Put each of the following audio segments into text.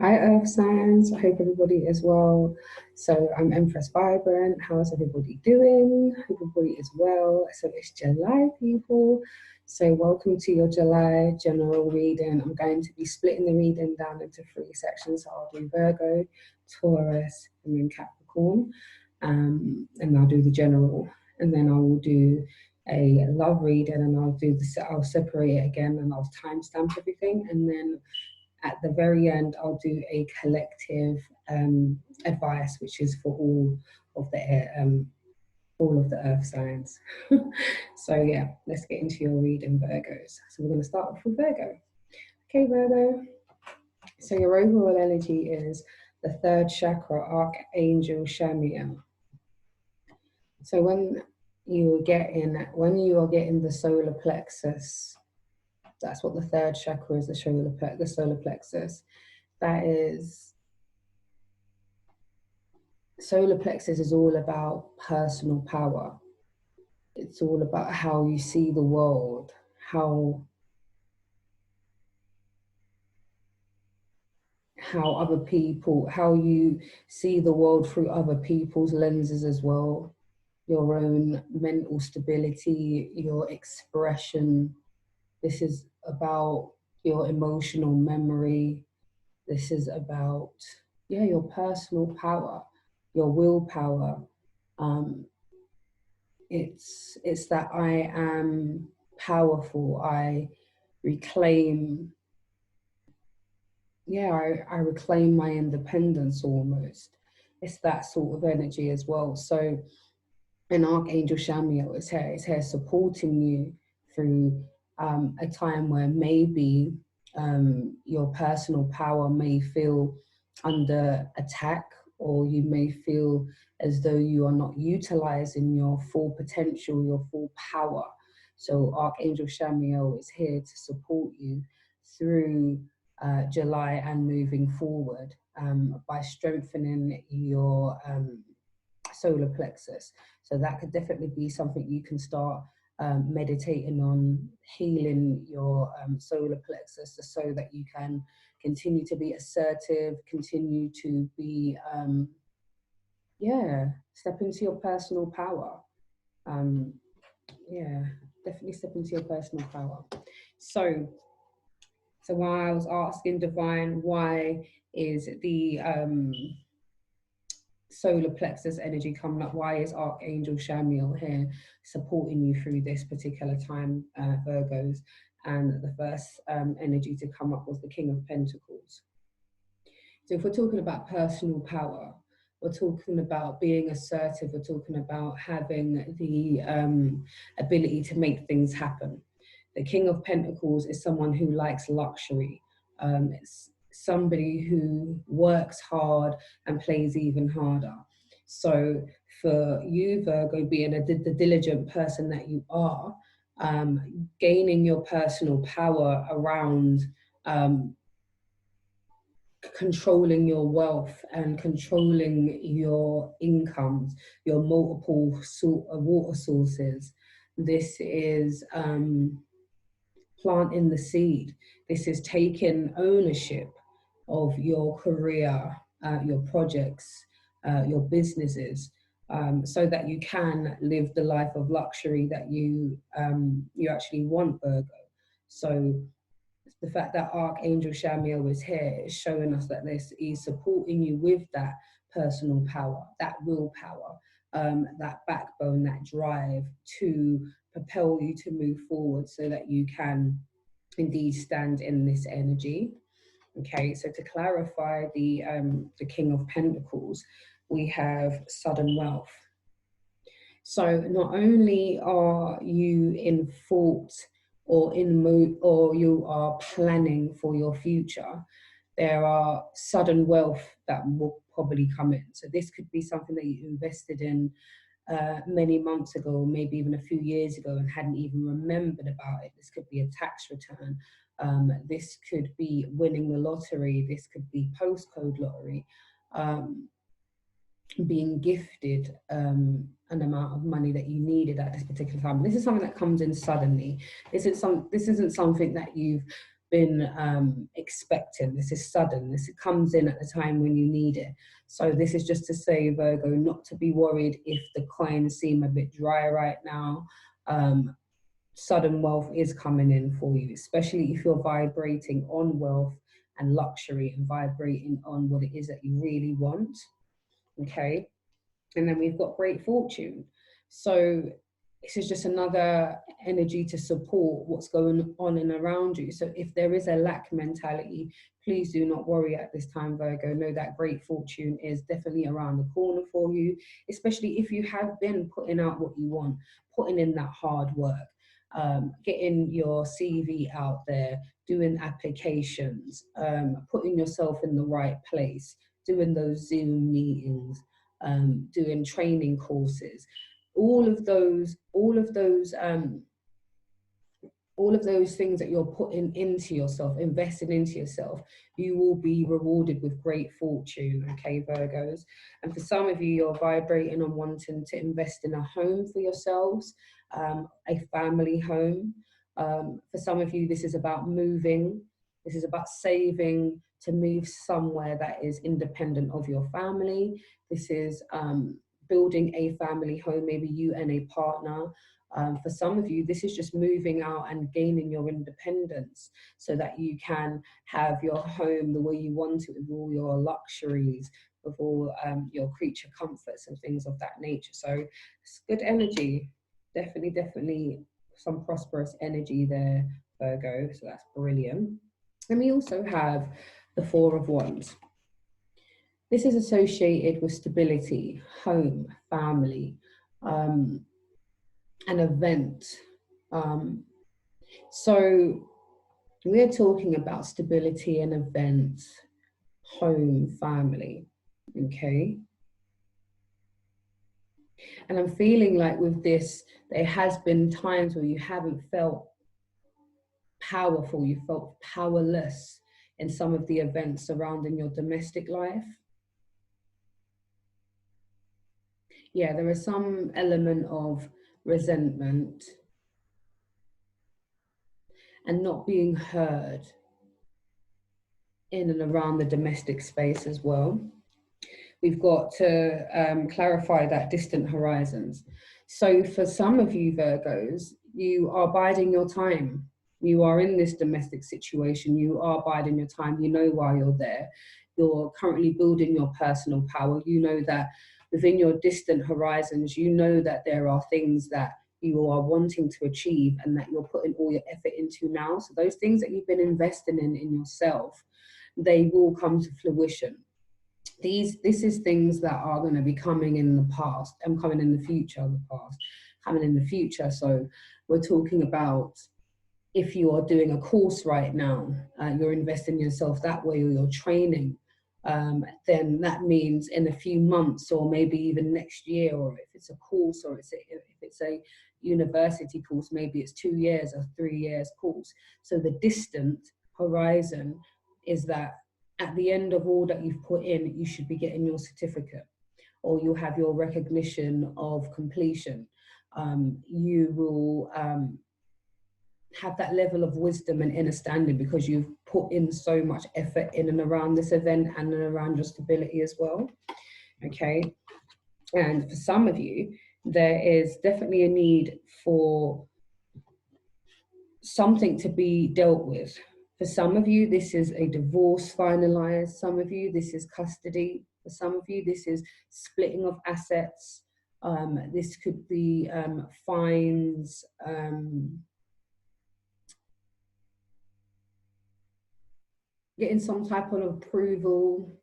Hi, Earth Signs. I hope everybody is well. So, I'm Empress Vibrant. How's everybody doing? Hope everybody is well. So, it's July, people. So, welcome to your July general reading. I'm going to be splitting the reading down into three sections. So, I'll do Virgo, Taurus, and then Capricorn. And I'll do the general. And then I will do a love reading, and I'll separate it again, and I'll timestamp everything. And then at the very end, I'll do a collective advice, which is for of the all of the earth signs. So yeah, let's get into your reading, Virgos. So we're going to start off with Virgo. Okay, Virgo. So your overall energy is the third chakra, Archangel Shamiel. So when you are getting the solar plexus, that's what the third chakra is, the solar plexus. That is, solar plexus is all about personal power. It's all about how you see the world, how you see the world through other people's lenses as well. Your own mental stability, your expression. This is about your emotional memory. This is about, your personal power, your willpower. It's that I am powerful. I reclaim, I reclaim my independence almost. It's that sort of energy as well. So an Archangel Shamiel is here. It's here supporting you through a time where maybe your personal power may feel under attack, or you may feel as though you are not utilizing your full potential, your full power. So Archangel Shamiel is here to support you through July and moving forward by strengthening your solar plexus. So that could definitely be something you can start meditating on, healing your solar plexus, so that you can continue to be assertive, continue to be, step into your personal power. Definitely step into your personal power. So while I was asking Divine, why is the solar plexus energy coming up? Why is Archangel Shamiel here supporting you through this particular time, Virgos? And the first energy to come up was the King of Pentacles. So if we're talking about personal power, we're talking about being assertive, we're talking about having the ability to make things happen. The King of Pentacles is someone who likes luxury. It's somebody who works hard and plays even harder. So for you, Virgo, being the diligent person that you are, gaining your personal power around controlling your wealth and controlling your incomes, your multiple water sources. This is planting the seed. This is taking ownership of your career, your projects, your businesses, so that you can live the life of luxury that you actually want, Virgo. So the fact that Archangel Shamiel is here is showing us that he's supporting you with that personal power, that willpower, that backbone, that drive to propel you to move forward, so that you can indeed stand in this energy. Okay, so to clarify the King of Pentacles, we have sudden wealth. So not only are you in fault or in mood, or you are planning for your future, there are sudden wealth that will probably come in. So this could be something that you invested in many months ago, maybe even a few years ago, and hadn't even remembered about it. This could be a tax return. This could be winning the lottery. This could be postcode lottery. Being gifted an amount of money that you needed at this particular time. This is something that comes in suddenly. This isn't something that you've been expecting. This is sudden. This comes in at the time when you need it. So this is just to say, Virgo, not to be worried if the coins seem a bit dry right now. Sudden wealth is coming in for you, especially if you're vibrating on wealth and luxury and vibrating on what it is that you really want. Okay. And then we've got great fortune. So this is just another energy to support what's going on and around you. So if there is a lack mentality, please do not worry at this time, Virgo. Know that great fortune is definitely around the corner for you, especially if you have been putting out what you want, putting in that hard work, getting your CV out there, doing applications, putting yourself in the right place, doing those Zoom meetings, doing training courses, all of those things that you're putting into yourself, investing into yourself, you will be rewarded with great fortune. Okay, Virgos. And for some of you, you're vibrating on wanting to invest in a home for yourselves, a family home. For some of you, this is about moving. This is about saving to move somewhere that is independent of your family. This is building a family home, maybe you and a partner. For some of you, this is just moving out and gaining your independence so that you can have your home the way you want it, with all your luxuries, with all your creature comforts and things of that nature. So it's good energy. Definitely some prosperous energy there, Virgo. So that's brilliant. And we also have the Four of Wands. This is associated with stability, home, family, an event. So we're talking about stability and events, home, family, okay? And I'm feeling like with this, there has been times where you haven't felt powerful, you felt powerless in some of the events surrounding your domestic life. Yeah, there is some element of resentment and not being heard in and around the domestic space as well. We've got to clarify that distant horizons. So for some of you Virgos, you are biding your time. You are in this domestic situation. You are biding your time. You know why you're there. You're currently building your personal power. You know that within your distant horizons, you know that there are things that you are wanting to achieve and that you're putting all your effort into now. So those things that you've been investing in yourself, they will come to fruition. This is things that are going to be coming in the past and coming in the future, coming in the future. So we're talking about if you are doing a course right now, you're investing in yourself that way, or you're training, then that means in a few months or maybe even next year, or if it's a course or if it's a university course, maybe it's 2 years or 3 years course. So the distant horizon is that at the end of all that you've put in, you should be getting your certificate, or you'll have your recognition of completion. You will have that level of wisdom and understanding because you've put in so much effort in and around this event and around your stability as well. Okay. And for some of you, there is definitely a need for something to be dealt with. For some of you, this is a divorce finalized. Some of you, this is custody. For some of you, this is splitting of assets. This could be fines, getting some type of approval,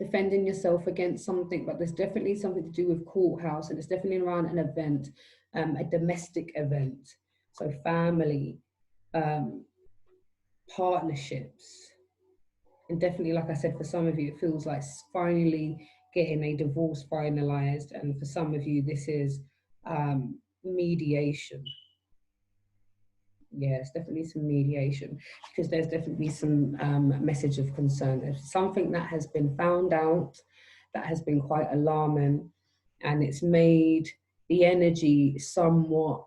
defending yourself against something, but there's definitely something to do with courthouse, and it's definitely around an event, a domestic event. So family, partnerships, and definitely, like I said, for some of you, it feels like finally getting a divorce finalized, and for some of you, this is mediation. Yes, definitely some mediation, because there's definitely some message of concern. There's something that has been found out that has been quite alarming, and it's made the energy somewhat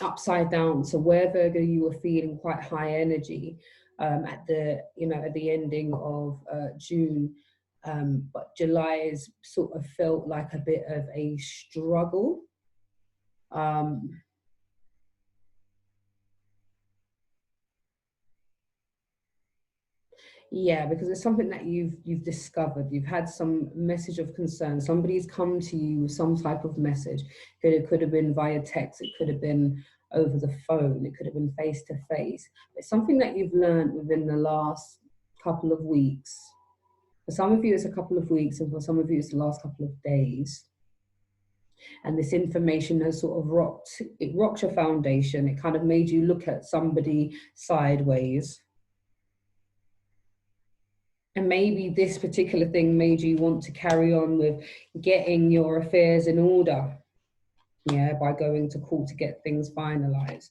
upside down. So where, Virgo, you were feeling quite high energy at the, at the ending of June, but July is sort of felt like a bit of a struggle. Yeah, because it's something that you've discovered. You've had some message of concern. Somebody's come to you with some type of message. It could have been via text. It could have been over the phone. It could have been face to face. It's something that you've learned within the last couple of weeks. For some of you, it's a couple of weeks, and for some of you, it's the last couple of days. And this information has sort of rocked your foundation. It kind of made you look at somebody sideways. And maybe this particular thing made you want to carry on with getting your affairs in order, yeah, by going to court to get things finalized.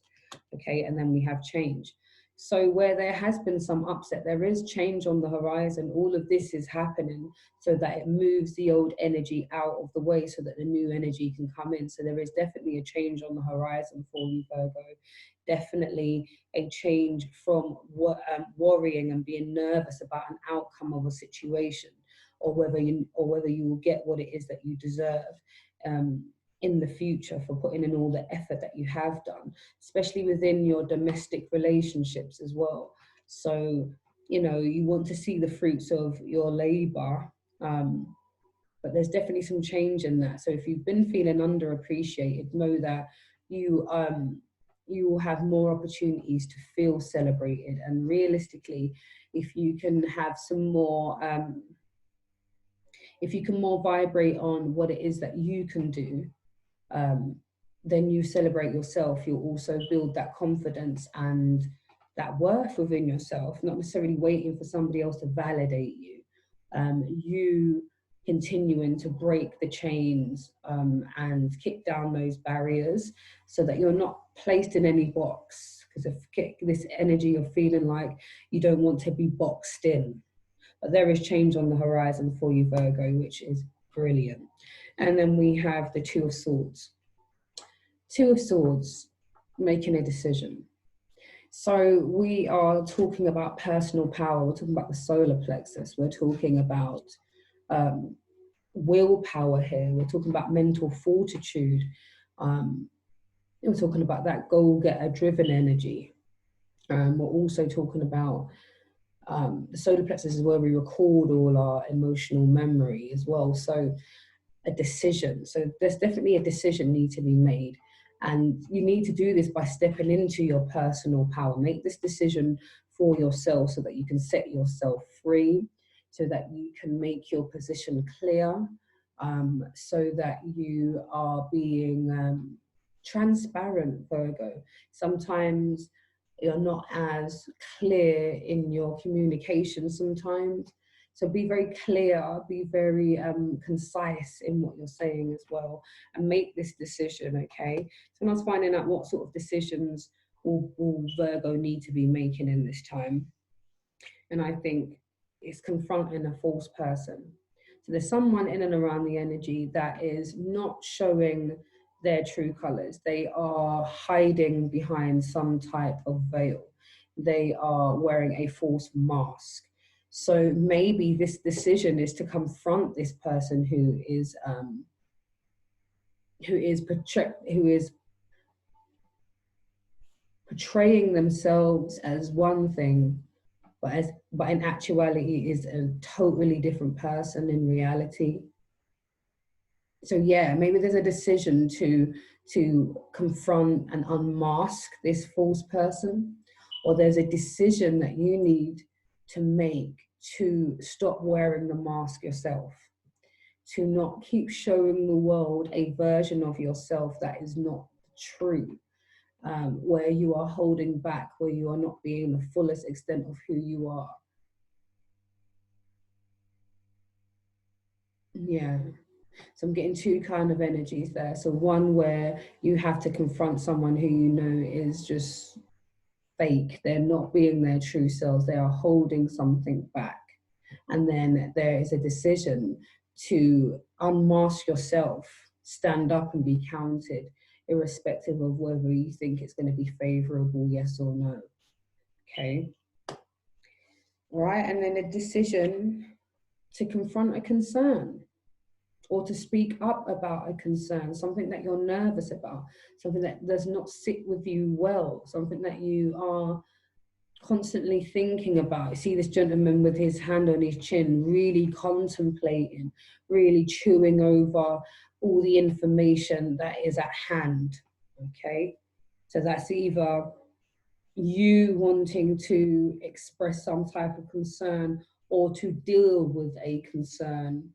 Okay, and then we have change. So where there has been some upset, there is change on the horizon. All of this is happening so that it moves the old energy out of the way so that the new energy can come in. So there is definitely a change on the horizon for you, Virgo. Definitely a change from worrying and being nervous about an outcome of a situation, or whether you will get what it is that you deserve in the future for putting in all the effort that you have done, especially within your domestic relationships as well. So, you want to see the fruits of your labor, but there's definitely some change in that. So if you've been feeling underappreciated, know that you will have more opportunities to feel celebrated. And realistically, if you can have some more, if you can more vibrate on what it is that you can do, then you celebrate yourself. You'll also build that confidence and that worth within yourself, not necessarily waiting for somebody else to validate you. You continuing to break the chains and kick down those barriers so that you're not placed in any box, because of this energy of feeling like you don't want to be boxed in. But there is change on the horizon for you, Virgo, which is brilliant. And then we have the Two of Swords. Two of Swords, making a decision. So we are talking about personal power. We're talking about the solar plexus. We're talking about willpower here. We're talking about mental fortitude. We're talking about that goal-getter driven energy. We're also talking about the solar plexus is where we record all our emotional memory as well. So a decision. So there's definitely a decision need to be made. And you need to do this by stepping into your personal power. Make this decision for yourself so that you can set yourself free, so that you can make your position clear, so that you are being transparent, Virgo. Sometimes you're not as clear in your communication sometimes. So be very clear, be very concise in what you're saying as well, and make this decision, okay? So I was finding out what sort of decisions will Virgo need to be making in this time. And I think it's confronting a false person. So there's someone in and around the energy that is not showing their true colors. They are hiding behind some type of veil. They are wearing a false mask. So maybe this decision is to confront this person who is portraying themselves as one thing, but in actuality is a totally different person in reality. So yeah, maybe there's a decision to confront and unmask this false person, or there's a decision that you need to make to stop wearing the mask yourself, to not keep showing the world a version of yourself that is not true, where you are holding back, where you are not being the fullest extent of who you are. Yeah. So I'm getting two kind of energies there. So one where you have to confront someone who you know is just fake. They're not being their true selves. They are holding something back. And then there is a decision to unmask yourself, stand up and be counted irrespective of whether you think it's going to be favorable, yes or no. Okay. Right. And then a decision to confront a concern, or to speak up about a concern, something that you're nervous about, something that does not sit with you well, something that you are constantly thinking about. You see this gentleman with his hand on his chin, really contemplating, really chewing over all the information that is at hand. Okay, so that's either you wanting to express some type of concern or to deal with a concern,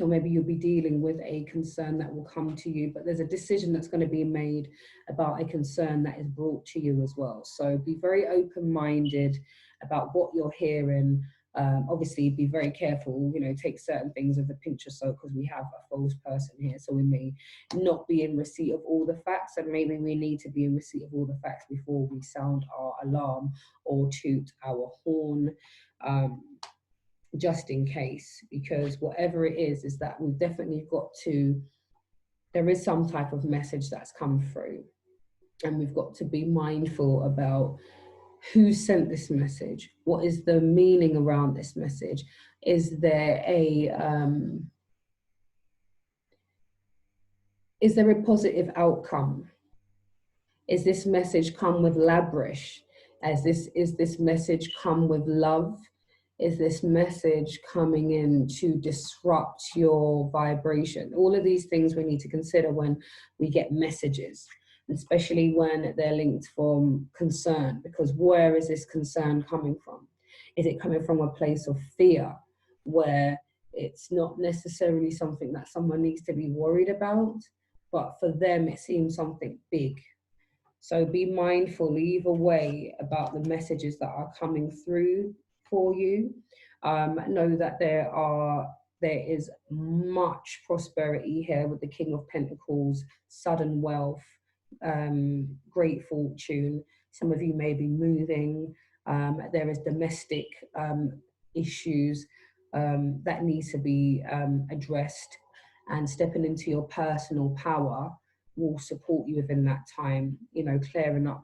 or maybe you'll be dealing with a concern that will come to you, but there's a decision that's going to be made about a concern that is brought to you as well. So be very open-minded about what you're hearing. Obviously, be very careful, you know, take certain things with a pinch of salt, because we have a false person here. So we may not be in receipt of all the facts, and maybe we need to be in receipt of all the facts before we sound our alarm or toot our horn. Just in case, because whatever it is that we've definitely got to, there is some type of message that's come through, and we've got to be mindful about who sent this message, what is the meaning around this message, is there a positive outcome, is this message come with lavish, is this message come with love, is this message coming in to disrupt your vibration? All of these things we need to consider when we get messages, especially when they're linked from concern, because where is this concern coming from? Is it coming from a place of fear, where it's not necessarily something that someone needs to be worried about, but for them it seems something big? So be mindful either way about the messages that are coming through for you. Know that there is much prosperity here with the King of Pentacles, sudden wealth, great fortune. Some of you may be moving. There is domestic issues that needs to be addressed, and stepping into your personal power will support you within that time, you know, clearing up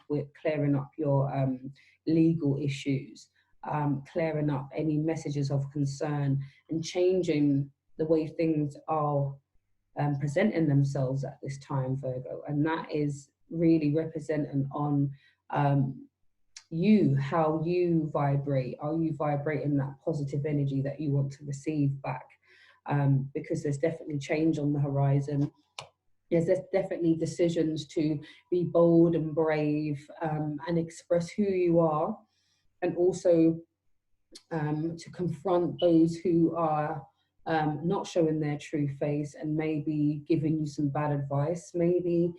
your legal issues, clearing up any messages of concern, and changing the way things are presenting themselves at this time, Virgo. And that is really representing on you, how you vibrate. Are you vibrating that positive energy that you want to receive back? Because there's definitely change on the horizon. There's definitely decisions to be bold and brave, and express who you are, and also to confront those who are not showing their true face and maybe giving you some bad advice. Maybe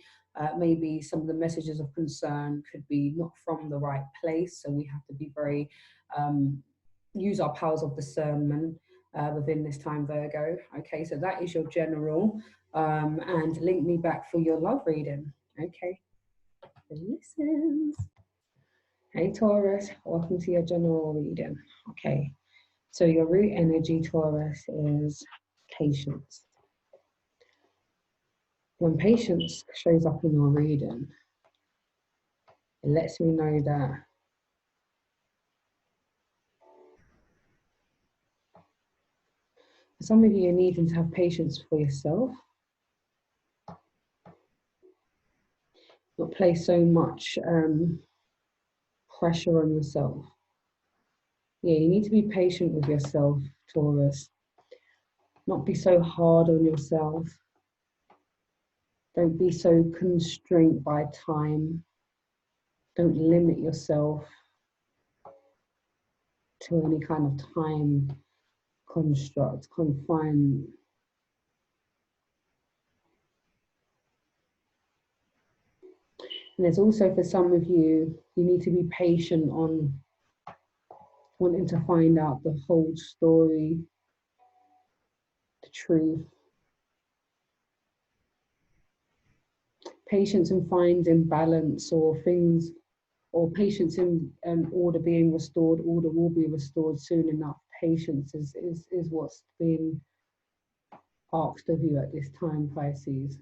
some of the messages of concern could be not from the right place, so we have to be very use our powers of discernment within this time, Virgo. Okay, so that is your general, and link me back for your love reading. Okay, listens. Hey Taurus, welcome to your general reading. Okay, so your root energy, Taurus, is patience. When patience shows up in your reading, it lets me know that for some of you, you're needing to have patience for yourself, not place so much pressure on yourself. Yeah, you need to be patient with yourself, Taurus. Not be so hard on yourself. Don't be so constrained by time. Don't limit yourself to any kind of time construct, confine. And there's also, for some of you, you need to be patient on wanting to find out the whole story, the truth. Patience in finding balance or things, or patience in order being restored. Order will be restored soon enough. Patience is what's being asked of you at this time, Pisces.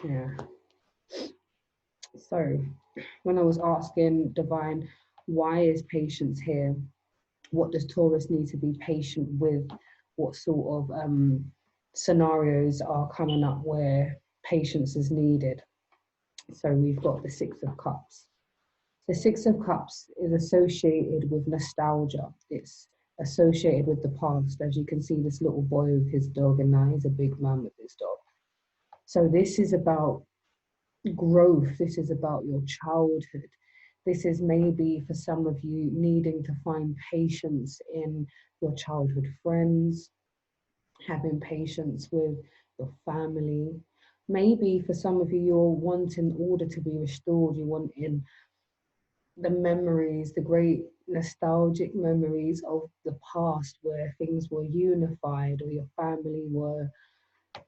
Yeah. So when I was asking Divine, why is patience here? What does Taurus need to be patient with? What sort of scenarios are coming up where patience is needed? So we've got the Six of Cups. The Six of Cups is associated with nostalgia. It's associated with the past. As you can see, this little boy with his dog, and now he's a big man with his dog. So this is about growth. This is about your childhood. This is maybe for some of you needing to find patience in your childhood friends, having patience with your family. Maybe for some of you, you're wanting order to be restored. You're wanting the memories, the great nostalgic memories of the past where things were unified, or your family were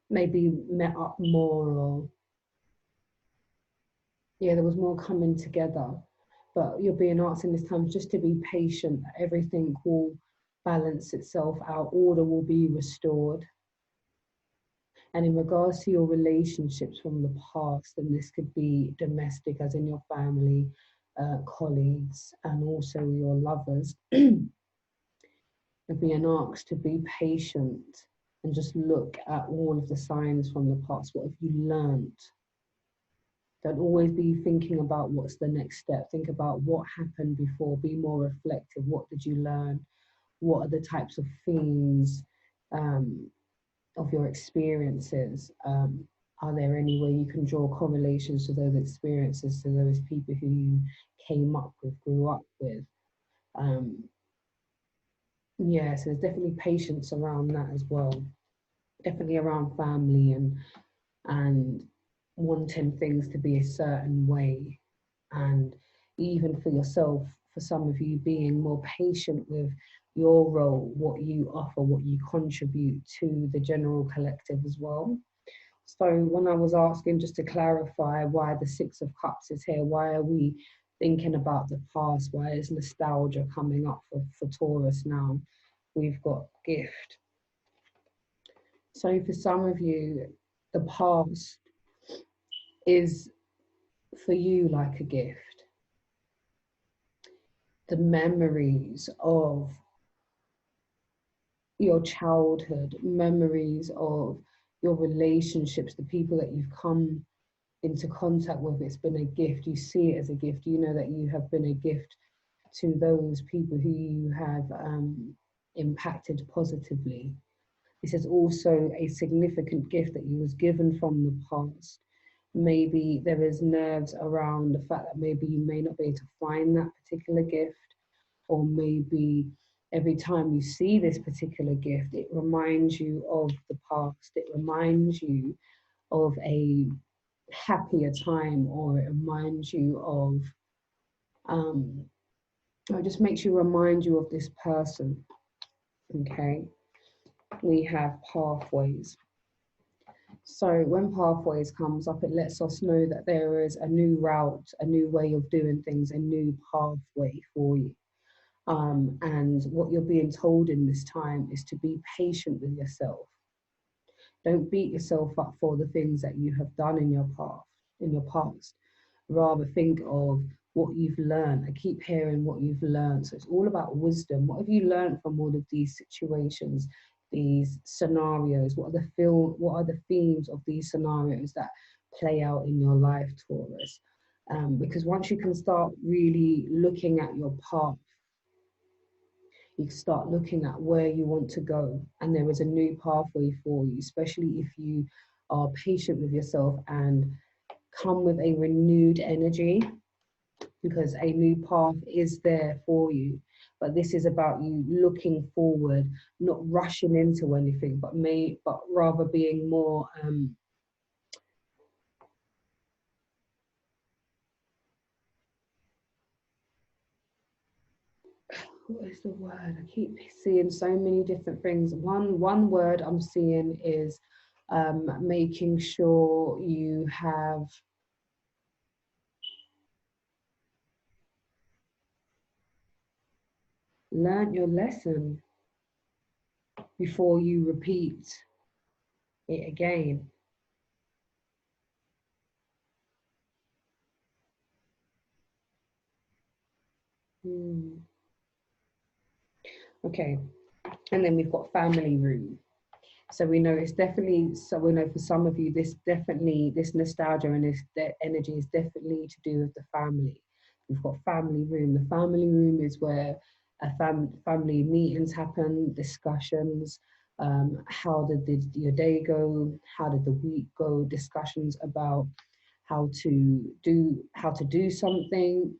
maybe met up more, or yeah, there was more coming together. But you're being asked in this time just to be patient. Everything will balance itself out, order will be restored. And in regards to your relationships from the past, and this could be domestic, as in your family, colleagues, and also your lovers, you're being asked to be patient and just look at all of the signs from the past. What have you learned? Don't always be thinking about what's the next step. Think about what happened before. Be more reflective. What did you learn? What are the types of themes of your experiences? Are there any way you can draw correlations to those experiences, to those people who you came up with, grew up with? Yeah, so there's definitely patience around that as well. Definitely around family and wanting things to be a certain way, and even for yourself, for some of you, being more patient with your role, what you offer, what you contribute to the general collective as well. So when I was asking, just to clarify why the Six of Cups is here, why are we thinking about the past, why is nostalgia coming up for Taurus now? We've got gift. So for some of you, the past is for you like a gift. The memories of your childhood, memories of your relationships, the people that you've come into contact with, it's been a gift. You see it as a gift. You know that you have been a gift to those people who you have impacted positively. This is also a significant gift that you was given from the past. Maybe there is nerves around the fact that maybe you may not be able to find that particular gift, or maybe every time you see this particular gift, it reminds you of the past. It reminds you of a happier time, or it reminds you of, or it just makes you remind you of this person. Okay, we have pathways. So when pathways comes up, it lets us know that there is a new route, a new way of doing things, a new pathway for you. And what you're being told in this time is to be patient with yourself. Don't beat yourself up for the things that you have done in your past. Rather think of what you've learned. I keep hearing what you've learned. So it's all about wisdom. What have you learned from all of these situations, these scenarios? What are the themes of these scenarios that play out in your life, Taurus? Because once you can start really looking at your path, you can start looking at where you want to go, and there is a new pathway for you, especially if you are patient with yourself and come with a renewed energy, because a new path is there for you. But this is about you looking forward, not rushing into anything, but rather being more what is the word? I keep seeing so many different things. One word I'm seeing is making sure you have learned your lesson before you repeat it again. Mm. Okay, and then we've got family room. So we know it's definitely, so we know for some of you, this nostalgia and this energy is definitely to do with the family. We've got family room. The family room is where family meetings happen, discussions. How did your day go? How did the week go? Discussions about how to do something,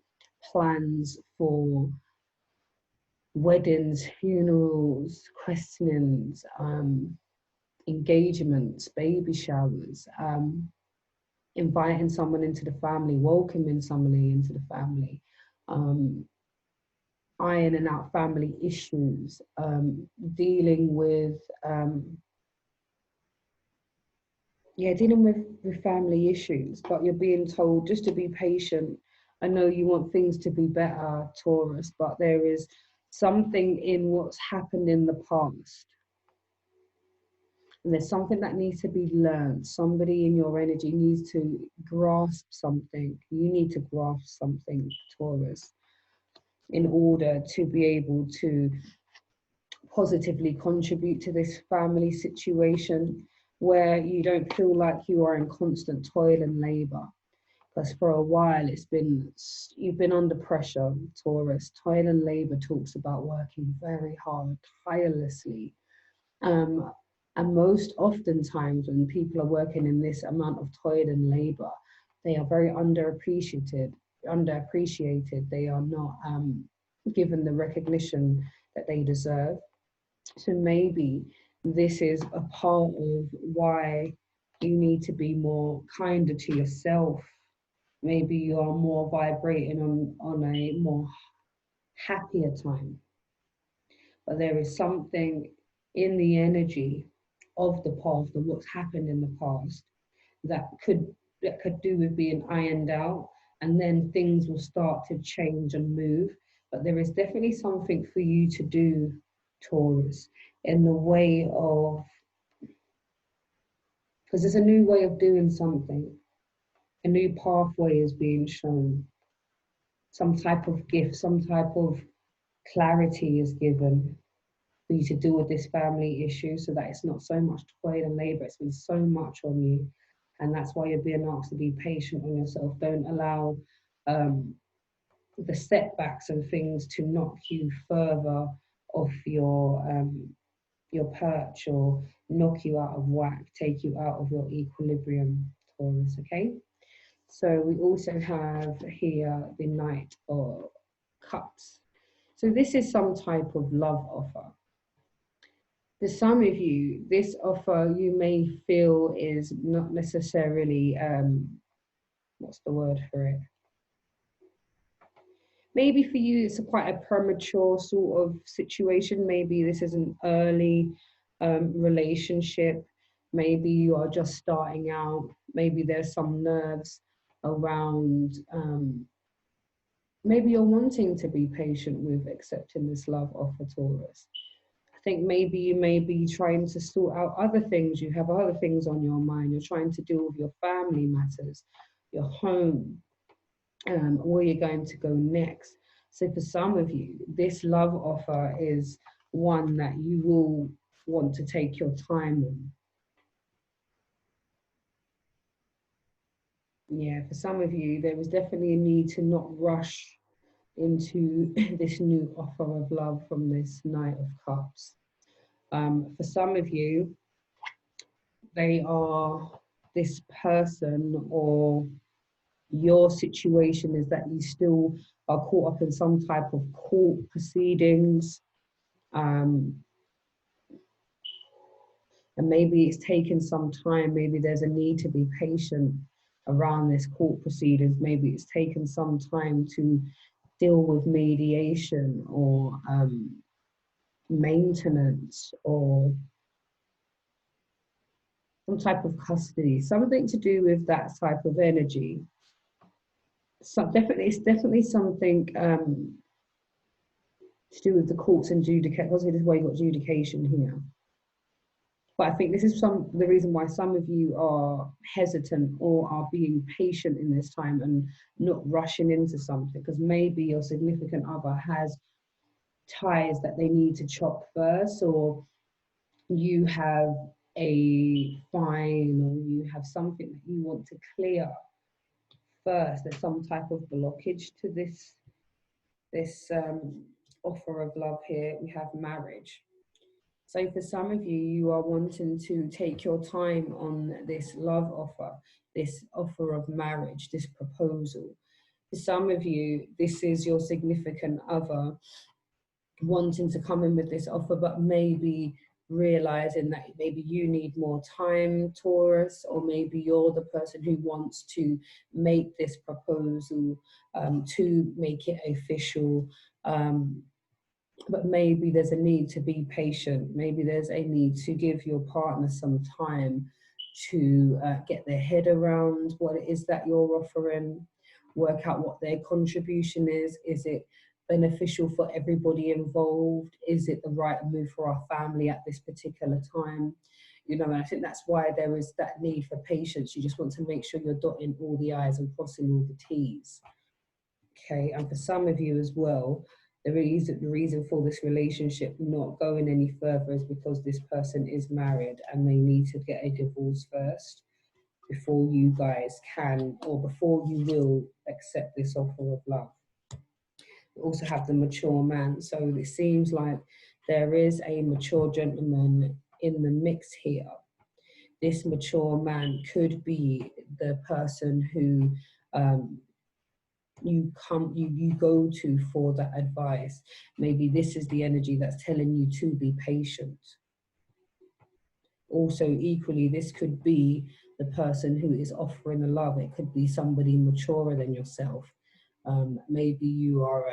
plans for weddings, funerals, christenings, engagements, baby showers, inviting someone into the family, welcoming somebody into the family, um, ironing out family issues, dealing with, dealing with family issues, but you're being told just to be patient. I know you want things to be better, Taurus, but there is something in what's happened in the past. And there's something that needs to be learned. Somebody in your energy needs to grasp something. You need to grasp something, Taurus, in order to be able to positively contribute to this family situation where you don't feel like you are in constant toil and labor. Because for a while you've been under pressure, Taurus. Toil and labor talks about working very hard, tirelessly. Um, and most oftentimes when people are working in this amount of toil and labor, they are very underappreciated. They are not given the recognition that they deserve. So maybe this is a part of why you need to be more kinder to yourself. Maybe you are more vibrating on a more happier time. But there is something in the energy of the past, of what's happened in the past, that could do with being ironed out, and then things will start to change and move. But there is definitely something for you to do, Taurus, in the way of, because there's a new way of doing something, a new pathway is being shown, some type of gift, some type of clarity is given for you to deal with this family issue, so that it's not so much toil and labor. It's been so much on you, and that's why you're being asked to be patient on yourself. Don't allow the setbacks and things to knock you further off your perch, or knock you out of whack, take you out of your equilibrium, Taurus. Okay. So we also have here the Knight of Cups. So this is some type of love offer. For some of you, this offer you may feel is not necessarily, what's the word for it? Maybe for you, it's quite a premature sort of situation. Maybe this is an early relationship. Maybe you are just starting out. Maybe there's some nerves around. Maybe you're wanting to be patient with accepting this love offer, Taurus. I think maybe you may be trying to sort out other things. You have other things on your mind. You're trying to deal with your family matters, your home, where you're going to go next. So for some of you, this love offer is one that you will want to take your time on. Yeah, for some of you, there is definitely a need to not rush into this new offer of love from this Knight of Cups. For some of you, they are this person, or your situation is that you still are caught up in some type of court proceedings, and maybe it's taken some time. Maybe there's a need to be patient around this court proceedings. Maybe it's taken some time to deal with mediation, or maintenance, or some type of custody, something to do with that type of energy. So definitely, it's definitely something to do with the courts and judicate. Obviously, this is why you got adjudication here. But I think this is the reason why some of you are hesitant or are being patient in this time and not rushing into something, because maybe your significant other has ties that they need to chop first, or you have a fine, or you have something that you want to clear first. There's some type of blockage to this offer of love here. We have marriage. So for some of you, you are wanting to take your time on this love offer, this offer of marriage, this proposal. For some of you, this is your significant other wanting to come in with this offer, but maybe realizing that maybe you need more time, Taurus, or maybe you're the person who wants to make this proposal, to make it official. But maybe there's a need to be patient. Maybe there's a need to give your partner some time to get their head around what it is that you're offering, work out what their contribution is. Is it beneficial for everybody involved? Is it the right move for our family at this particular time? You know, and I think that's why there is that need for patience. You just want to make sure you're dotting all the I's and crossing all the T's. Okay, and for some of you as well, the reason for this relationship not going any further is because this person is married and they need to get a divorce first before you guys can, or before you will accept this offer of love. We also have the mature man. So it seems like there is a mature gentleman in the mix here. This mature man could be the person who you go to for that advice. Maybe this is the energy that's telling you to be patient. Also, equally, this could be the person who is offering the love. It could be somebody maturer than yourself. Maybe you are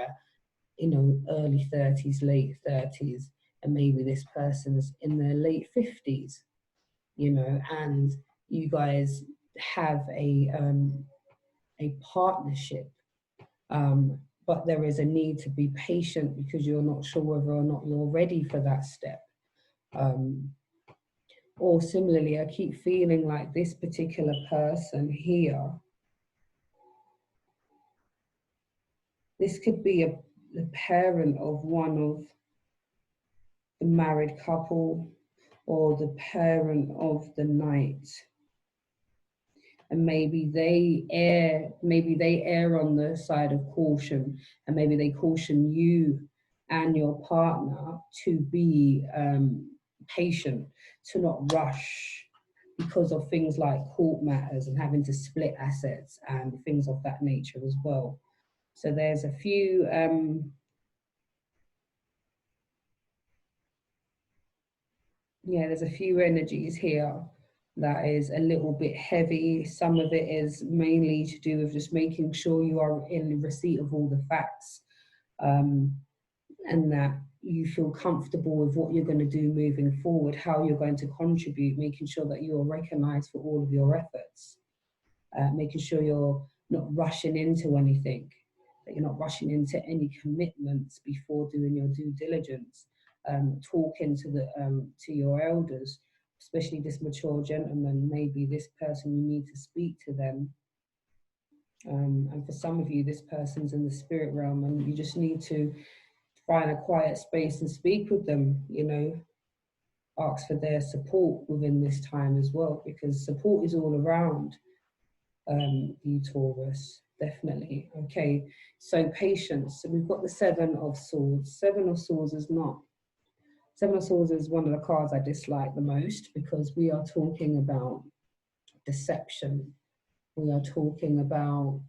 early 30s, late 30s, and maybe this person's in their late 50s, and you guys have a partnership. But there is a need to be patient because you're not sure whether or not you're ready for that step. Or similarly, I keep feeling like this particular person here, this could be the parent of one of the married couple or the parent of the knight. And maybe they err on the side of caution, and maybe they caution you and your partner to be patient, to not rush because of things like court matters and having to split assets and things of that nature as well. So there's a few there's a few energies here that is a little bit heavy. Some of it is mainly to do with just making sure you are in receipt of all the facts, and that you feel comfortable with what you're going to do moving forward, how you're going to contribute, making sure that you are recognized for all of your efforts, making sure you're not rushing into anything, that you're not rushing into any commitments before doing your due diligence, talking to your elders, especially this mature gentleman. Maybe this person, you need to speak to them. And for some of you, this person's in the spirit realm and you just need to find a quiet space and speak with them, ask for their support within this time as well, because support is all around you, Taurus, definitely. Okay, so patience. So we've got the Seven of Swords. Seven of Swords is one of the cards I dislike the most, because we are talking about deception. We are talking about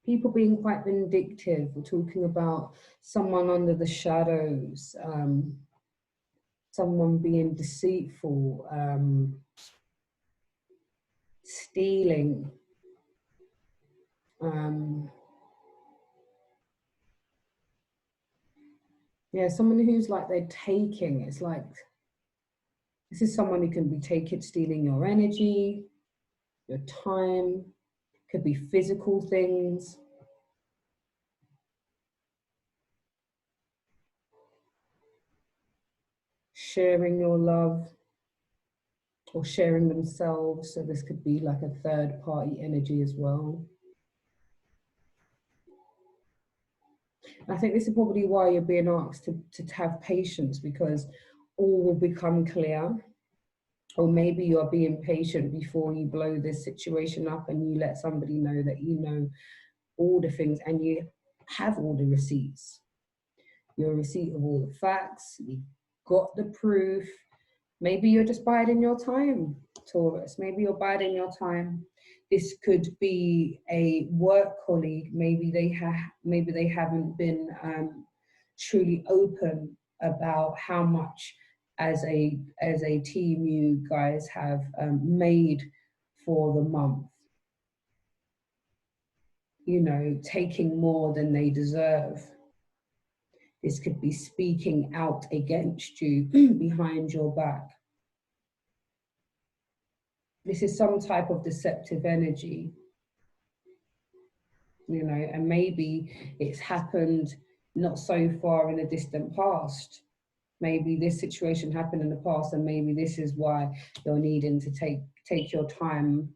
people being quite vindictive. We're talking about someone under the shadows, someone being deceitful, stealing. Someone who's like they're taking. It's like this is someone who can be stealing your energy, your time. Could be physical things. sharing your love or sharing themselves. So this could be like a third party energy as well. I think this is probably why you're being asked to have patience, because all will become clear. Or maybe you're being patient before you blow this situation up and you let somebody know that you know all the things and you have all the receipts. You're a receipt of all the facts, you got the proof. Maybe you're just biding your time, Taurus. Maybe you're biding your time. This could be a work colleague. Maybe they haven't been truly open about how much as a team you guys have made for the month. You know, taking more than they deserve. This could be speaking out against you behind your back. This is some type of deceptive energy, you know, and maybe it's happened not so far in a distant past. Maybe this situation happened in the past, and maybe this is why you're needing to take your time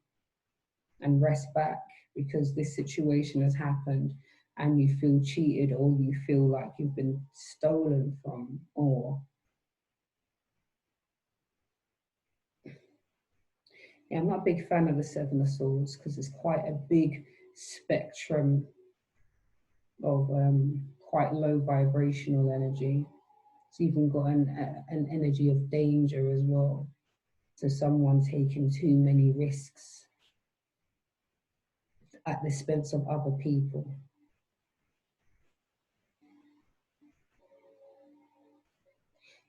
and rest back, because this situation has happened and you feel cheated, or you feel like you've been stolen from, or yeah, I'm not a big fan of the Seven of Swords because it's quite a big spectrum of quite low vibrational energy. It's even got an energy of danger as well. So someone taking too many risks at the expense of other people.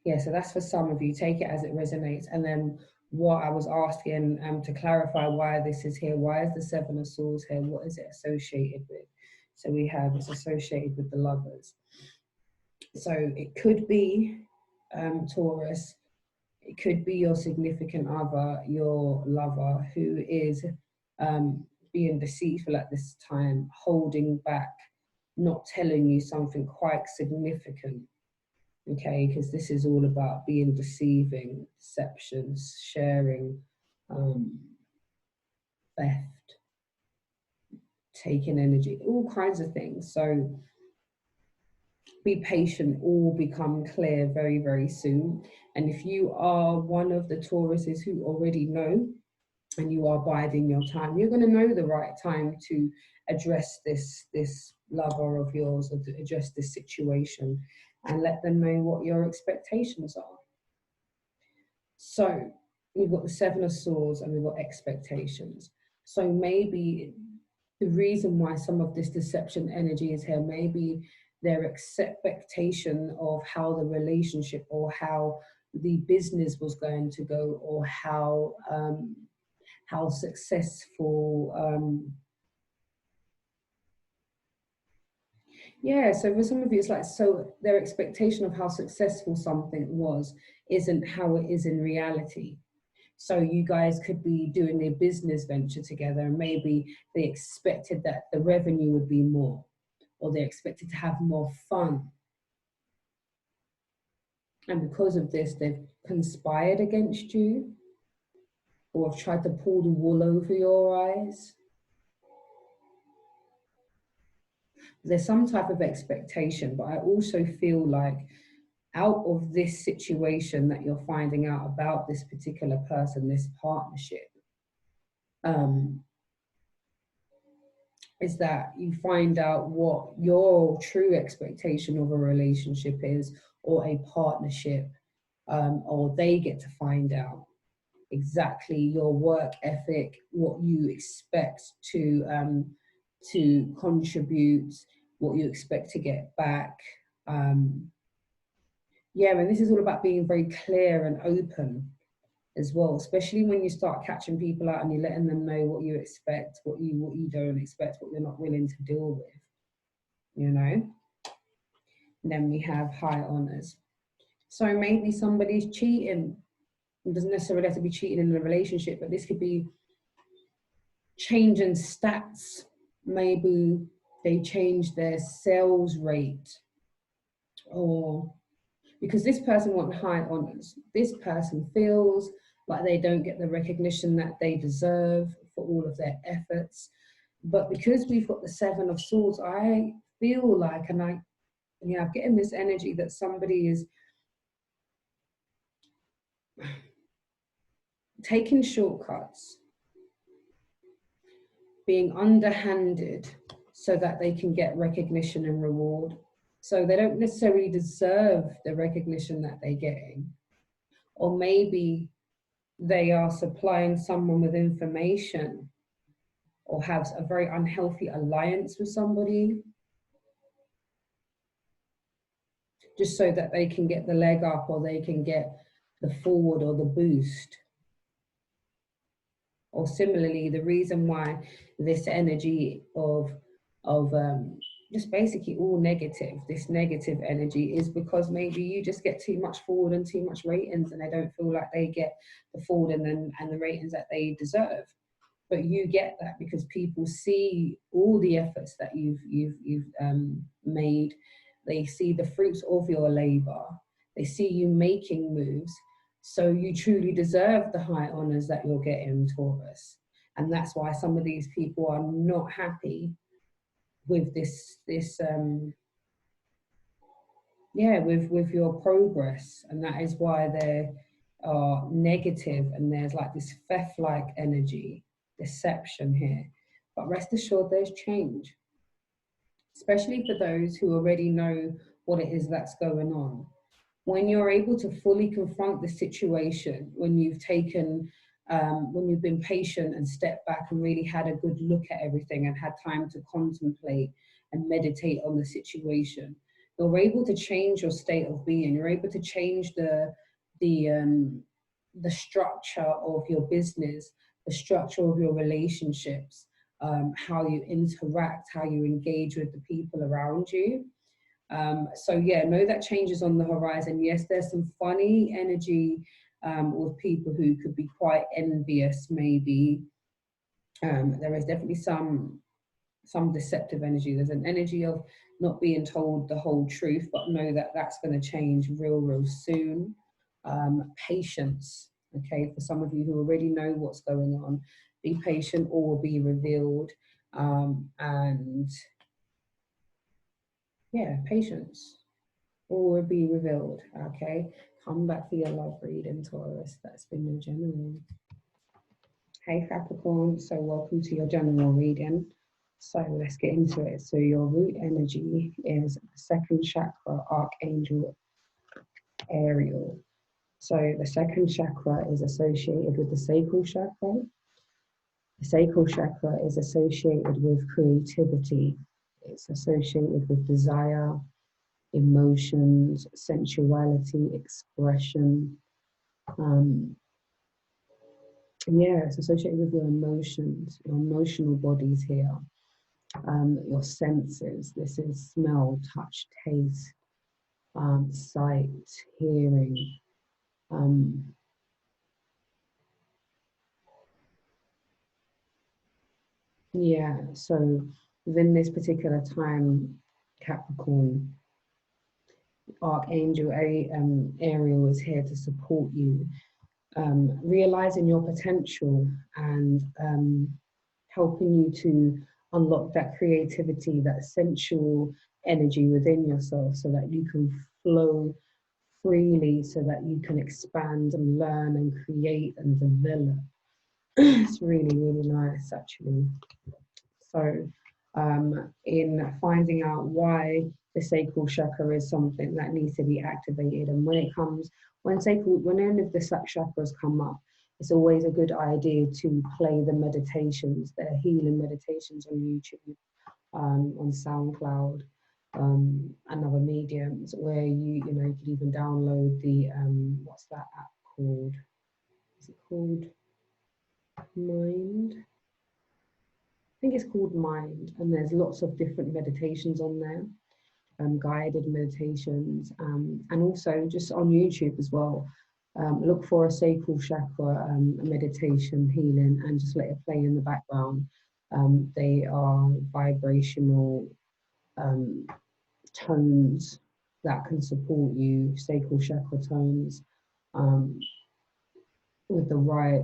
Yeah, so that's for some of you. Take it as it resonates. And then what I was asking to clarify why this is here, why is the Seven of Swords here? What is it associated with? So we have, it's associated with the Lovers. So it could be Taurus, it could be your significant other, your lover, who is being deceitful at this time, holding back, not telling you something quite significant. Okay, because this is all about being deceiving, deceptions, sharing, theft, taking energy, all kinds of things. So be patient, all become clear very, very soon. And if you are one of the Tauruses who already know and you are biding your time, you're going to know the right time to address this lover of yours, or to address this situation, and let them know what your expectations are. So we've got the Seven of Swords and we've got expectations. So maybe the reason why some of this deception energy is here, maybe their expectation of how the relationship or how the business was going to go, or how successful. Yeah, so for some of you, it's like, so their expectation of how successful something was isn't how it is in reality. So you guys could be doing a business venture together, and maybe they expected that the revenue would be more, or they expected to have more fun. And because of this, they've conspired against you, or have tried to pull the wool over your eyes. There's some type of expectation, but I also feel like out of this situation that you're finding out about this particular person, this partnership, is that you find out what your true expectation of a relationship is, or a partnership, or they get to find out exactly your work ethic, what you expect to contribute, what you expect to get back. Yeah, and this is all about being very clear and open as well, especially when you start catching people out and you're letting them know what you expect, what you don't expect, what you're not willing to deal with, you know. And then we have high honors. So maybe somebody's cheating. It doesn't necessarily have to be cheating in a relationship, but this could be changing stats. Maybe they change their sales rate, or because this person wants high honors. This person feels like they don't get the recognition that they deserve for all of their efforts. But because we've got the Seven of Swords, I feel like, and I'm getting this energy that somebody is taking shortcuts, being underhanded so that they can get recognition and reward. So they don't necessarily deserve the recognition that they're getting. Or maybe they are supplying someone with information or have a very unhealthy alliance with somebody just so that they can get the leg up, or they can get the forward or the boost. Or similarly, the reason why this energy of just basically all negative, this negative energy, is because maybe you just get too much forward and too much ratings, and they don't feel like they get the forward and the ratings that they deserve. But you get that because people see all the efforts that you've made. They see the fruits of your labor. They see you making moves. So you truly deserve the high honors that you're getting, Taurus. And that's why some of these people are not happy with with your progress. And that is why they are negative, and there's like this theft-like energy, deception here. But rest assured, there's change, especially for those who already know what it is that's going on. When you're able to fully confront the situation, when you've been patient and stepped back and really had a good look at everything and had time to contemplate and meditate on the situation, you're able to change your state of being. You're able to change the structure of your business, the structure of your relationships, how you interact, how you engage with the people around you. So yeah, know that change is on the horizon. Yes, there's some funny energy with people who could be quite envious, maybe. There is definitely some deceptive energy. There's an energy of not being told the whole truth, but know that that's going to change real soon. Patience, okay, for some of you who already know what's going on, be patient, or will be revealed. And yeah, patience, or will be revealed. Okay, come back for your love reading, Taurus. That's been your general. Hey Capricorn, so welcome to your general reading. So let's get into it. So your root energy is the second chakra, Archangel Ariel. So the second chakra is associated with the sacral chakra. The sacral chakra is associated with creativity. It's associated with desire, emotions, sensuality, expression. It's associated with your emotions, your emotional bodies here. Your senses. This is smell, touch, taste, sight, hearing. So within this particular time, Capricorn, Archangel Ariel is here to support you, realizing your potential and helping you to unlock that creativity, that sensual energy within yourself, so that you can flow freely, so that you can expand and learn and create and develop. It's really nice, actually. So in finding out why the sacral chakra is something that needs to be activated, and when any of the chakras come up, it's always a good idea to play the meditations, the healing meditations on YouTube, on SoundCloud, and other mediums, where you could even download the what's that app called? Is it called Mind? I think it's called Mind, and there's lots of different meditations on there, guided meditations, and also just on YouTube as well. Look for a sacral chakra meditation healing, and just let it play in the background. They are vibrational tones that can support you, sacral chakra tones, um, with the right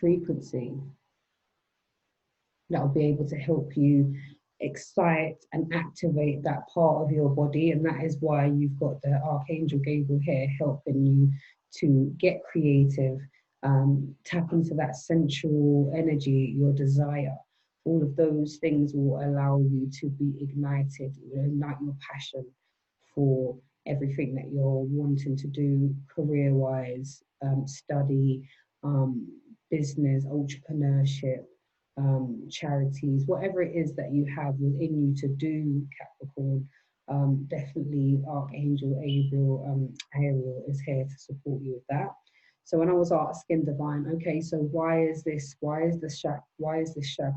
frequency, that will be able to help you excite and activate that part of your body. And that is why you've got the Archangel Gabriel here helping you to get creative, tap into that sensual energy, your desire. All of those things will allow you to be ignited, ignite your passion for everything that you're wanting to do career-wise, study, business, entrepreneurship, charities, whatever it is that you have within you to do, Capricorn. Definitely Archangel Ariel is here to support you with that. So when I was asking Divine, okay, so why is this chakra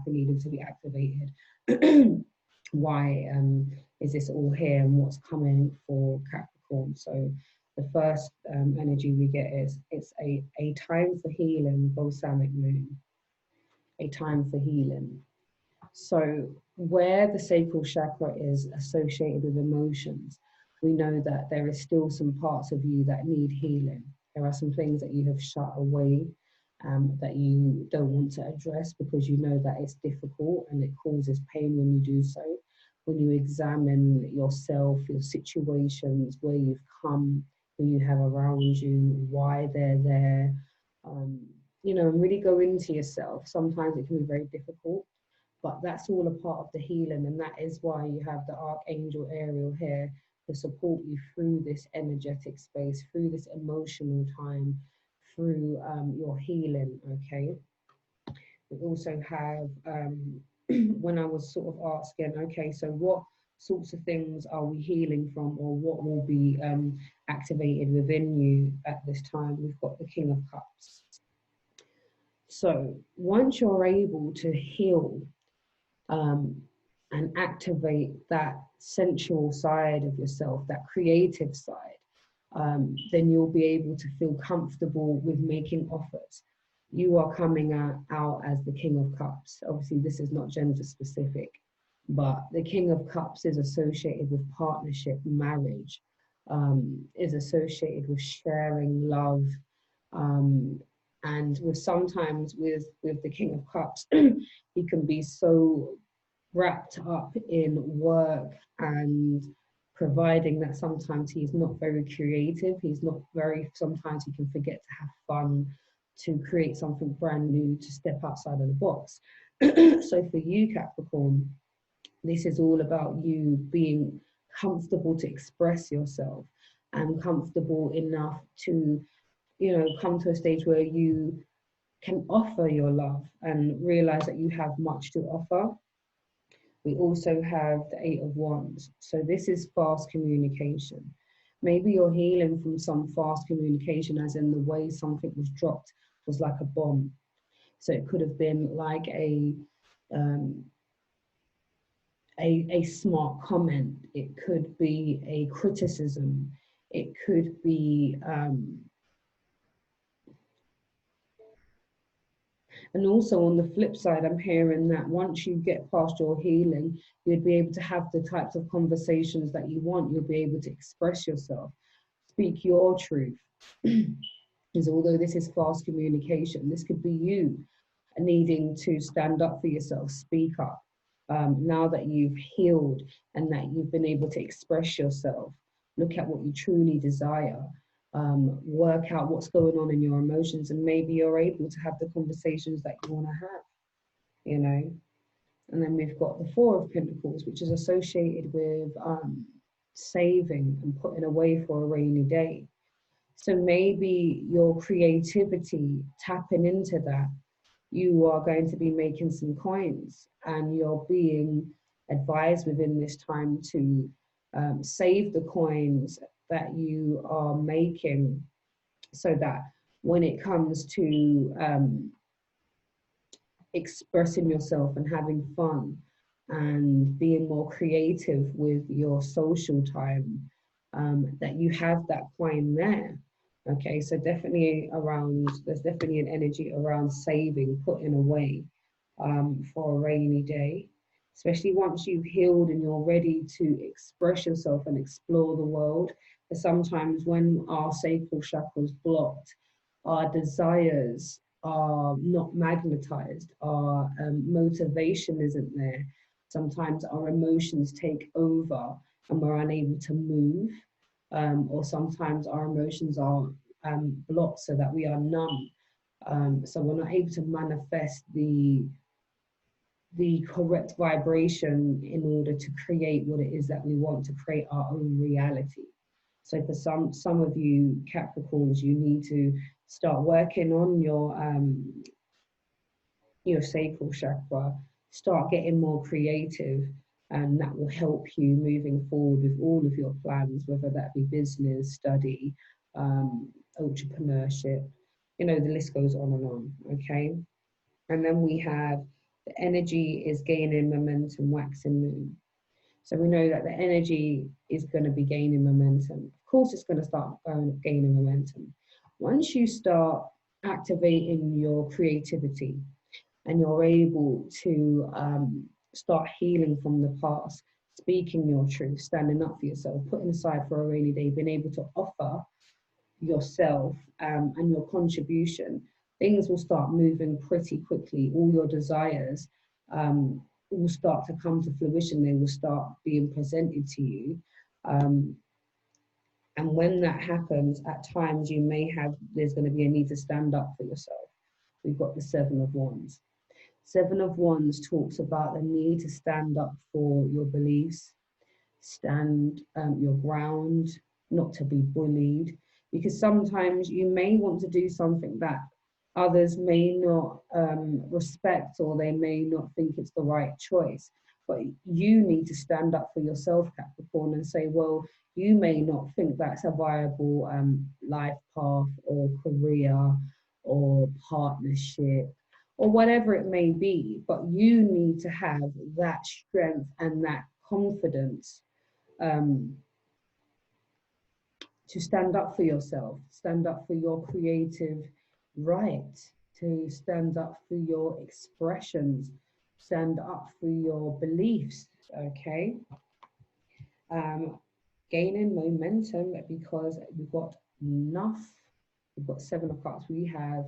needing to be activated? Why is this all here, and what's coming for Capricorn? So the first energy we get is it's a time for healing, balsamic moon, a time for healing. So where the sacral chakra is associated with emotions, we know that there is still some parts of you that need healing. There are some things that you have shut away, that you don't want to address because you know that it's difficult and it causes pain when you do so. When you examine yourself, your situations, where you've come, who you have around you, why they're there, and really go into yourself. Sometimes it can be very difficult, but that's all a part of the healing, and that is why you have the Archangel Ariel here to support you through this energetic space, through this emotional time, through your healing. Okay. We also have when I was sort of asking, okay, so what sorts of things are we healing from, or what will be activated within you at this time? We've got the King of Cups. So once you're able to heal and activate that sensual side of yourself, that creative side, then you'll be able to feel comfortable with making offers. You are coming out as the King of Cups. Obviously, this is not gender specific, but the King of Cups is associated with partnership, marriage, is associated with sharing love, and sometimes with the King of Cups, he can be so wrapped up in work and providing that sometimes he's not very creative. Sometimes he can forget to have fun, to create something brand new, to step outside of the box. So for you, Capricorn, this is all about you being comfortable to express yourself and comfortable enough to, come to a stage where you can offer your love and realize that you have much to offer. We also have the Eight of Wands. So this is fast communication. Maybe you're healing from some fast communication, as in the way something was dropped was like a bomb. So it could have been like a smart comment. It could be a criticism. It could be and also on the flip side, I'm hearing that once you get past your healing, you'd be able to have the types of conversations that you want. You'll be able to express yourself, speak your truth. Because although this is fast communication, this could be you needing to stand up for yourself, speak up. Now that you've healed and that you've been able to express yourself, look at what you truly desire. Work out what's going on in your emotions, and maybe you're able to have the conversations that you want to have. And then we've got the Four of Pentacles, which is associated with saving and putting away for a rainy day. So maybe your creativity, tapping into that, you are going to be making some coins, and you're being advised within this time to save the coins that you are making, so that when it comes to expressing yourself and having fun and being more creative with your social time, that you have that coin there. Okay, so there's definitely an energy around saving, putting away for a rainy day. especially once you've healed and you're ready to express yourself and explore the world. But sometimes when our sacral chakra is blocked, our desires are not magnetized, our motivation isn't there. Sometimes our emotions take over and we're unable to move, or sometimes our emotions are blocked so that we are numb. So we're not able to manifest the correct vibration in order to create what it is that we want, to create our own reality. So for some of you Capricorns, you need to start working on your sacral chakra, start getting more creative, and that will help you moving forward with all of your plans, whether that be business, study, entrepreneurship, you know, the list goes on and on, okay? And then we have the energy is gaining momentum, waxing moon. So we know that the energy is going to be gaining momentum. Of course, it's going to start gaining momentum. Once you start activating your creativity and you're able to start healing from the past, speaking your truth, standing up for yourself, putting aside for a rainy day, being able to offer yourself and your contribution, things will start moving pretty quickly. All your desires will start to come to fruition. They will start being presented to you. And when that happens, at times there's going to be a need to stand up for yourself. We've got the Seven of Wands. Seven of Wands talks about the need to stand up for your beliefs, stand your ground, not to be bullied, because sometimes you may want to do something that others may not respect, or they may not think it's the right choice. But you need to stand up for yourself, Capricorn, and say, well, you may not think that's a viable life path or career or partnership or whatever it may be, but you need to have that strength and that confidence um, to stand up for yourself, stand up for your creative right, to stand up for your expressions, stand up for your beliefs, okay? Gaining momentum because we've got enough, we've got Seven of Cups, we have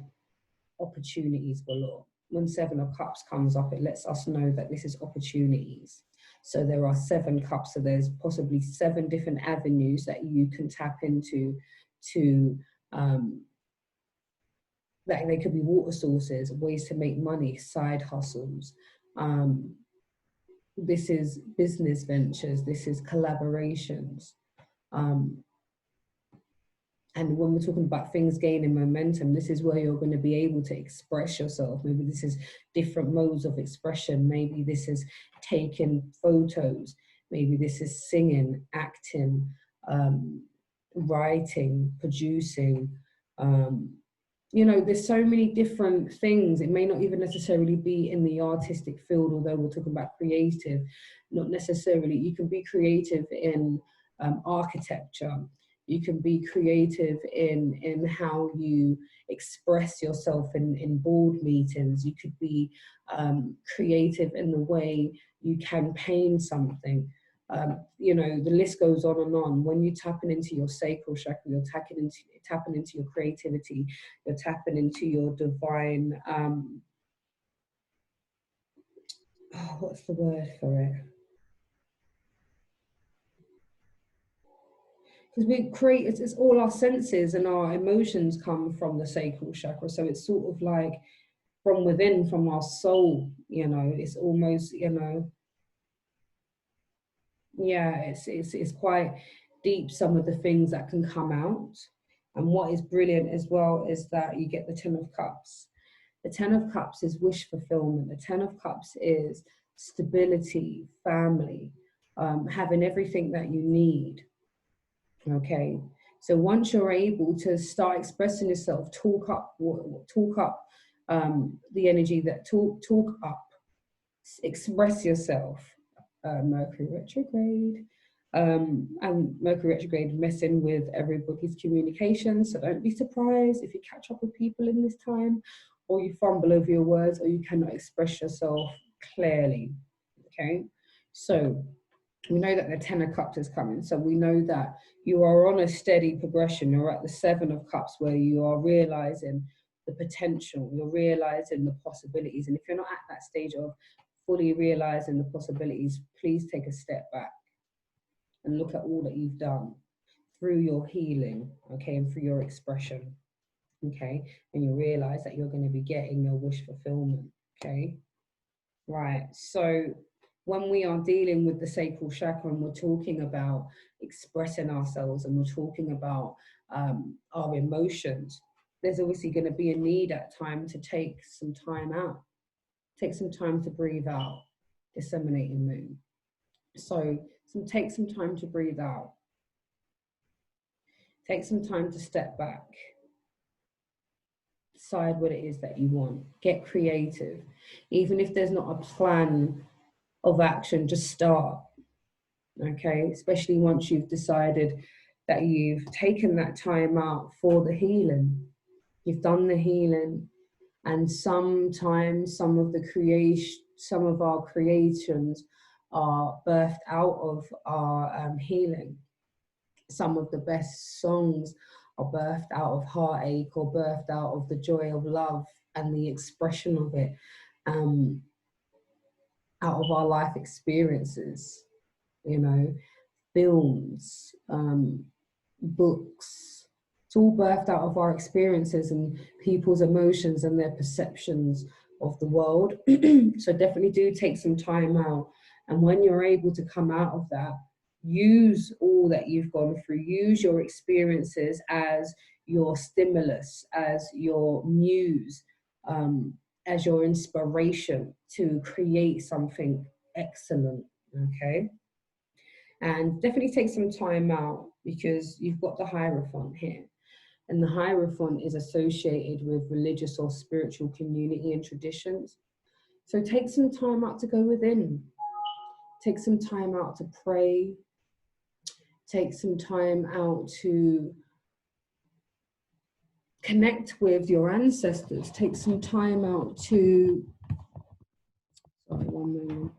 opportunities galore. When Seven of Cups comes up, it lets us know that this is opportunities. So there are 7 cups, so there's possibly 7 different avenues that you can tap into to that they could be water sources, ways to make money, side hustles. This is business ventures, this is collaborations. And when we're talking about things gaining momentum, this is where you're going to be able to express yourself. Maybe this is different modes of expression. Maybe this is taking photos. Maybe this is singing, acting, writing, producing. You know, there's so many different things. It may not even necessarily be in the artistic field, although we're talking about creative. Not necessarily. You can be creative in architecture. You can be creative in how you express yourself in board meetings. You could be creative in the way you campaign something. You know, the list goes on and on. When you're tapping into your sacral chakra, you're tapping into your creativity, you're tapping into your divine, what's the word for it? Because we create, it's all our senses and our emotions come from the sacral chakra. So it's sort of like from within, from our soul, you know, it's almost, you know, yeah, it's quite deep, some of the things that can come out. And what is brilliant as well is that you get the Ten of Cups. The Ten of Cups is wish fulfillment. The Ten of Cups is stability, family, having everything that you need. Okay, so once you're able to start expressing yourself, talk up the energy that talk up, express yourself. Mercury retrograde, and Mercury retrograde messing with everybody's communication. So don't be surprised if you catch up with people in this time, or you fumble over your words, or you cannot express yourself clearly. okay? So we know that the 10 of Cups is coming. So we know that you are on a steady progression. You're at the 7 of Cups where you are realizing the potential. You're realizing the possibilities. And if you're not at that stage of fully realizing the possibilities, please take a step back and look at all that you've done through your healing, okay, and through your expression, okay? And you'll realize that you're going to be getting your wish fulfillment, okay? Right, so when we are dealing with the sacral chakra and we're talking about expressing ourselves and we're talking about our emotions, there's obviously going to be a need at time to take some time out, take some time to breathe out, disseminating moon. So take some time to breathe out. Take some time to step back. Decide what it is that you want. Get creative. Even if there's not a plan of action, just start. Okay, especially once you've decided that you've taken that time out for the healing. You've done the healing, and sometimes some of our creations are birthed out of our healing. Some of the best songs are birthed out of heartache or birthed out of the joy of love and the expression of it, out of our life experiences, you know, films, books. It's all birthed out of our experiences and people's emotions and their perceptions of the world. So definitely do take some time out. And when you're able to come out of that, use all that you've gone through, use your experiences as your stimulus, as your muse, as your inspiration to create something excellent, okay? And definitely take some time out because you've got the Hierophant here. And the Hierophant is associated with religious or spiritual community and traditions. So take some time out to go within. Take some time out to pray. Take some time out to connect with your ancestors. Take some time out to, sorry, one moment.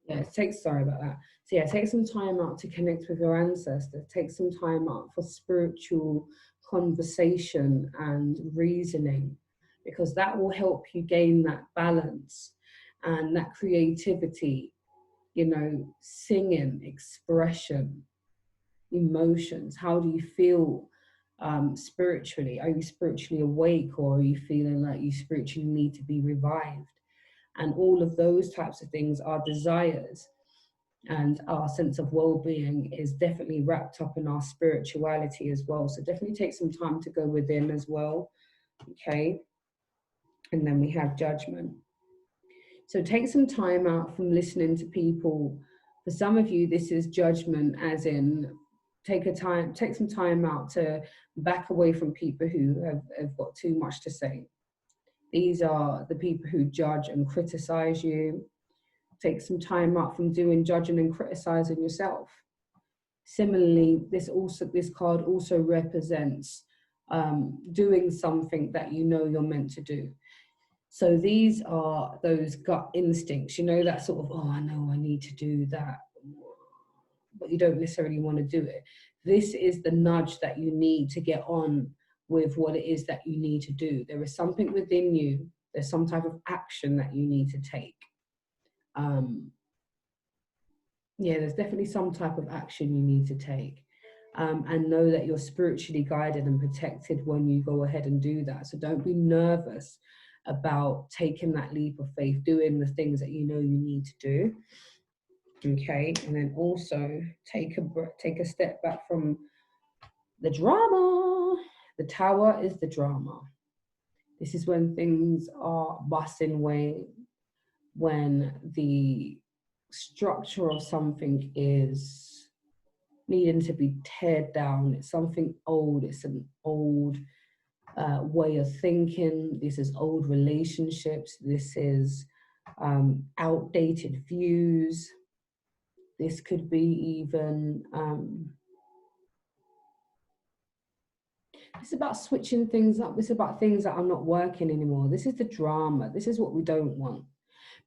Yeah, sorry about that. So yeah, take some time out to connect with your ancestors. Take some time out for spiritual conversation and reasoning, because that will help you gain that balance and that creativity, you know, singing, expression, emotions. How do you feel spiritually? Are you spiritually awake, or are you feeling like you spiritually need to be revived? And all of those types of things are desires. And our sense of well-being is definitely wrapped up in our spirituality as well. So definitely take some time to go within as well, okay? And then we have Judgment. So take some time out from listening to people. For some of you, this is judgment, as in take some time out to back away from people who have got too much to say. These are the people who judge and criticize you. Take some time out from doing judging and criticizing yourself. Similarly, this card also represents doing something that you know you're meant to do. So these are those gut instincts, you know, that sort of, oh, I know I need to do that, but you don't necessarily want to do it. This is the nudge that you need to get on with what it is that you need to do. There is something within you. There's some type of action that you need to take. Yeah, there's definitely some type of action you need to take. And know that you're spiritually guided and protected when you go ahead and do that. So don't be nervous about taking that leap of faith, doing the things that you know you need to do. Okay, and then also take a step back from the drama. The Tower is the drama. This is when things are busting away, when the structure of something is needing to be teared down. It's something old. It's an old way of thinking. This is old relationships. This is outdated views. This could be even it's about switching things up. It's about things that are not working anymore. This is the drama. This is what we don't want.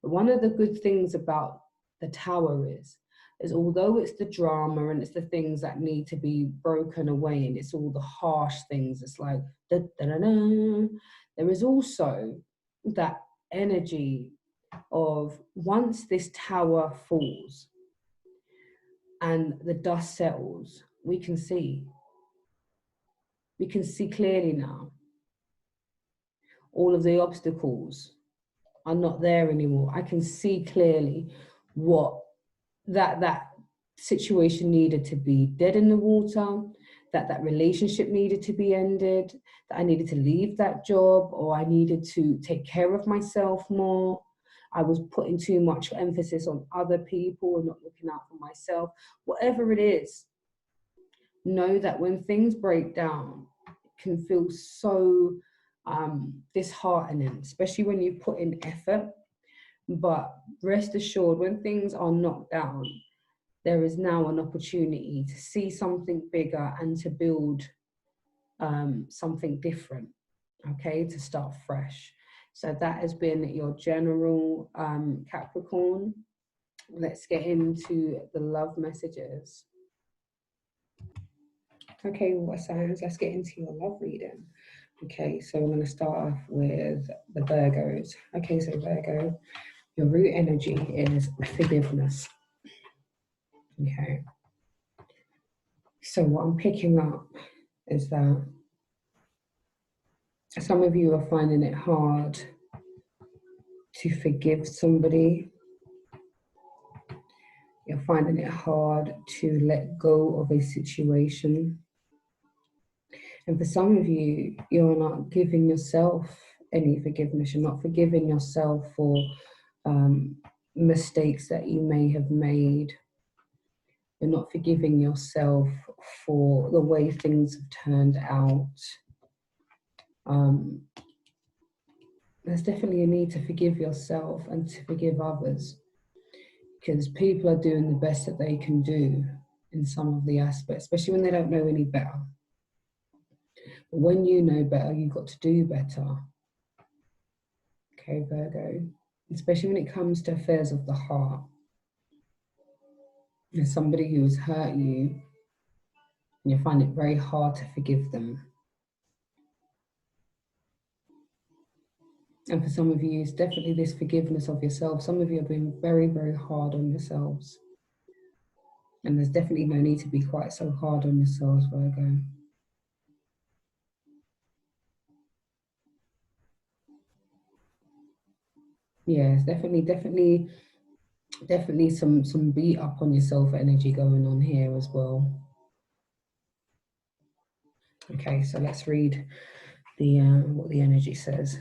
But one of the good things about the Tower is although it's the drama and it's the things that need to be broken away, and it's all the harsh things, it's like da, da, da, da, there is also that energy of once this tower falls and the dust settles, we can see clearly now. All of the obstacles are not there anymore. I can see clearly what that situation needed to be dead in the water, that relationship needed to be ended, that I needed to leave that job, or I needed to take care of myself more. I was putting too much emphasis on other people and not looking out for myself. Whatever it is, know that when things break down, it can feel so disheartening, especially when you put in effort. But rest assured, when things are knocked down, there is now an opportunity to see something bigger and to build something different, okay, to start fresh. So that has been your general Capricorn. Let's get into the love messages. Okay, what signs? Let's get into your love reading. Okay, so I'm going to start off with the Virgos. Okay, so Virgo, your root energy is forgiveness. Okay. So what I'm picking up is that some of you are finding it hard to forgive somebody. You're finding it hard to let go of a situation. And for some of you, you're not giving yourself any forgiveness. You're not forgiving yourself for mistakes that you may have made. You're not forgiving yourself for the way things have turned out. There's definitely a need to forgive yourself and to forgive others, because people are doing the best that they can do in some of the aspects, especially when they don't know any better. But when you know better, you've got to do better. Okay, Virgo, especially when it comes to affairs of the heart. There's somebody who has hurt you, and you find it very hard to forgive them. And for some of you, it's definitely this forgiveness of yourself. Some of you have been very, very hard on yourselves. And there's definitely no need to be quite so hard on yourselves, Virgo. Yeah, it's definitely some beat up on yourself energy going on here as well. Okay, so let's read the what the energy says.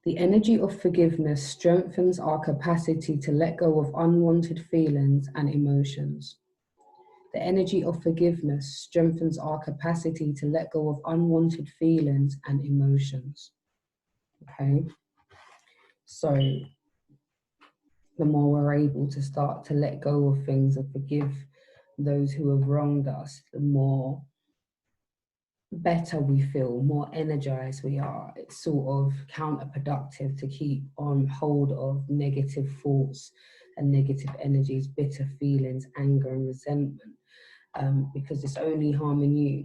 The energy of forgiveness strengthens our capacity to let go of unwanted feelings and emotions. The energy of forgiveness strengthens our capacity to let go of unwanted feelings and emotions. Okay, so the more we're able to start to let go of things and forgive those who have wronged us, the more better we feel, more energized we are. It's sort of counterproductive to keep on hold of negative thoughts and negative energies, bitter feelings, anger and resentment, because it's only harming you.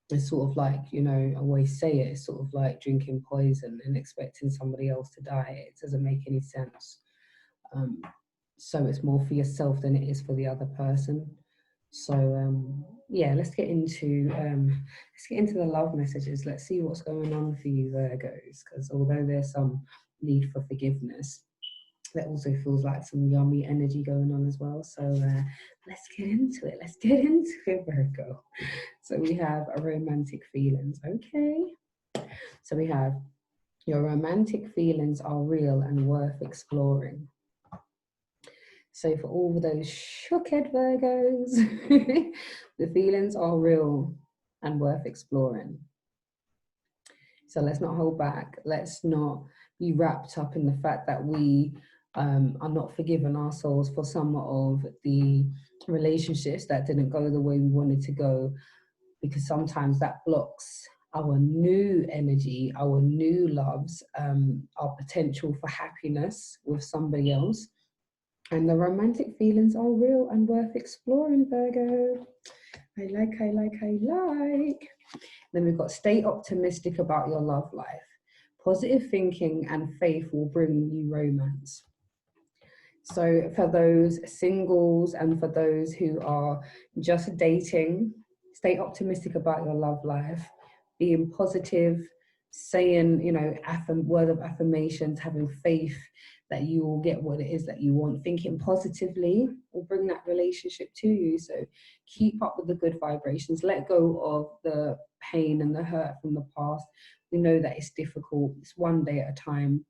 It's sort of like, you know, I always say it's sort of like drinking poison and expecting somebody else to die. It doesn't make any sense. So it's more for yourself than it is for the other person. So yeah, let's get into the love messages. Let's see what's going on for you, Virgos, because although there's some need for forgiveness, there also feels like some yummy energy going on as well. So let's get into it. Let's get into it, Virgo. So we have a romantic feelings. Okay. So we have your romantic feelings are real and worth exploring. So for all of those shookhead Virgos, the feelings are real and worth exploring. So let's not hold back. Let's not be wrapped up in the fact that we are not forgiving ourselves for some of the relationships that didn't go the way we wanted to go, because sometimes that blocks our new energy, our new loves, our potential for happiness with somebody else. And the romantic feelings are real and worth exploring, Virgo. I like. Then we've got stay optimistic about your love life. Positive thinking and faith will bring you romance. So for those singles and for those who are just dating, stay optimistic about your love life, being positive, saying, you know, word of affirmations, having faith that you will get what it is that you want, thinking positively will bring that relationship to you. So keep up with the good vibrations, let go of the pain and the hurt from the past. We know that it's difficult, it's one day at a time.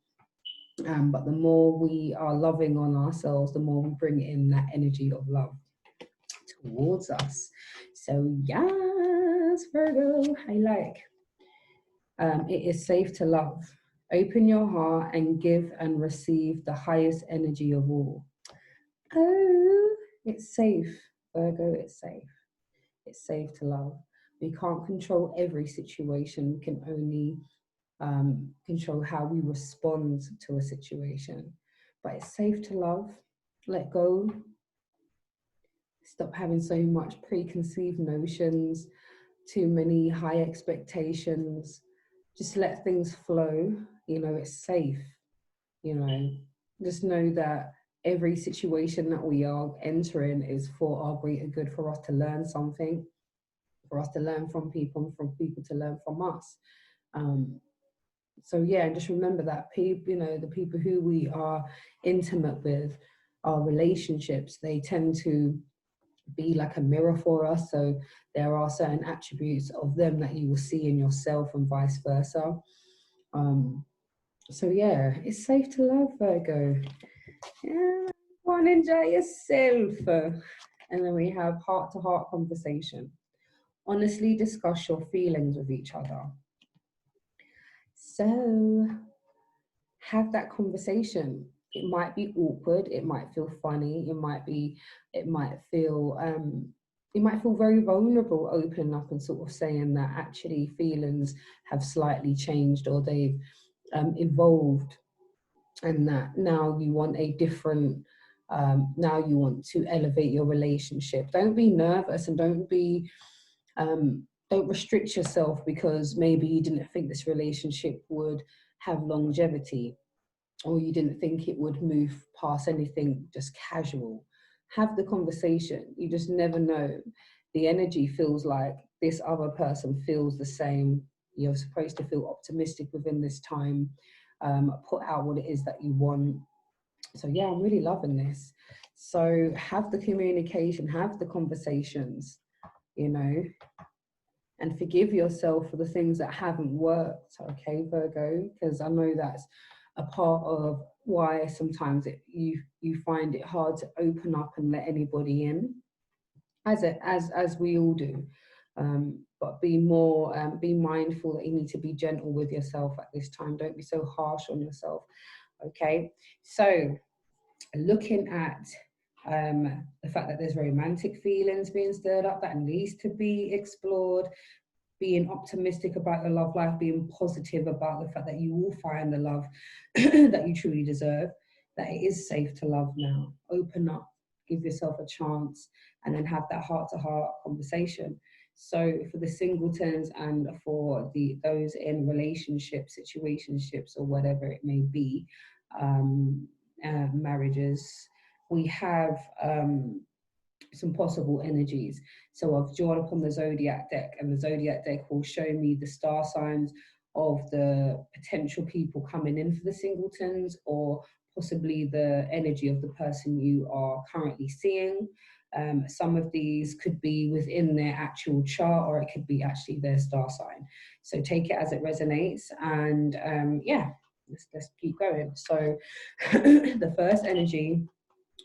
But the more we are loving on ourselves, the more we bring in that energy of love towards us. So yes, Virgo, I like. It is safe to love. Open your heart and give and receive the highest energy of all. Oh, it's safe, Virgo, it's safe. It's safe to love. We can't control every situation. We can only control how we respond to a situation. But it's safe to love. Let go. Stop having so much preconceived notions, too many high expectations. Just let things flow. You know, it's safe. You know, just know that every situation that we are entering is for our greater good, for us to learn something, for us to learn from people, and for people to learn from us. So yeah, just remember that people, you know, the people who we are intimate with, our relationships, they tend to be like a mirror for us. So there are certain attributes of them that you will see in yourself and vice versa. So yeah, it's safe to love, Virgo. Yeah, go and enjoy yourself. And then we have heart-to-heart conversation. Honestly discuss your feelings with each other. So have that conversation. It might be awkward, it might feel funny, it might feel very vulnerable opening up and sort of saying that actually feelings have slightly changed or they've evolved, and that now you want a different now you want to elevate your relationship. Don't be nervous and don't restrict yourself because maybe you didn't think this relationship would have longevity, or you didn't think it would move past anything just casual. Have the conversation. You just never know. The energy feels like this other person feels the same. You're supposed to feel optimistic within this time. Put out what it is that you want. So yeah, I'm really loving this. So have the communication, have the conversations, you know, and forgive yourself for the things that haven't worked, okay, Virgo? Because I know that's a part of why sometimes you find it hard to open up and let anybody in, as we all do. But be mindful that you need to be gentle with yourself at this time. Don't be so harsh on yourself, okay? So looking at the fact that there's romantic feelings being stirred up that needs to be explored, being optimistic about your love life, being positive about the fact that you will find the love that you truly deserve, that it is safe to love now. Open up, give yourself a chance, and then have that heart-to-heart conversation. So for the singletons and for those in relationships, situationships, or whatever it may be, marriages, we have some possible energies. So I've drawn upon the zodiac deck, and the zodiac deck will show me the star signs of the potential people coming in for the singletons, or possibly the energy of the person you are currently seeing. Some of these could be within their actual chart, or it could be actually their star sign. So take it as it resonates, and yeah, let's keep going. So the first energy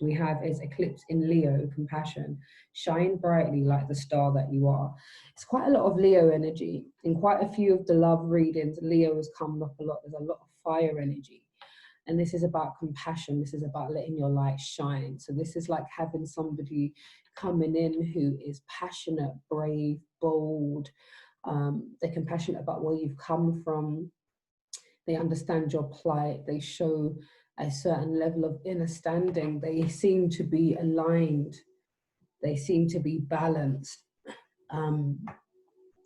we have is Eclipse in Leo, compassion. Shine brightly like the star that you are. It's quite a lot of Leo energy. In quite a few of the love readings, Leo has come up a lot. There's a lot of fire energy. And this is about compassion. This is about letting your light shine. So this is like having somebody coming in who is passionate, brave, bold, They're compassionate about where you've come from. They understand your plight. They show a certain level of understanding. They seem to be aligned. They seem to be balanced. And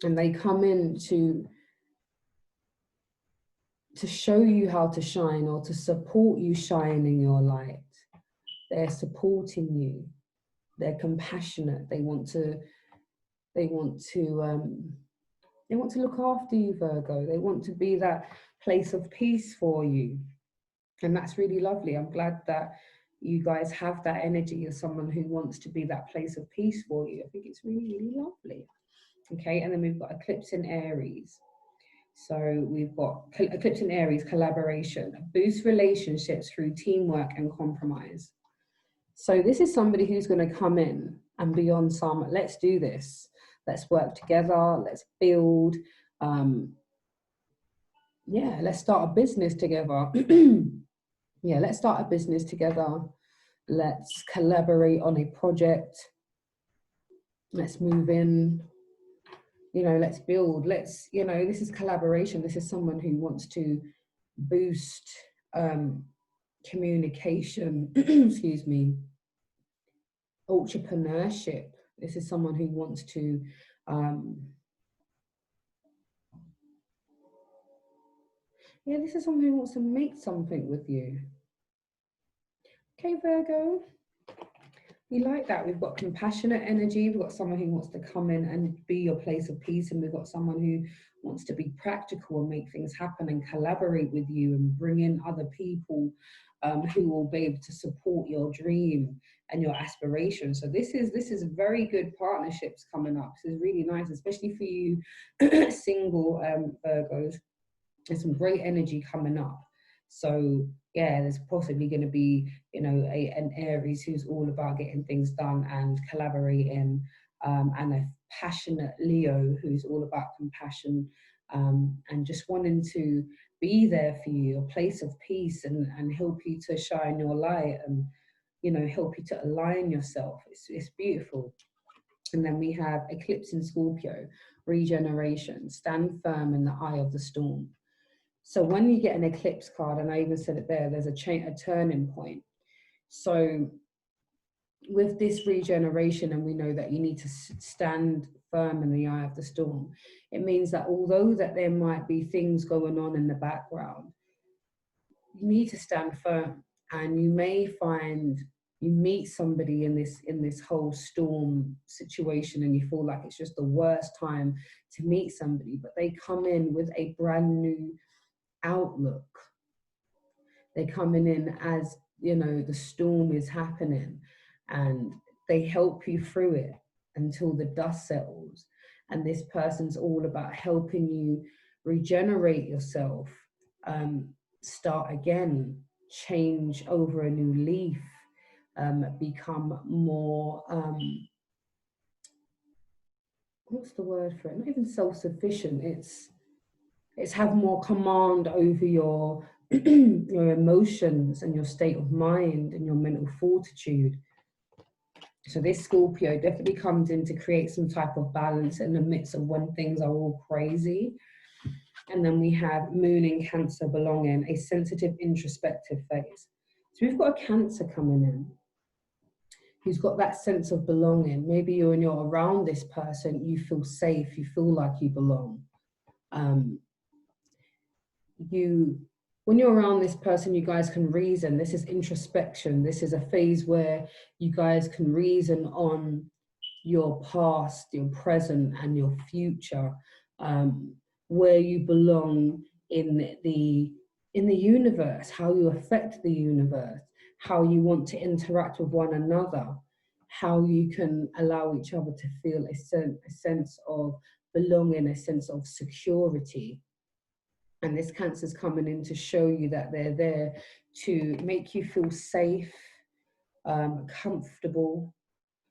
they come in to show you how to shine, or to support you shining your light. They're supporting you. They're compassionate. They want to look after you, Virgo. They want to be that place of peace for you. And that's really lovely. I'm glad that you guys have that energy of someone who wants to be that place of peace for you. I think it's really, really lovely. Okay, and then we've got Eclipse in Aries. So we've got Eclipse in Aries, collaboration, boost relationships through teamwork and compromise. So this is somebody who's going to come in and be on some, let's do this. Let's work together. Let's build. Yeah, let's start a business together. Yeah, let's start a business together. Let's collaborate on a project. Let's move in. You know, let's build. Let's, you know, this is collaboration. This is someone who wants to boost communication, excuse me, entrepreneurship. This is someone who wants to this is someone who wants to make something with you. Okay, Virgo. We like that. We've got compassionate energy. We've got someone who wants to come in and be your place of peace. And we've got someone who wants to be practical and make things happen and collaborate with you and bring in other people who will be able to support your dream and your aspirations. So this is very good partnerships coming up. This is really nice, especially for you single Virgos. There's some great energy coming up. So yeah, there's possibly going to be, you know, an Aries who's all about getting things done and collaborating, and a passionate Leo who's all about compassion, and just wanting to be there for you, a place of peace, and help you to shine your light, and, you know, help you to align yourself. It's beautiful. And then we have Eclipse in Scorpio, regeneration, stand firm in the eye of the storm. So when you get an eclipse card, and I even said it there, there's a turning point. So with this regeneration, and we know that you need to stand firm in the eye of the storm, it means that although that there might be things going on in the background, you need to stand firm. And you may find you meet somebody in this whole storm situation, and you feel like it's just the worst time to meet somebody, but they come in with a brand new outlook. They're coming in as, you know, the storm is happening, and they help you through it until the dust settles. And this person's all about helping you regenerate yourself, start again, change over a new leaf, become more what's the word for it? Not even self-sufficient. It's have more command over your your emotions and your state of mind and your mental fortitude. So this Scorpio definitely comes in to create some type of balance in the midst of when things are all crazy. And then we have Moon in Cancer, belonging, a sensitive, introspective phase. So we've got a Cancer coming in who's got that sense of belonging. Maybe you're around this person, you feel safe, you feel like you belong. When you're around this person, you guys can reason. This is introspection. This is a phase where you guys can reason on your past, your present, and your future, where you belong in the universe, how you affect the universe, how you want to interact with one another, how you can allow each other to feel a sense of belonging, a sense of security. And this Cancer's coming in to show you that they're there to make you feel safe, comfortable,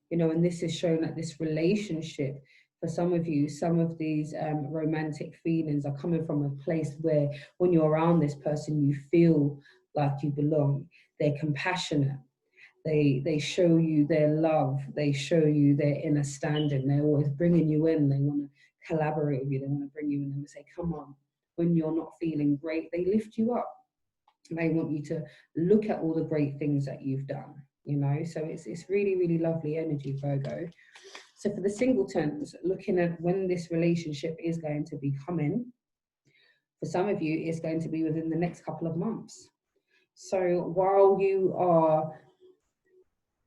you know. And this is showing that this relationship, for some of you, some of these romantic feelings are coming from a place where when you're around this person, you feel like you belong. They're compassionate. They show you their love. They show you their inner standing. They're always bringing you in. They want to collaborate with you. They want to bring you in and say, come on. When you're not feeling great, they lift you up. They want you to look at all the great things that you've done, you know. So it's really, really lovely energy, Virgo. So for the singletons, looking at when this relationship is going to be coming, for some of you, it's going to be within the next couple of months. So while you are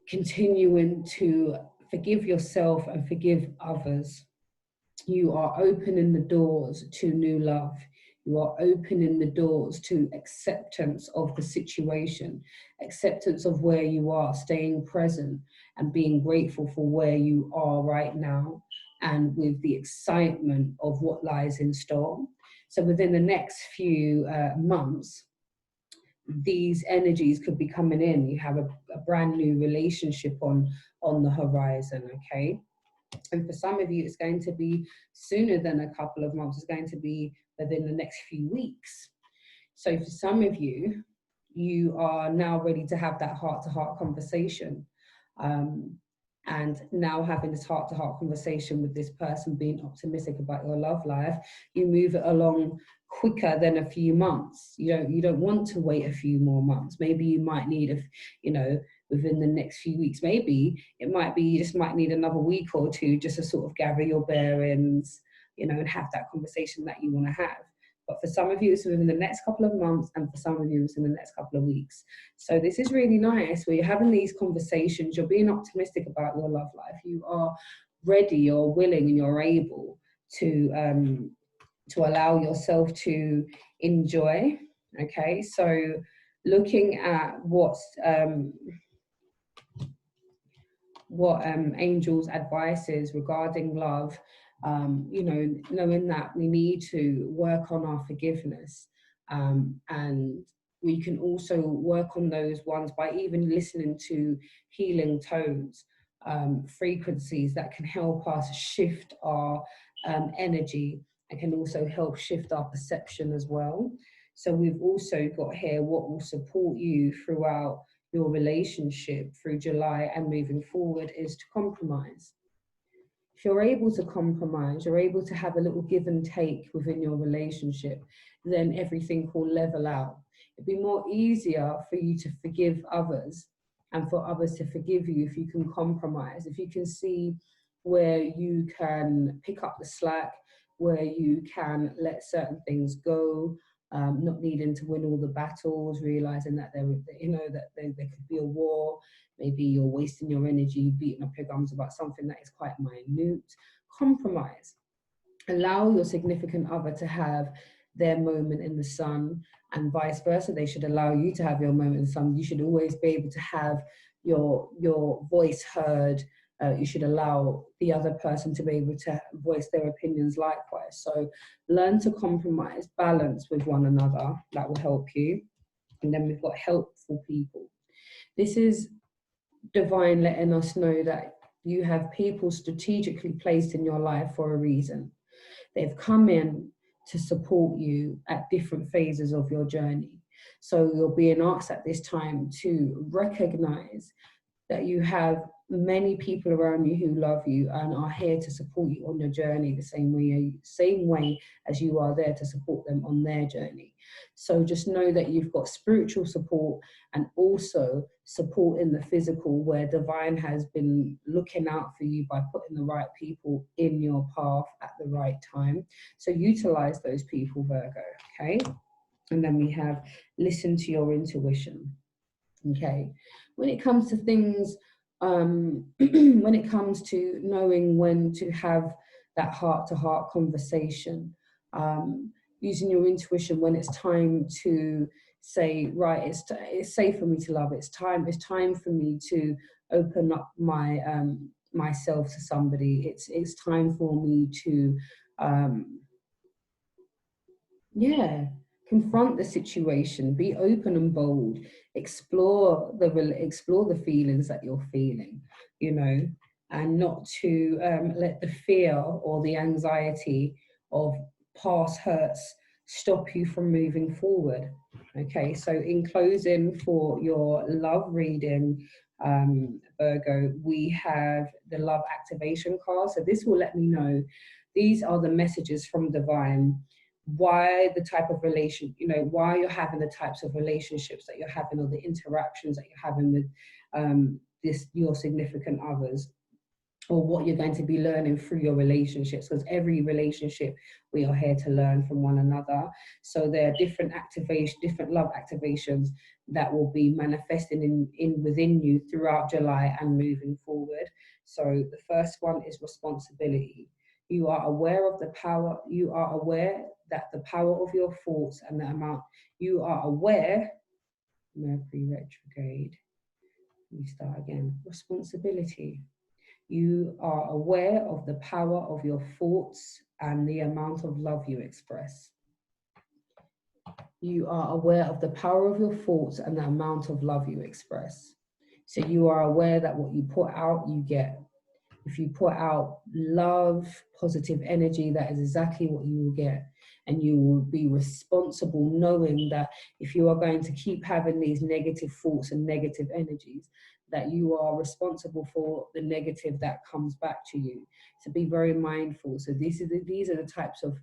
continuing to forgive yourself and forgive others, you are opening the doors to new love. You are opening the doors to acceptance of the situation, acceptance of where you are, staying present and being grateful for where you are right now, and with the excitement of what lies in store. So within the next few months, these energies could be coming in. You have a brand new relationship on the horizon, okay? And for some of you, it's going to be sooner than a couple of months. It's going to be within the next few weeks. So for some of you, you are now ready to have that heart-to-heart conversation. And now having this heart-to-heart conversation with this person, being optimistic about your love life, you move it along quicker than a few months. You don't want to wait a few more months. Maybe you might need within the next few weeks. Maybe it might be you just might need another week or two just to sort of gather your bearings, and have that conversation that you want to have. But for some of you, it's within the next couple of months, and for some of you, it's in the next couple of weeks. So this is really nice, where you're having these conversations, you're being optimistic about your love life, you are ready, you're willing, and you're able to allow yourself to enjoy. Okay, so looking at what angels' advice is regarding love, knowing that we need to work on our forgiveness, and we can also work on those ones by even listening to healing tones, frequencies that can help us shift our energy, and can also help shift our perception as well. So we've also got here what will support you throughout your relationship through July and moving forward is to compromise. If you're able to compromise, you're able to have a little give and take within your relationship, then everything will level out. It'd be more easier for you to forgive others and for others to forgive you if you can compromise, if you can see where you can pick up the slack, where you can let certain things go, not needing to win all the battles, realizing that there could be a war. Maybe you're wasting your energy beating up your gums about something that is quite minute. Compromise. Allow your significant other to have their moment in the sun, and vice versa. They should allow you to have your moment in the sun. You should always be able to have your voice heard. You should allow the other person to be able to voice their opinions likewise. So learn to compromise, balance with one another. That will help you. And then we've got helpful people. This is divine letting us know that you have people strategically placed in your life for a reason. They've come in to support you at different phases of your journey. So you're being asked at this time to recognize that you have many people around you who love you and are here to support you on your journey the same way as you are there to support them on their journey. So just know that you've got spiritual support and also support in the physical, where divine has been looking out for you by putting the right people in your path at the right time. So utilize those people, Virgo, okay? And then we have listen to your intuition. Okay, when it comes to things, when it comes to knowing when to have that heart-to-heart conversation, using your intuition when it's time to say, right, it's safe for me to love. It's time for me to open up my myself to somebody. It's time for me to confront the situation, be open and bold, explore the feelings that you're feeling, and not to let the fear or the anxiety of past hurts stop you from moving forward. Okay, so in closing for your love reading, Virgo, we have the love activation card. So this will let me know these are the messages from divine. Why the type of relation, you know, why you're having the types of relationships that you're having, or the interactions that you're having with your significant others, or what you're going to be learning through your relationships, because every relationship we are here to learn from one another. So there are different love activations that will be manifesting within you throughout July and moving forward. So the first one is responsibility. You are aware of the power, you are aware that the power of your thoughts and the amount, you are aware, Mercury retrograde, we start again, responsibility. You are aware of the power of your thoughts and the amount of love you express. You are aware of the power of your thoughts and the amount of love you express. So you are aware that what you put out, you get. If you put out love, positive energy, that is exactly what you will get. And you will be responsible, knowing that if you are going to keep having these negative thoughts and negative energies, that you are responsible for the negative that comes back to you. So be very mindful. So these are the types of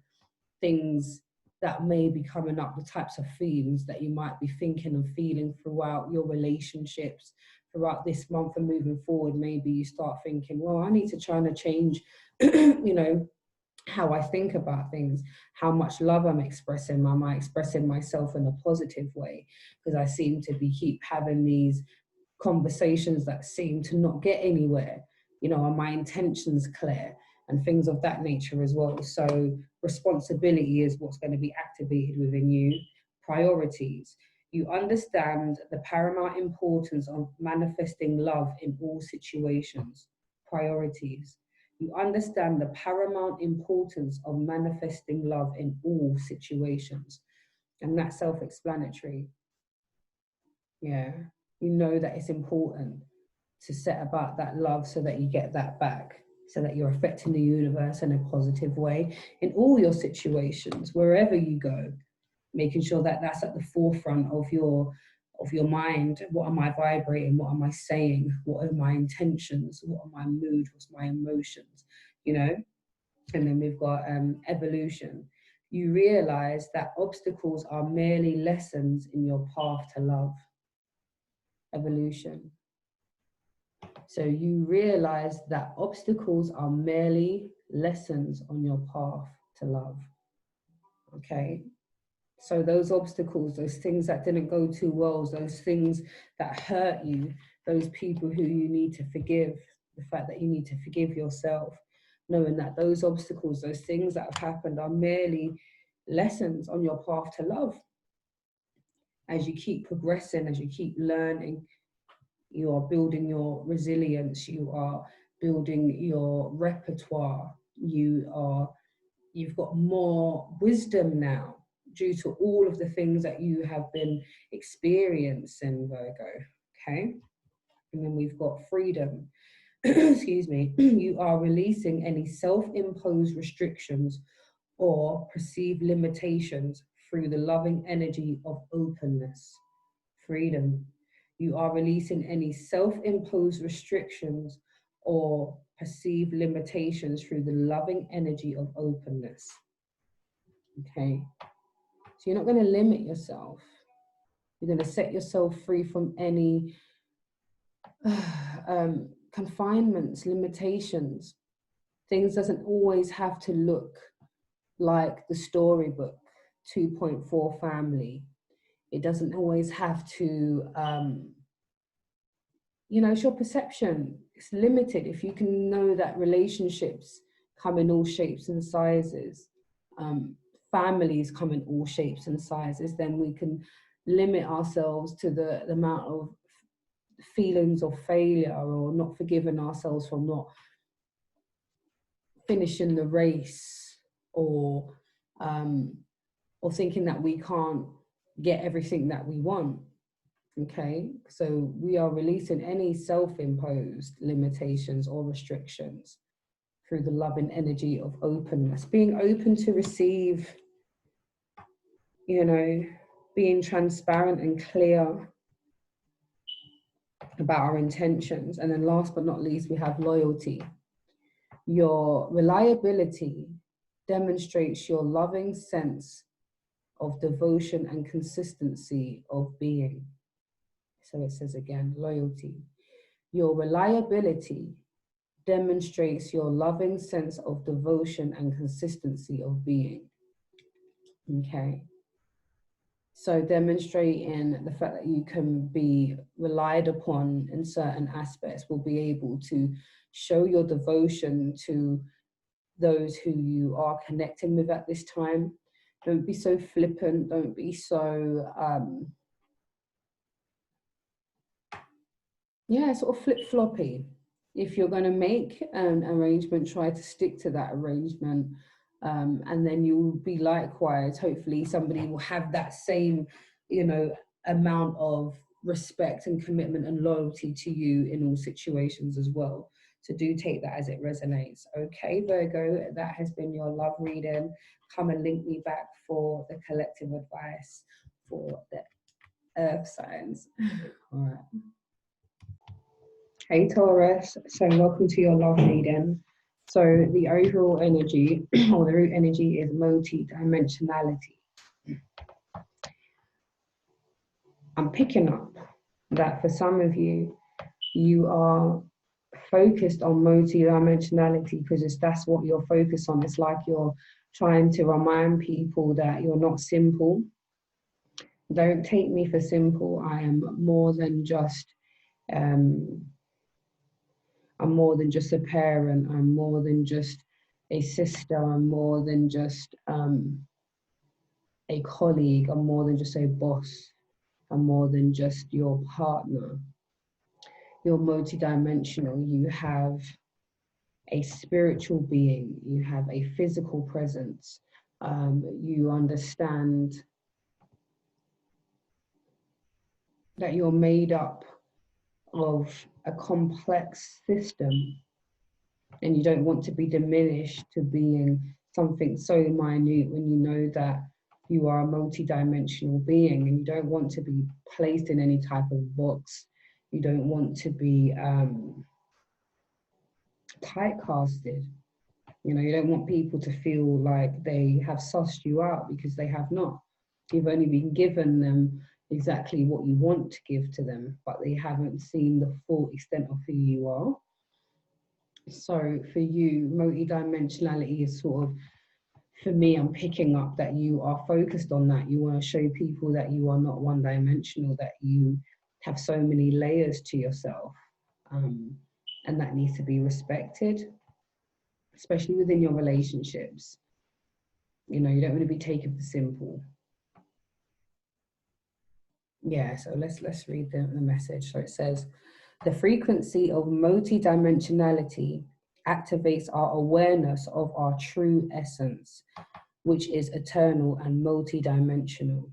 things that may be coming up, the types of themes that you might be thinking and feeling throughout your relationships, throughout this month and moving forward. Maybe you start thinking, well, I need to try and change, you know, how I think about things, how much love I'm expressing. Am I expressing myself in a positive way? Because I seem to keep having these conversations that seem to not get anywhere. You know, are my intentions clear? And things of that nature as well. So responsibility is what's going to be activated within you. Priorities. You understand the paramount importance of manifesting love in all situations. Priorities. You understand the paramount importance of manifesting love in all situations. And that's self-explanatory. Yeah. You know that it's important to set about that love so that you get that back, so that you're affecting the universe in a positive way in all your situations, wherever you go, making sure that that's at the forefront of your mind. What am I vibrating? What am I saying? What are my intentions? What are my mood? What's my emotions? You know? And then we've got evolution. You realize that obstacles are merely lessons in your path to love. Evolution. So you realize that obstacles are merely lessons on your path to love. Okay? So those obstacles, those things that didn't go too well, those things that hurt you, those people who you need to forgive, the fact that you need to forgive yourself, knowing that those obstacles, those things that have happened are merely lessons on your path to love. As you keep progressing, as you keep learning, you are building your resilience, you are building your repertoire, you've got more wisdom now due to all of the things that you have been experiencing, Virgo, okay? And then we've got freedom. Excuse me. You are releasing any self-imposed restrictions or perceived limitations through the loving energy of openness. Freedom. You are releasing any self-imposed restrictions or perceived limitations through the loving energy of openness. Okay? So you're not going to limit yourself. You're going to set yourself free from any confinements, limitations. Things doesn't always have to look like the storybook, 2.4 family. It doesn't always have to, you know, it's your perception. It's limited. If you can know that relationships come in all shapes and sizes, families come in all shapes and sizes, then we can limit ourselves to the amount of feelings of failure, or not forgiving ourselves for not finishing the race, or thinking that we can't get everything that we want. Okay, so we are releasing any self-imposed limitations or restrictions through the loving energy of openness, being open to receive, you know, being transparent and clear about our intentions. And then last but not least, we have loyalty. Your reliability demonstrates your loving sense of devotion and consistency of being. So it says again, loyalty. Your reliability demonstrates your loving sense of devotion and consistency of being. Okay. So demonstrating the fact that you can be relied upon in certain aspects will be able to show your devotion to those who you are connecting with at this time. Don't be so flippant. Don't be so, sort of flip-floppy. If you're going to make an arrangement, try to stick to that arrangement. And then you'll be likewise, hopefully somebody will have that same, amount of respect and commitment and loyalty to you in all situations as well. So do take that as it resonates. Okay, Virgo, that has been your love reading. Come and link me back for the collective advice for the earth signs. All right. Hey Taurus, so welcome to your love reading. So the overall energy or the root energy is multi-dimensionality. I'm picking up that for some of you, you are focused on multi-dimensionality because that's what you're focused on. It's like you're trying to remind people that you're not simple. Don't take me for simple. I am more than just I'm more than just a parent. I'm more than just a sister. I'm more than just a colleague. I'm more than just a boss. I'm more than just your partner. You're multidimensional. You have a spiritual being. You have a physical presence. You understand that you're made up of a complex system, and you don't want to be diminished to being something so minute when you know that you are a multi-dimensional being, and you don't want to be placed in any type of box. You don't want to be typecasted. You don't want people to feel like they have sussed you out, because they have not. You've only been given them exactly what you want to give to them, but they haven't seen the full extent of who you are. So for you, multidimensionality is sort of, for me, I'm picking up that you are focused on that. You want to show people that you are not one-dimensional, that you have so many layers to yourself, and that needs to be respected, especially within your relationships. You don't want to be taken for simple. Yeah, so let's read the message. So it says, the frequency of multidimensionality activates our awareness of our true essence, which is eternal and multidimensional.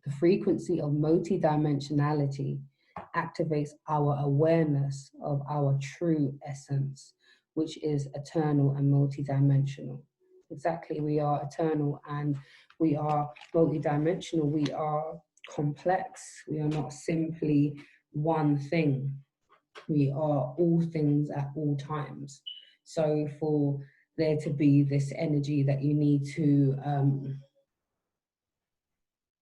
The frequency of multidimensionality activates our awareness of our true essence, which is eternal and multidimensional. Exactly, we are eternal and we are multidimensional. We are complex. We are not simply one thing. We are all things at all times. So for there to be this energy that you need to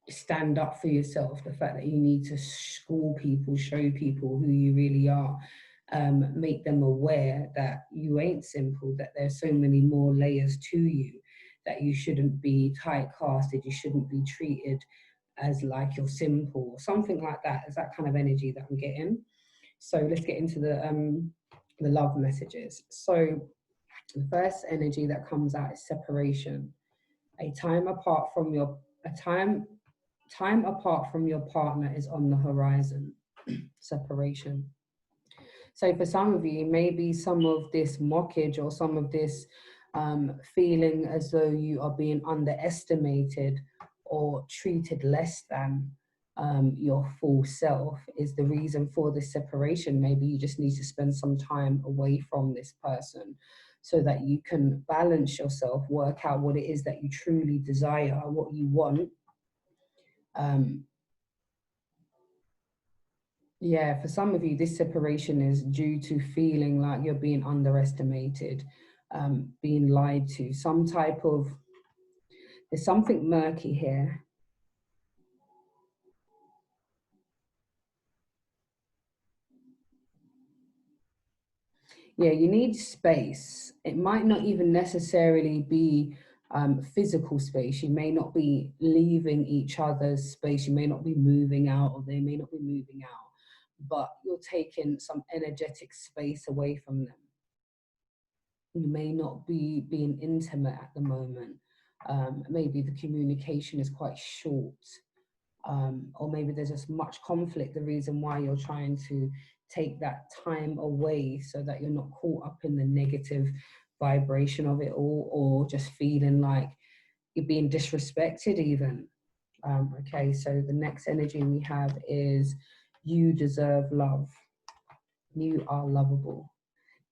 stand up for yourself, the fact that you need to school people, show people who you really are, make them aware that you ain't simple, that there's so many more layers to you, that you shouldn't be typecasted, you shouldn't be treated as like you're simple, or something like that. Is that kind of energy that I'm getting. So let's get into the love messages. So the first energy that comes out is separation. A time apart from your partner is on the horizon. Separation. So for some of you, maybe some of this mockage or some of this feeling as though you are being underestimated or treated less than your full self is the reason for this separation. Maybe you just need to spend some time away from this person so that you can balance yourself, work out what it is that you truly desire, what you want. Yeah, for some of you, this separation is due to feeling like you're being underestimated, being lied to, some type of, there's something murky here. Yeah, you need space. It might not even necessarily be physical space. You may not be leaving each other's space. You may not be moving out, or they may not be moving out, but you're taking some energetic space away from them. You may not be being intimate at the moment. Maybe the communication is quite short. Or maybe there's just much conflict, the reason why you're trying to take that time away so that you're not caught up in the negative vibration of it all, or just feeling like you're being disrespected even. Okay, so the next energy we have is you deserve love. You are lovable.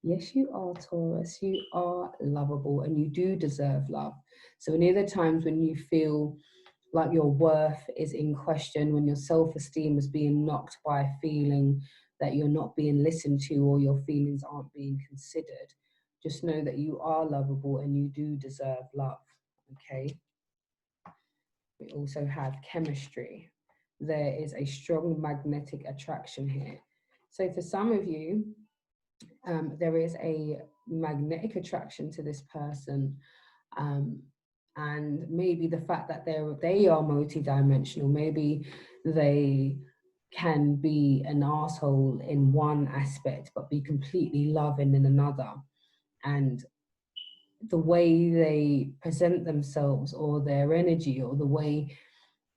Yes, you are, Taurus. You are lovable and you do deserve love. So any of the times when you feel like your worth is in question, when your self-esteem is being knocked by feeling that you're not being listened to or your feelings aren't being considered, just know that you are lovable and you do deserve love. Okay. We also have chemistry. There is a strong magnetic attraction here. So for some of you, there is a magnetic attraction to this person. And maybe the fact that they are multidimensional, maybe they can be an asshole in one aspect but be completely loving in another. And the way they present themselves, or their energy, or the way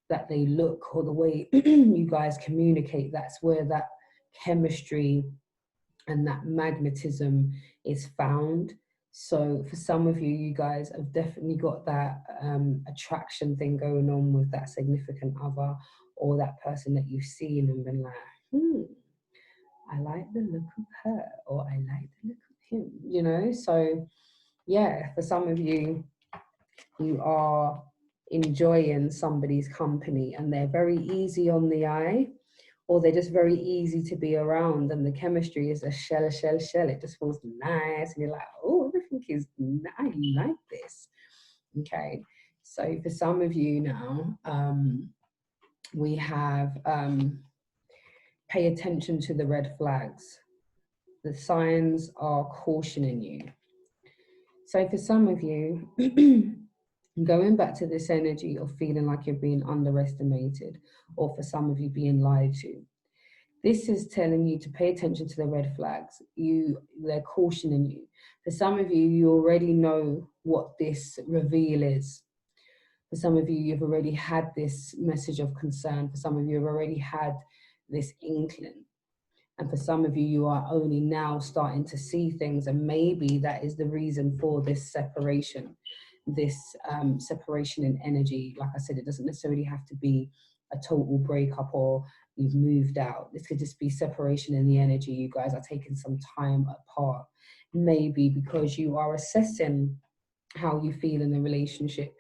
that they look, or the way you guys communicate, that's where that chemistry and that magnetism is found. So for some of you, you guys have definitely got that attraction thing going on with that significant other, or that person that you've seen and been like, I like the look of her, or I like the look of him, you know? So yeah, for some of you, you are enjoying somebody's company and they're very easy on the eye, or they're just very easy to be around, and the chemistry is a shell. It just feels nice, and you're like, oh, everything is, I like this. Okay, so for some of you now, we have pay attention to the red flags. The signs are cautioning you. So for some of you, going back to this energy of feeling like you're being underestimated, or for some of you being lied to, this is telling you to pay attention to the red flags. They're cautioning you. For some of you, you already know what this reveal is. For some of you, you've already had this message of concern. For some of you, have already had this inkling. And for some of you, you are only now starting to see things. And maybe that is the reason for this separation, separation in energy. Like I said, it doesn't necessarily have to be a total breakup or you've moved out. This could just be separation in the energy. You guys are taking some time apart, maybe because you are assessing how you feel in the relationship,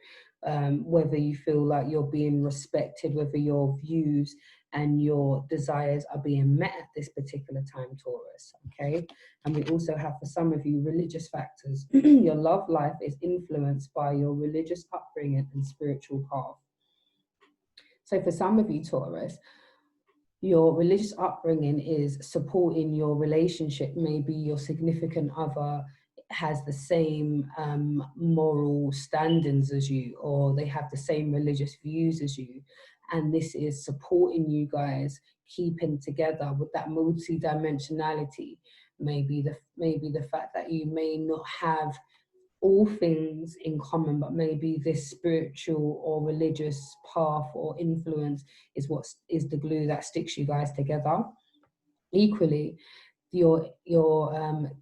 whether you feel like you're being respected, whether your views and your desires are being met at this particular time, Taurus. Okay. And we also have, for some of you, religious factors. Your love life is influenced by your religious upbringing and spiritual path. So for some of you, Taurus, your religious upbringing is supporting your relationship. Maybe your significant other has the same moral standards as you, or they have the same religious views as you. And this is supporting you guys keeping together with that multi-dimensionality. Maybe the fact that you may not have all things in common, but maybe this spiritual or religious path or influence is what is the glue that sticks you guys together. Equally, your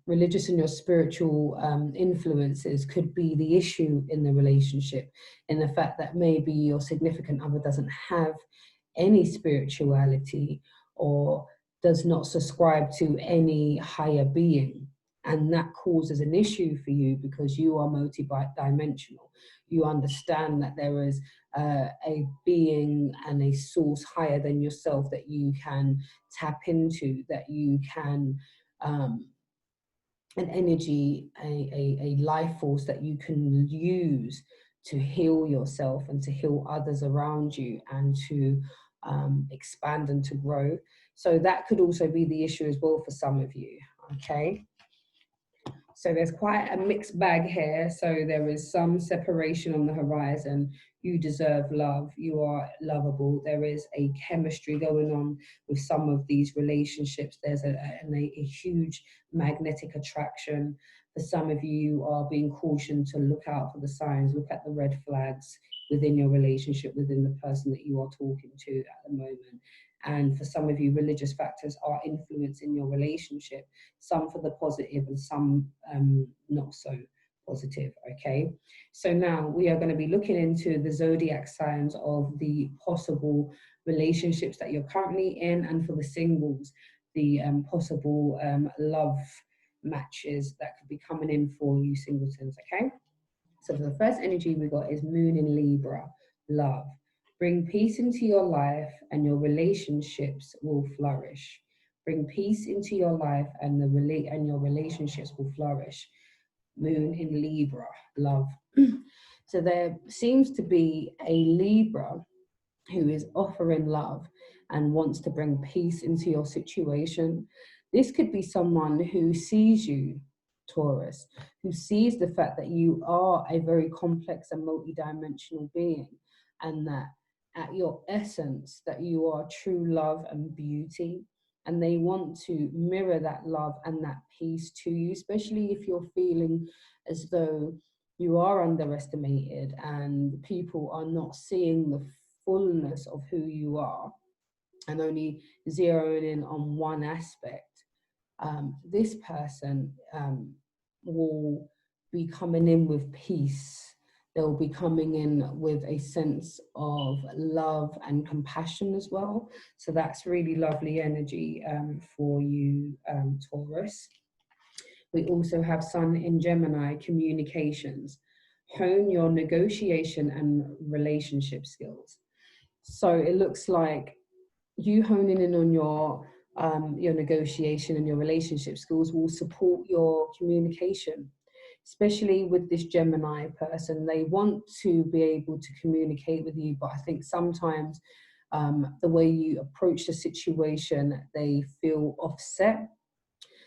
religious and your spiritual influences could be the issue in the relationship, in the fact that maybe your significant other doesn't have any spirituality or does not subscribe to any higher being. And that causes an issue for you because you are multi-dimensional. You understand that there is a being and a source higher than yourself that you can tap into, that you can an energy, a life force that you can use to heal yourself and to heal others around you, and to expand and to grow. So that could also be the issue as well for some of you, okay? So there's quite a mixed bag here. So there is some separation on the horizon. You deserve love. You are lovable. There is a chemistry going on with some of these relationships. There's a huge magnetic attraction. For some of you, you are being cautioned to look out for the signs, look at the red flags within your relationship, within the person that you are talking to at the moment. And for some of you, religious factors are influencing your relationship, some for the positive and some not so positive, okay? So now we are going to be looking into the zodiac signs of the possible relationships that you're currently in, and for the singles, the possible love matches that could be coming in for you singletons, okay? So for the first energy we got is Moon in Libra, love. Bring peace into your life and your relationships will flourish. Bring peace into your life and your relationships will flourish. Moon in Libra, love. So there seems to be a Libra who is offering love and wants to bring peace into your situation. This could be someone who sees you, Taurus, who sees the fact that you are a very complex and multidimensional being, and that at your essence that you are true love and beauty, and they want to mirror that love and that peace to you, especially if you're feeling as though you are underestimated and people are not seeing the fullness of who you are and only zeroing in on one aspect. This person will be coming in with peace. They'll be coming in with a sense of love and compassion as well. So that's really lovely energy for you, Taurus. We also have Sun in Gemini, communications. Hone your negotiation and relationship skills. So it looks like you honing in on your negotiation and your relationship skills will support your communication, especially with this Gemini person. They want to be able to communicate with you, but I think sometimes the way you approach the situation, they feel offset.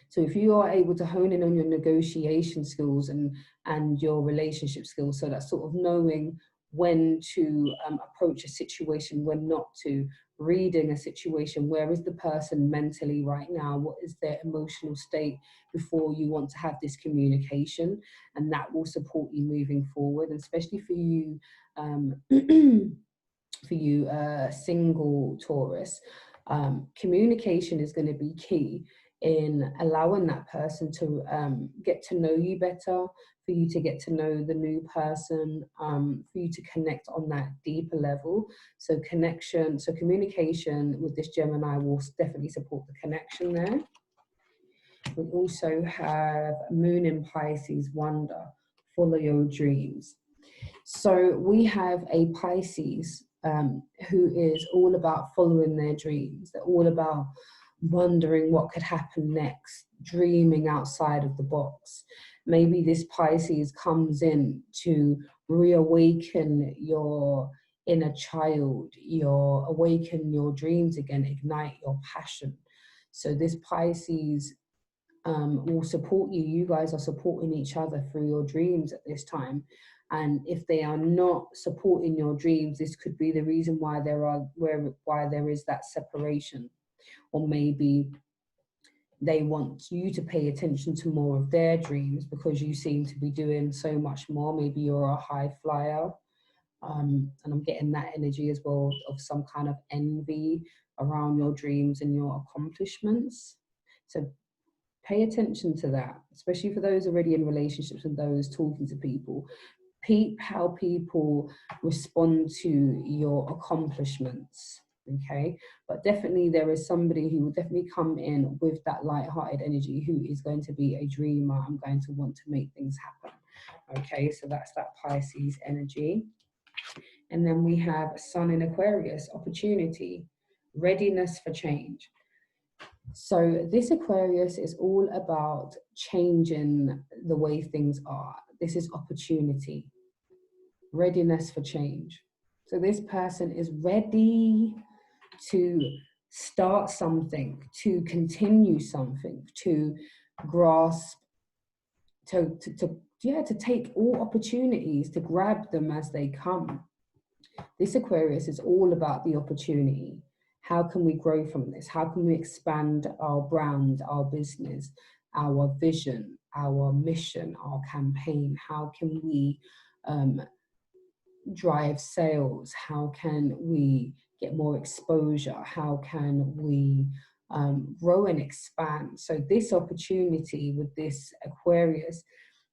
So if you are able to hone in on your negotiation skills and your relationship skills, so that's sort of knowing when to approach a situation, when not to, reading a situation, where is the person mentally right now, what is their emotional state before you want to have this communication, and that will support you moving forward. And especially for you, single Taurus, communication is going to be key in allowing that person to get to know you better, for you to get to know the new person, for you to connect on that deeper level. So communication with this Gemini will definitely support the connection there. We also have Moon in Pisces, wonder, follow your dreams. So we have a Pisces who is all about following their dreams. They're all about wondering what could happen next, dreaming outside of the box. Maybe this Pisces comes in to reawaken your inner child, awaken your dreams again, ignite your passion. So this Pisces will support you. You guys are supporting each other through your dreams at this time. And if they are not supporting your dreams, this could be the reason why there is that separation. Or maybe they want you to pay attention to more of their dreams because you seem to be doing so much more. Maybe you're a high flyer. And I'm getting that energy as well of some kind of envy around your dreams and your accomplishments. So pay attention to that, especially for those already in relationships and those talking to people. Peep how people respond to your accomplishments, okay? But definitely there is somebody who will definitely come in with that light-hearted energy, who is going to be a dreamer. I'm going to want to make things happen, okay? So that's that Pisces energy. And then we have Sun in Aquarius, opportunity, readiness for change. So this Aquarius is all about changing the way things are. This is opportunity, readiness for change. So this person is ready to start something, to continue something, to grasp, to take all opportunities, to grab them as they come. This Aquarius is all about the opportunity. How can we grow from this? How can we expand our brand, our business, our vision, our mission, our campaign? How can we drive sales? How can we get more exposure? How can we grow and expand? So this opportunity with this Aquarius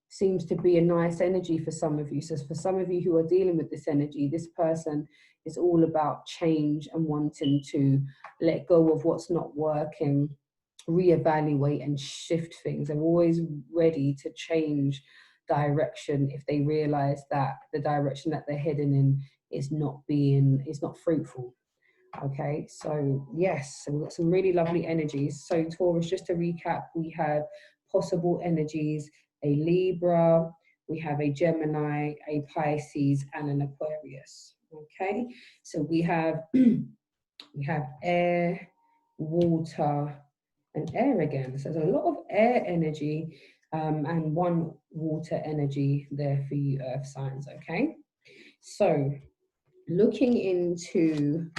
seems to be a nice energy for some of you. So for some of you who are dealing with this energy, this person is all about change and wanting to let go of what's not working, reevaluate and shift things. They're always ready to change direction if they realize that the direction that they're heading in is not fruitful. Okay, so yes, so we've got some really lovely energies. So Taurus, just to recap, we have possible energies: a Libra, we have a Gemini, a Pisces, and an Aquarius. Okay, so we have we have air, water, and air again. So there's a lot of air energy and one water energy there for you earth signs. Okay, so looking into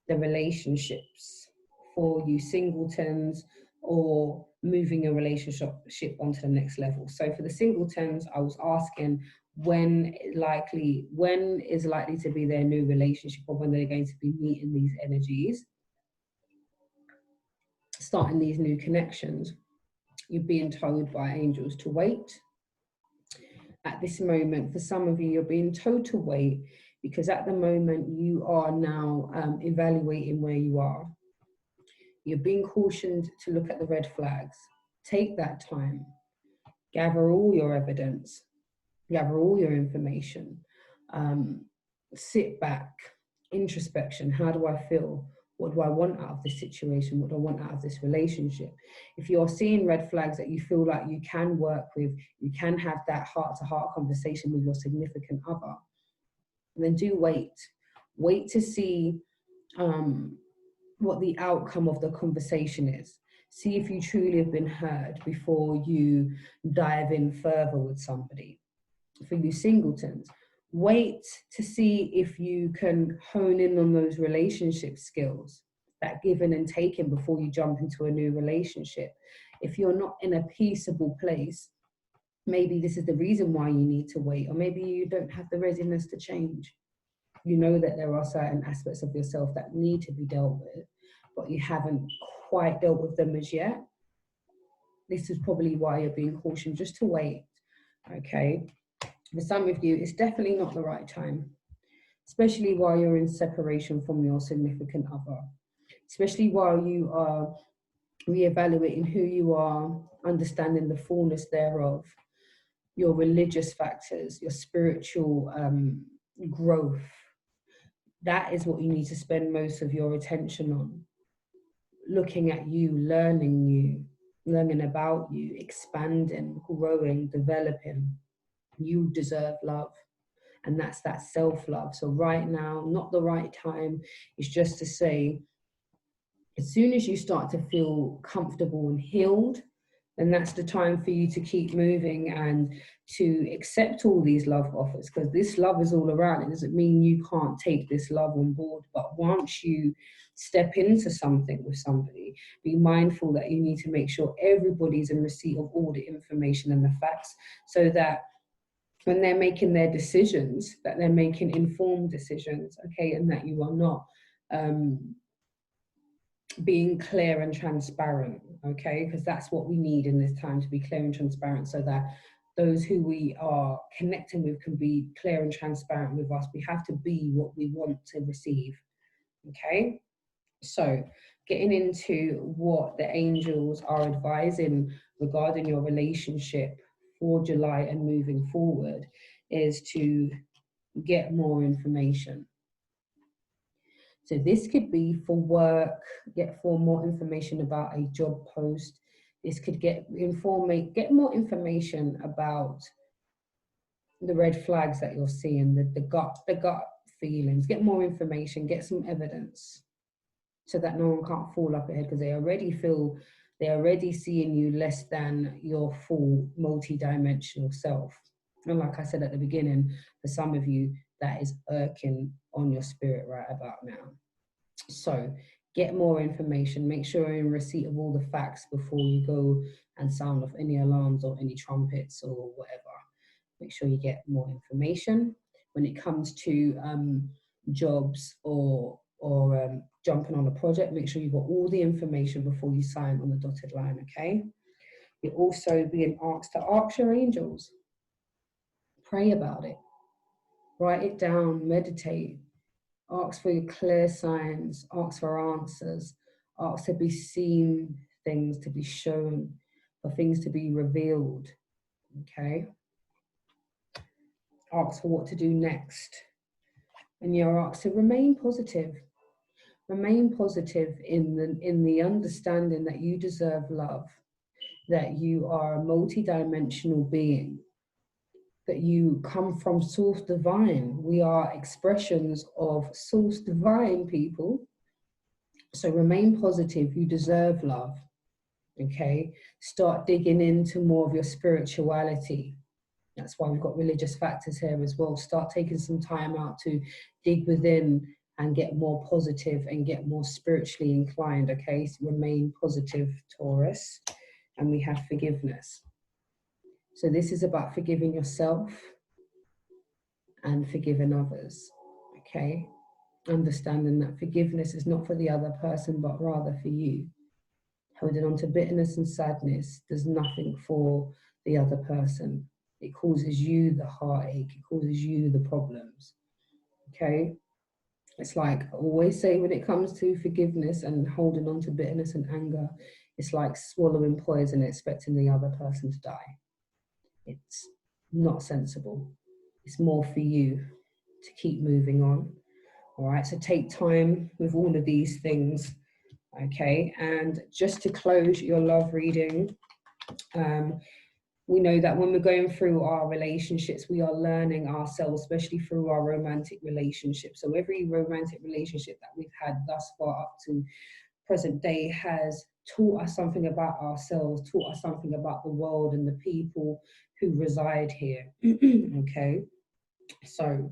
the relationships for you singletons, or moving a relationship onto the next level. So for the singletons, I was asking when is likely to be their new relationship, or when they're going to be meeting these energies, starting these new connections. You're being told by angels to wait. At this moment, for some of you, you're being told to wait because at the moment you are now evaluating where you are. You're being cautioned to look at the red flags. Take that time. Gather all your evidence. Gather all your information. Sit back. Introspection. How do I feel? What do I want out of this situation? What do I want out of this relationship? If you're seeing red flags that you feel like you can work with, you can have that heart-to-heart conversation with your significant other, then do wait. Wait to see what the outcome of the conversation is. See if you truly have been heard before you dive in further with somebody. For you singletons, wait to see if you can hone in on those relationship skills, that giving and taking before you jump into a new relationship. If you're not in a peaceable place, maybe this is the reason why you need to wait, or maybe you don't have the readiness to change. You know that there are certain aspects of yourself that need to be dealt with, but you haven't quite dealt with them as yet. This is probably why you're being cautioned just to wait, okay? For some of you, it's definitely not the right time, especially while you're in separation from your significant other, especially while you are reevaluating who you are, understanding the fullness thereof, your religious factors, your spiritual growth. That is what you need to spend most of your attention on. Looking at you, learning about you, expanding, growing, developing. You deserve love. And that's that self-love. So right now, not the right time. It's just to say, as soon as you start to feel comfortable and healed, then that's the time for you to keep moving and to accept all these love offers, because this love is all around. It doesn't mean you can't take this love on board, but once you step into something with somebody, be mindful that you need to make sure everybody's in receipt of all the information and the facts, so that when they're making their decisions, that they're making informed decisions, okay, and that you are not being clear and transparent, okay, because that's what we need in this time, to be clear and transparent, so that those who we are connecting with can be clear and transparent with us. We have to be what we want to receive, okay? So getting into what the angels are advising regarding your relationship for July and moving forward is to get more information. So this could be for work, get for more information about a job post. This could get more information about the red flags that you're seeing, the gut feelings. Get more information, get some evidence, so that no one can't fall up ahead, because they're already seeing you less than your full multi-dimensional self. And like I said at the beginning, for some of you, that is irking on your spirit right about now. So get more information, make sure you're in receipt of all the facts before you go and sound off any alarms or any trumpets or whatever. Make sure you get more information. When it comes to jobs or jumping on a project, make sure you've got all the information before you sign on the dotted line, okay? You're also being asked to ask your angels. Pray about it. Write it down, meditate. Ask for your clear signs, ask for answers, ask to be seen, things to be shown, for things to be revealed, okay? Ask for what to do next. And you're asked to remain positive. Remain positive in the understanding that you deserve love, that you are a multi-dimensional being, that you come from Source Divine. We are expressions of Source Divine, people. So remain positive. You deserve love, okay? Start digging into more of your spirituality. That's why we've got religious factors here as well. Start taking some time out to dig within and get more positive and get more spiritually inclined, okay? So remain positive, Taurus. And we have forgiveness. So this is about forgiving yourself and forgiving others, okay? Understanding that forgiveness is not for the other person, but rather for you. Holding on to bitterness and sadness does nothing for the other person. It causes you the heartache, it causes you the problems, okay? It's like I always say, when it comes to forgiveness and holding on to bitterness and anger, it's like swallowing poison and expecting the other person to die. It's not sensible. It's more for you to keep moving on. All right, so take time with all of these things, okay? And just to close your love reading, we know that when we're going through our relationships, we are learning ourselves, especially through our romantic relationships. So every romantic relationship that we've had thus far up to present day has taught us something about ourselves, taught us something about the world and the people who reside here, okay? So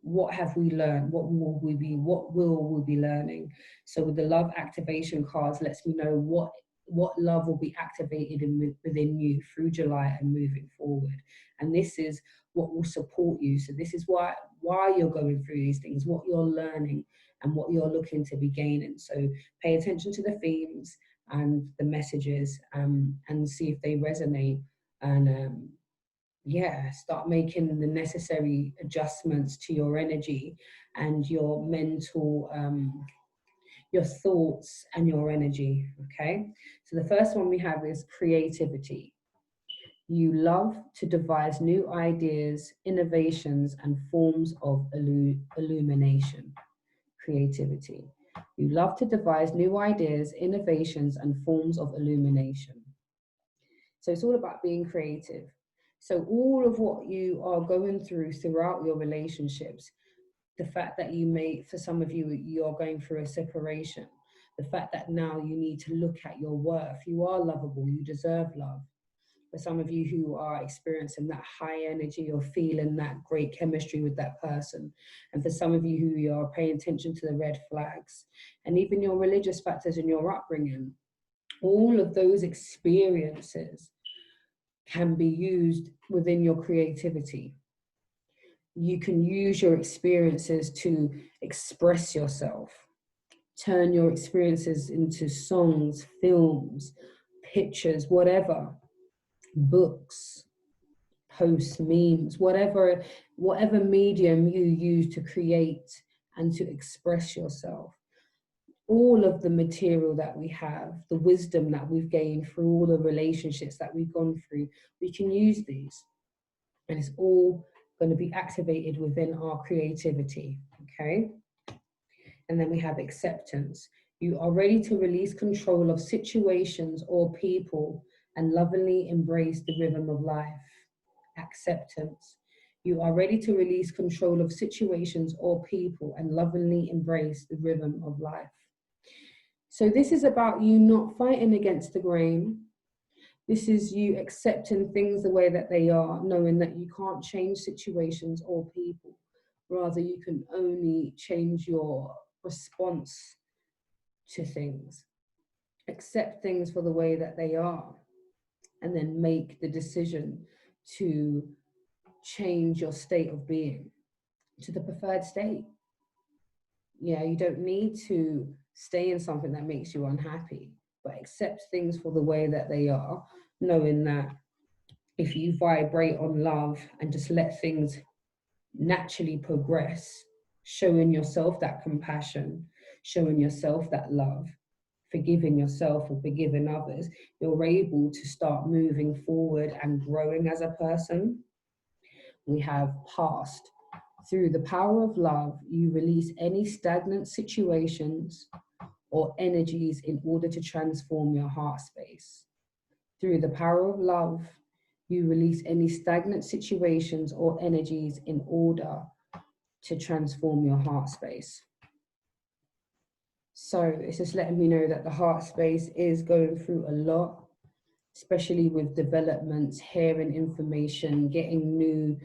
what have we learned? What will we be learning? So with the love activation cards, lets me know what love will be activated within you through July and moving forward. And this is what will support you. So this is why you're going through these things, what you're learning and what you're looking to be gaining. So pay attention to the themes and the messages, and see if they resonate, and yeah, start making the necessary adjustments to your energy and your mental, your thoughts and your energy, okay? So the first one we have is creativity. You love to devise new ideas, innovations, and forms of illumination. Creativity. You love to devise new ideas, innovations, and forms of illumination. So it's all about being creative. So all of what you are going through throughout your relationships, the fact that for some of you, you're going through a separation, the fact that now you need to look at your worth, you are lovable, you deserve love. For some of you who are experiencing that high energy or feeling that great chemistry with that person. And for some of you who are paying attention to the red flags, and even your religious factors in your upbringing, all of those experiences can be used within your creativity. You can use your experiences to express yourself, turn your experiences into songs, films, pictures, whatever, books, posts, memes, whatever medium you use to create and to express yourself. All of the material that we have, the wisdom that we've gained through all the relationships that we've gone through, we can use these. And it's all going to be activated within our creativity, okay? And then we have acceptance. You are ready to release control of situations or people and lovingly embrace the rhythm of life. Acceptance. You are ready to release control of situations or people and lovingly embrace the rhythm of life. So this is about you not fighting against the grain. This is you accepting things the way that they are, knowing that you can't change situations or people. Rather, you can only change your response to things. Accept things for the way that they are, and then make the decision to change your state of being to the preferred state. Yeah, you don't need to stay in something that makes you unhappy, but accept things for the way that they are, knowing that if you vibrate on love and just let things naturally progress, showing yourself that compassion, showing yourself that love, forgiving yourself or forgiving others, you're able to start moving forward and growing as a person. We have past. Through the power of love, you release any stagnant situations or energies in order to transform your heart space. Through the power of love, you release any stagnant situations or energies in order to transform your heart space. So it's just letting me know that the heart space is going through a lot, especially with developments, hearing information, getting new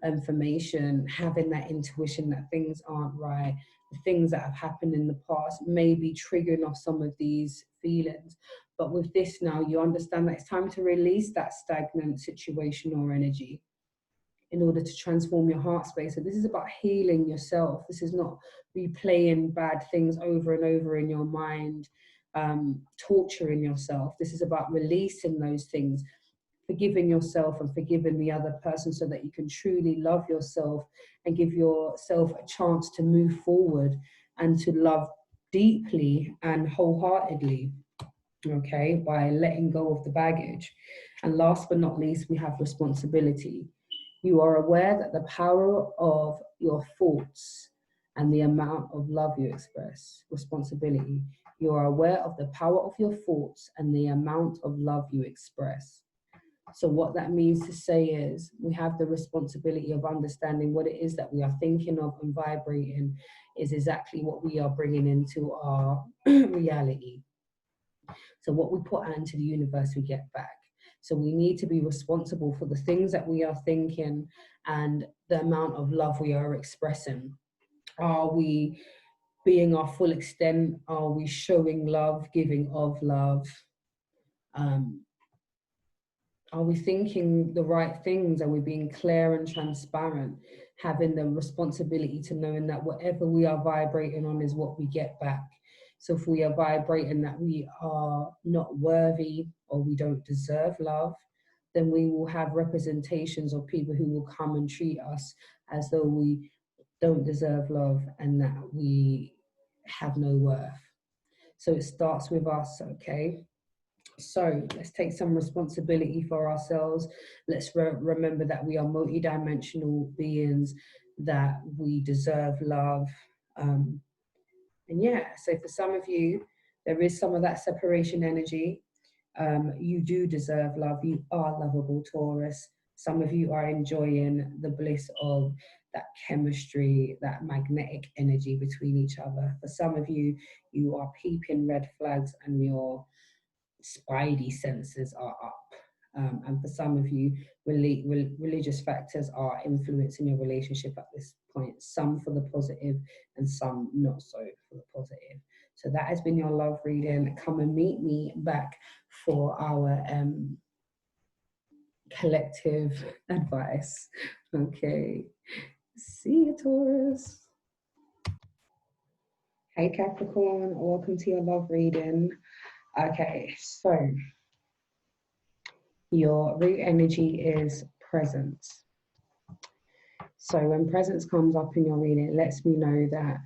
information, having that intuition that things aren't right, the things that have happened in the past may be triggering off some of these feelings. But with this now, you understand that it's time to release that stagnant situation or energy in order to transform your heart space. So this is about healing yourself. This is not replaying bad things over and over in your mind, torturing yourself. This is about releasing those things, forgiving yourself and forgiving the other person so that you can truly love yourself and give yourself a chance to move forward and to love deeply and wholeheartedly, okay, by letting go of the baggage. And last but not least, we have responsibility. You are aware that the power of your thoughts and the amount of love you express. Responsibility. You are aware of the power of your thoughts and the amount of love you express. So what that means to say is we have the responsibility of understanding what it is that we are thinking of and vibrating is exactly what we are bringing into our reality. So what we put out into the universe, we get back. So we need to be responsible for the things that we are thinking and the amount of love we are expressing. Are we being our full extent? Are we showing love, giving of love? Are we thinking the right things? Are we being clear and transparent? Having the responsibility to knowing that whatever we are vibrating on is what we get back. So if we are vibrating that we are not worthy or we don't deserve love, then we will have representations of people who will come and treat us as though we don't deserve love and that we have no worth. So it starts with us, okay? So let's take some responsibility for ourselves. Let's remember that we are multidimensional beings, that we deserve love. And yeah, so for some of you, there is some of that separation energy. You do deserve love. You are lovable, Taurus. Some of you are enjoying the bliss of that chemistry, that magnetic energy between each other. For some of you, you are peeping red flags and your spidey senses are up. And for some of you, religious factors are influencing your relationship at this point, some for the positive and some not so for the positive. So that has been your love reading. Come and meet me back for our collective advice. Okay. See you, Taurus. Hey, Capricorn. Welcome to your love reading. Okay, so your root energy is presence. So when presence comes up in your reading, it lets me know that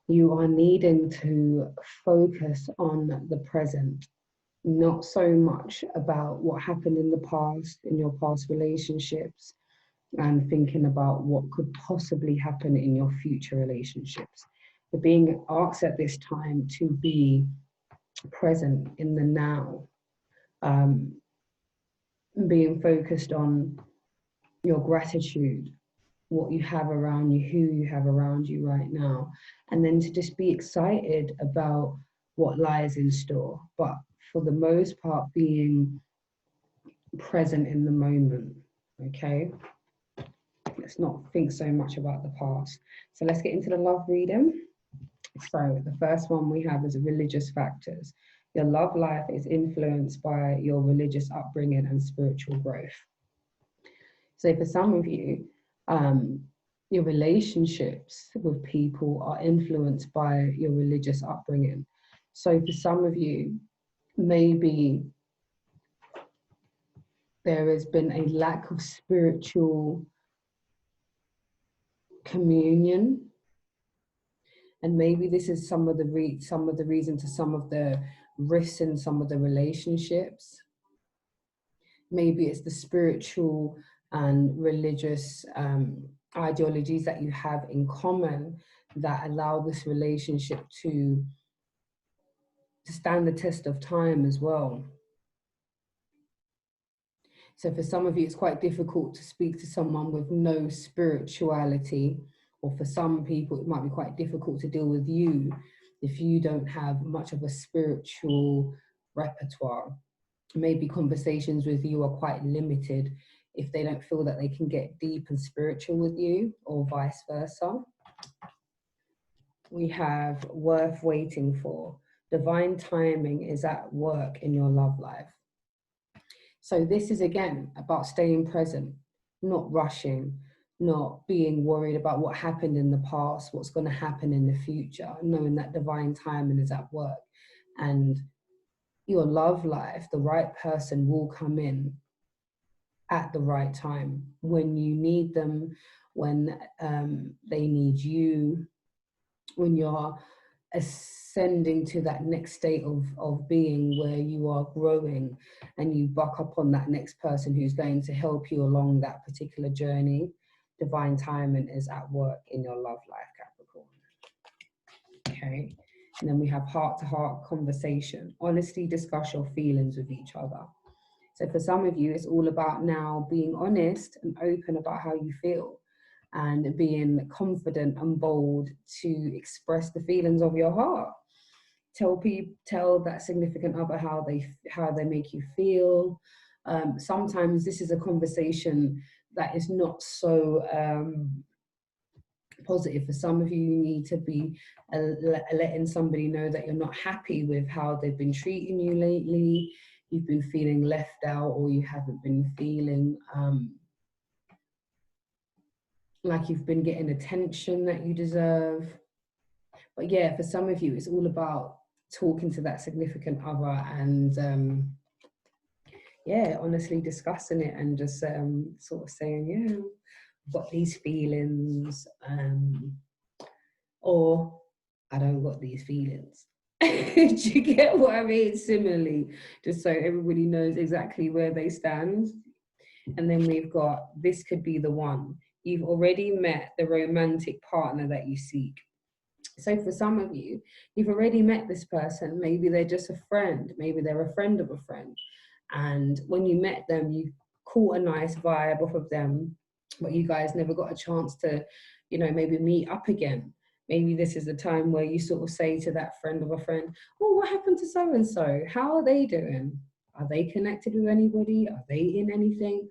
you are needing to focus on the present, not so much about what happened in the past, in your past relationships, and thinking about what could possibly happen in your future relationships. You're being asked at this time to be present in the now, being focused on your gratitude, what you have around you, who you have around you right now, and then to just be excited about what lies in store. But for the most part, being present in the moment, okay? Let's not think so much about the past. So let's get into the love reading. So the first one we have is religious factors. Your love life is influenced by your religious upbringing and spiritual growth. So for some of you, your relationships with people are influenced by your religious upbringing. So for some of you, maybe there has been a lack of spiritual communion, and maybe this is some of the reason to some of the rifts in some of the relationships. Maybe it's the spiritual and religious ideologies that you have in common that allow this relationship to stand the test of time as well. So for some of you, it's quite difficult to speak to someone with no spirituality, or for some people, it might be quite difficult to deal with you if you don't have much of a spiritual repertoire. Maybe conversations with you are quite limited if they don't feel that they can get deep and spiritual with you, or vice versa. We have worth waiting for. Divine timing is at work in your love life. So this is again about staying present, not rushing, not being worried about what happened in the past, what's going to happen in the future, knowing that divine timing is at work. And your love life, the right person will come in at the right time, when you need them, when they need you, when you're ascending to that next state of being where you are growing, and you buck up on that next person who's going to help you along that particular journey. Divine timing is at work in your love life, Capricorn. Okay, and then we have heart-to-heart conversation. Honestly discuss your feelings with each other. So for some of you, it's all about now being honest and open about how you feel, and being confident and bold to express the feelings of your heart. Tell that significant other how they make you feel. Sometimes this is a conversation that is not so positive. For some of you, you need to be letting somebody know that you're not happy with how they've been treating you lately. You've been feeling left out, or you haven't been feeling like you've been getting attention that you deserve. But yeah, for some of you, it's all about talking to that significant other and yeah, honestly discussing it, and just sort of saying, yeah, I've got these feelings, or I don't got these feelings. Do you get what I mean? Similarly, just so everybody knows exactly where they stand. And then we've got, this could be the one. You've already met the romantic partner that you seek. So for some of you, you've already met this person. Maybe they're just a friend. Maybe they're a friend of a friend. And when you met them, you caught a nice vibe off of them, but you guys never got a chance to, you know, maybe meet up again. Maybe this is the time where you sort of say to that friend of a friend, oh, what happened to so-and-so? How are they doing? Are they connected with anybody? Are they in anything?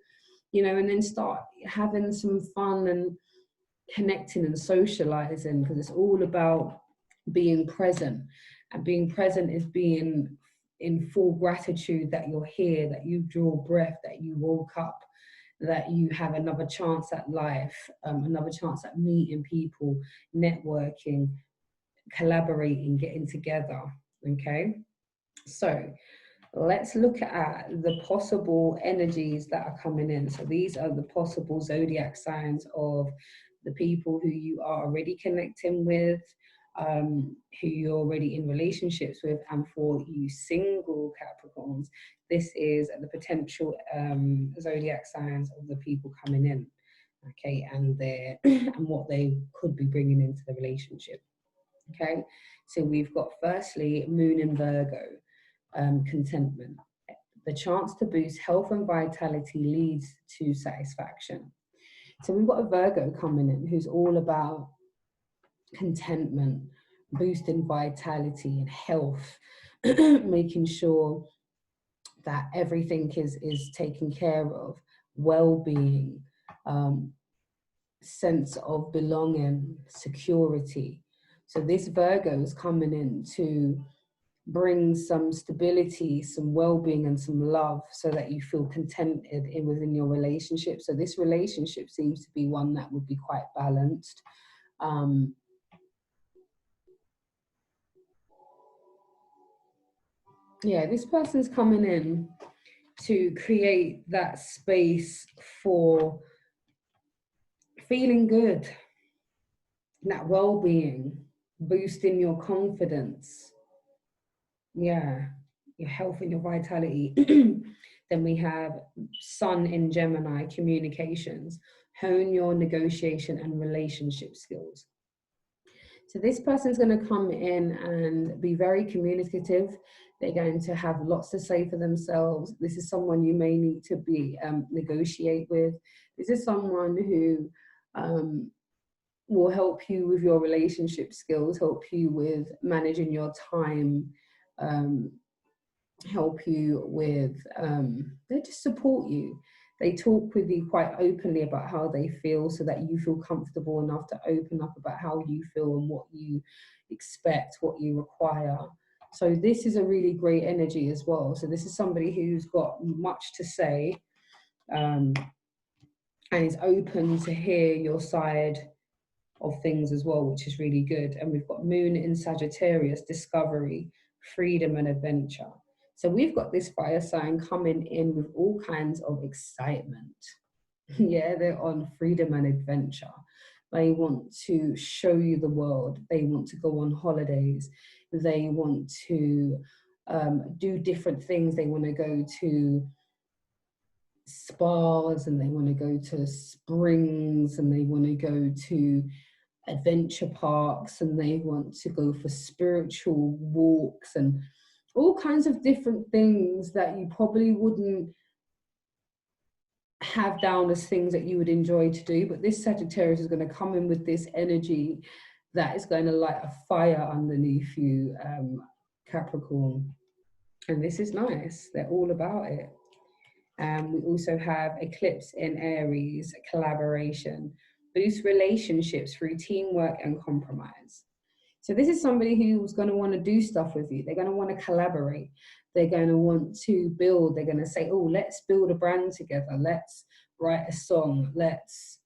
You know, and then start having some fun and connecting and socializing, because it's all about being present. And being present is being in full gratitude that you're here, that you draw breath, that you woke up, that you have another chance at life, another chance at meeting people, networking, collaborating, getting together. Okay, so let's look at the possible energies that are coming in. So these are the possible zodiac signs of the people who you are already connecting with, who you're already in relationships with. And for you single Capricorns, this is the potential zodiac signs of the people coming in, okay, and their and what they could be bringing into the relationship. Okay, so we've got firstly Moon in Virgo, contentment. The chance to boost health and vitality leads to satisfaction. So we've got a Virgo coming in who's all about contentment, boosting vitality and health, making sure that everything is taken care of, well-being, sense of belonging, security. So this Virgo is coming in to bring some stability, some well-being and some love so that you feel contented within your relationship. So this relationship seems to be one that would be quite balanced. Yeah, this person's coming in to create that space for feeling good, that well-being, boosting your confidence, yeah, your health and your vitality. Then we have Sun in Gemini, communications, hone your negotiation and relationship skills. So this person's going to come in and be very communicative. They're going to have lots to say for themselves. This is someone you may need to be negotiate with. This is someone who will help you with your relationship skills, help you with managing your time, help you with, they just support you. They talk with you quite openly about how they feel so that you feel comfortable enough to open up about how you feel and what you expect, what you require. So this is a really great energy as well. So this is somebody who's got much to say, and is open to hear your side of things as well, which is really good. And we've got Moon in Sagittarius, discovery, freedom and adventure. So we've got this fire sign coming in with all kinds of excitement. Yeah, they're on freedom and adventure. They want to show you the world. They want to go on holidays. They want to do different things. They want to go to spas, and they want to go to springs, and they want to go to adventure parks, and they want to go for spiritual walks and all kinds of different things that you probably wouldn't have down as things that you would enjoy to do. But this Sagittarius is going to come in with this energy that is going to light a fire underneath you, Capricorn. And this is nice. They're all about it. We also have Eclipse in Aries, collaboration, boost relationships through teamwork and compromise. So this is somebody who's going to want to do stuff with you. They're going to want to collaborate. They're going to want to build. They're going to say, oh, let's build a brand together. Let's write a song. Let's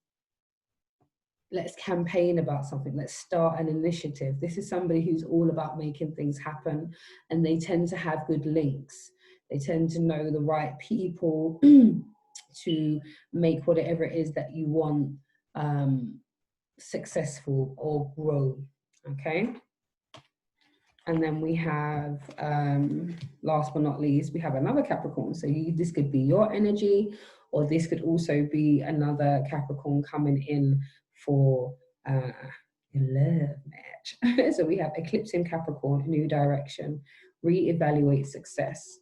campaign about something. Let's start an initiative. This is somebody who's all about making things happen, and they tend to have good links. They tend to know the right people to make whatever it is that you want successful or grow. Okay. And then we have, last but not least, we have another Capricorn. So this could be your energy, or this could also be another Capricorn coming in for a love match. So we have Eclipse in Capricorn, new direction, reevaluate success.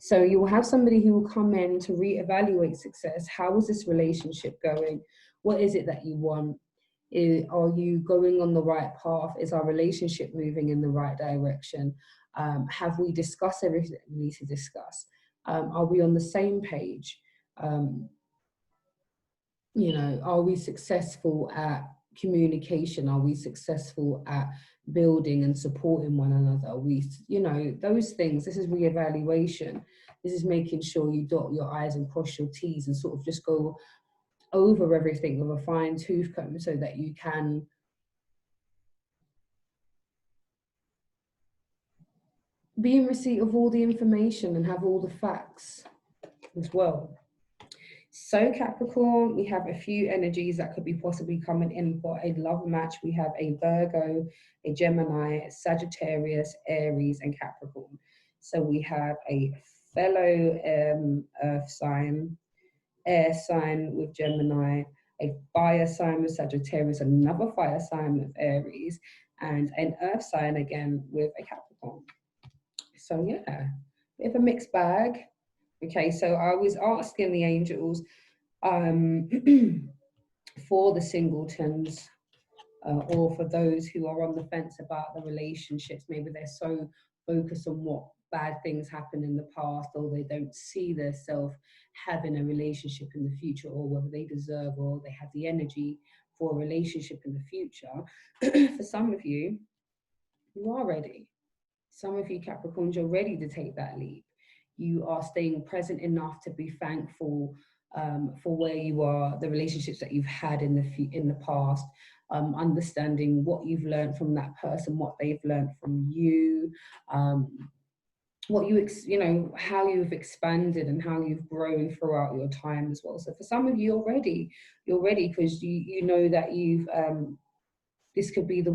So you will have somebody who will come in to reevaluate success. How is this relationship going? What is it that you want? Are you going on the right path? Is our relationship moving in the right direction? Have we discussed everything that we need to discuss? Are we on the same page? You know, are we successful at communication? Are we successful at building and supporting one another? Are we, you know, those things. This is reevaluation. This is making sure you dot your I's and cross your T's and sort of just go over everything with a fine tooth comb so that you can be in receipt of all the information and have all the facts as well. So Capricorn, we have a few energies that could be possibly coming in for a love match. We have a Virgo, a Gemini, Sagittarius, Aries, and Capricorn. So we have a fellow earth sign, air sign with Gemini, a fire sign with Sagittarius, another fire sign with Aries, and an earth sign again with a Capricorn. So yeah, bit of a mixed bag. Okay, so I was asking the angels for the singletons, or for those who are on the fence about the relationships. Maybe they're so focused on what bad things happened in the past, or they don't see themselves having a relationship in the future, or whether they deserve or they have the energy for a relationship in the future. For some of you, you are ready. Some of you Capricorns, you're ready to take that leap. You are staying present enough to be thankful for where you are, the relationships that you've had in the past, understanding what you've learned from that person, what they've learned from you, what how you've expanded and how you've grown throughout your time as well. So for some of you, you're ready because you know that you've this could be the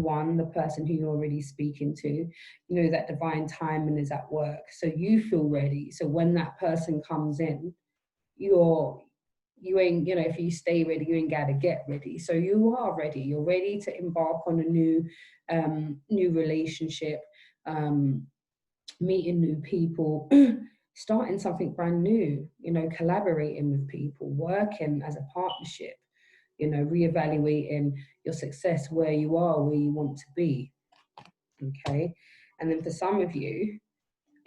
person who you're already speaking to. You know that divine timing is at work, so you feel ready. So when that person comes in, you ain't, if you stay ready, you ain't gotta get ready. So you are ready. You're ready to embark on a new relationship, meeting new people, starting something brand new. Collaborating with people, working as a partnership. Reevaluating your success, where you are, where you want to be. Okay. And then for some of you,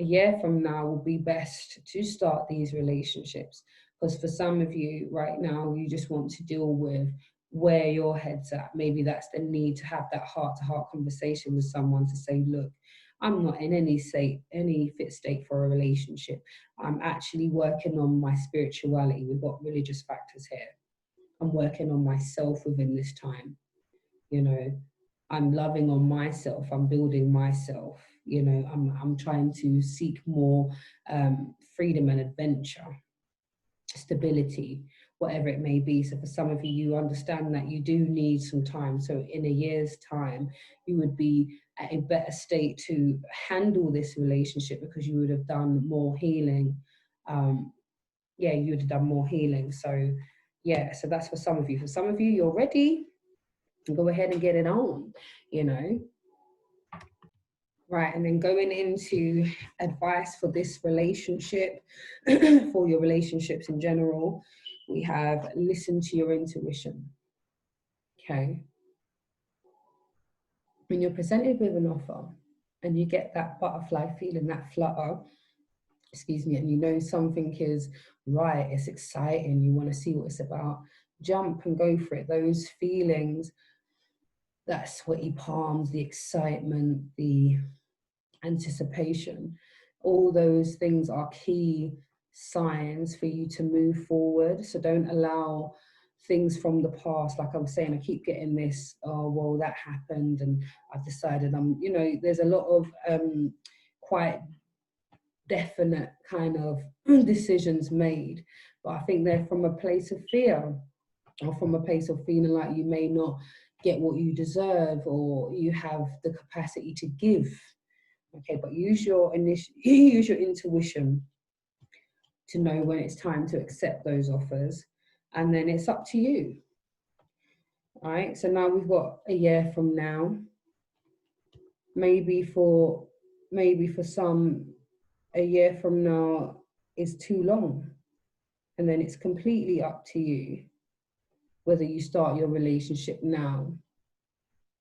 a year from now will be best to start these relationships, because for some of you right now, you just want to deal with where your head's at. Maybe that's the need to have that heart-to-heart conversation with someone to say, look, I'm not in any fit state for a relationship. I'm actually working on my spirituality. We've got religious factors here. I'm working on myself within this time. I'm loving on myself. I'm building myself. I'm trying to seek more freedom and adventure, stability, whatever it may be. So for some of you, you understand that you do need some time. So in a year's time, you would be at a better state to handle this relationship, because you would have done more healing. You would have done more healing. So yeah, so that's for some of you. For some of you, you're ready. Go ahead and get it on, Right, and then going into advice for this relationship, for your relationships in general, we have listen to your intuition. Okay. When you're presented with an offer and you get that butterfly feeling, that flutter, and something is right, it's exciting, you want to see what it's about, jump and go for it. Those feelings, that sweaty palms, the excitement, the anticipation, all those things are key signs for you to move forward. So don't allow things from the past, like I was saying, I keep getting this, oh well, that happened and I've decided there's a lot of quite definite kind of decisions made, but I think they're from a place of fear, or from a place of feeling like you may not get what you deserve, or you have the capacity to give. Okay, but use your intuition to know when it's time to accept those offers, and then it's up to you. All right, so now we've got a year from now. Maybe for some, a year from now is too long, and then it's completely up to you whether you start your relationship now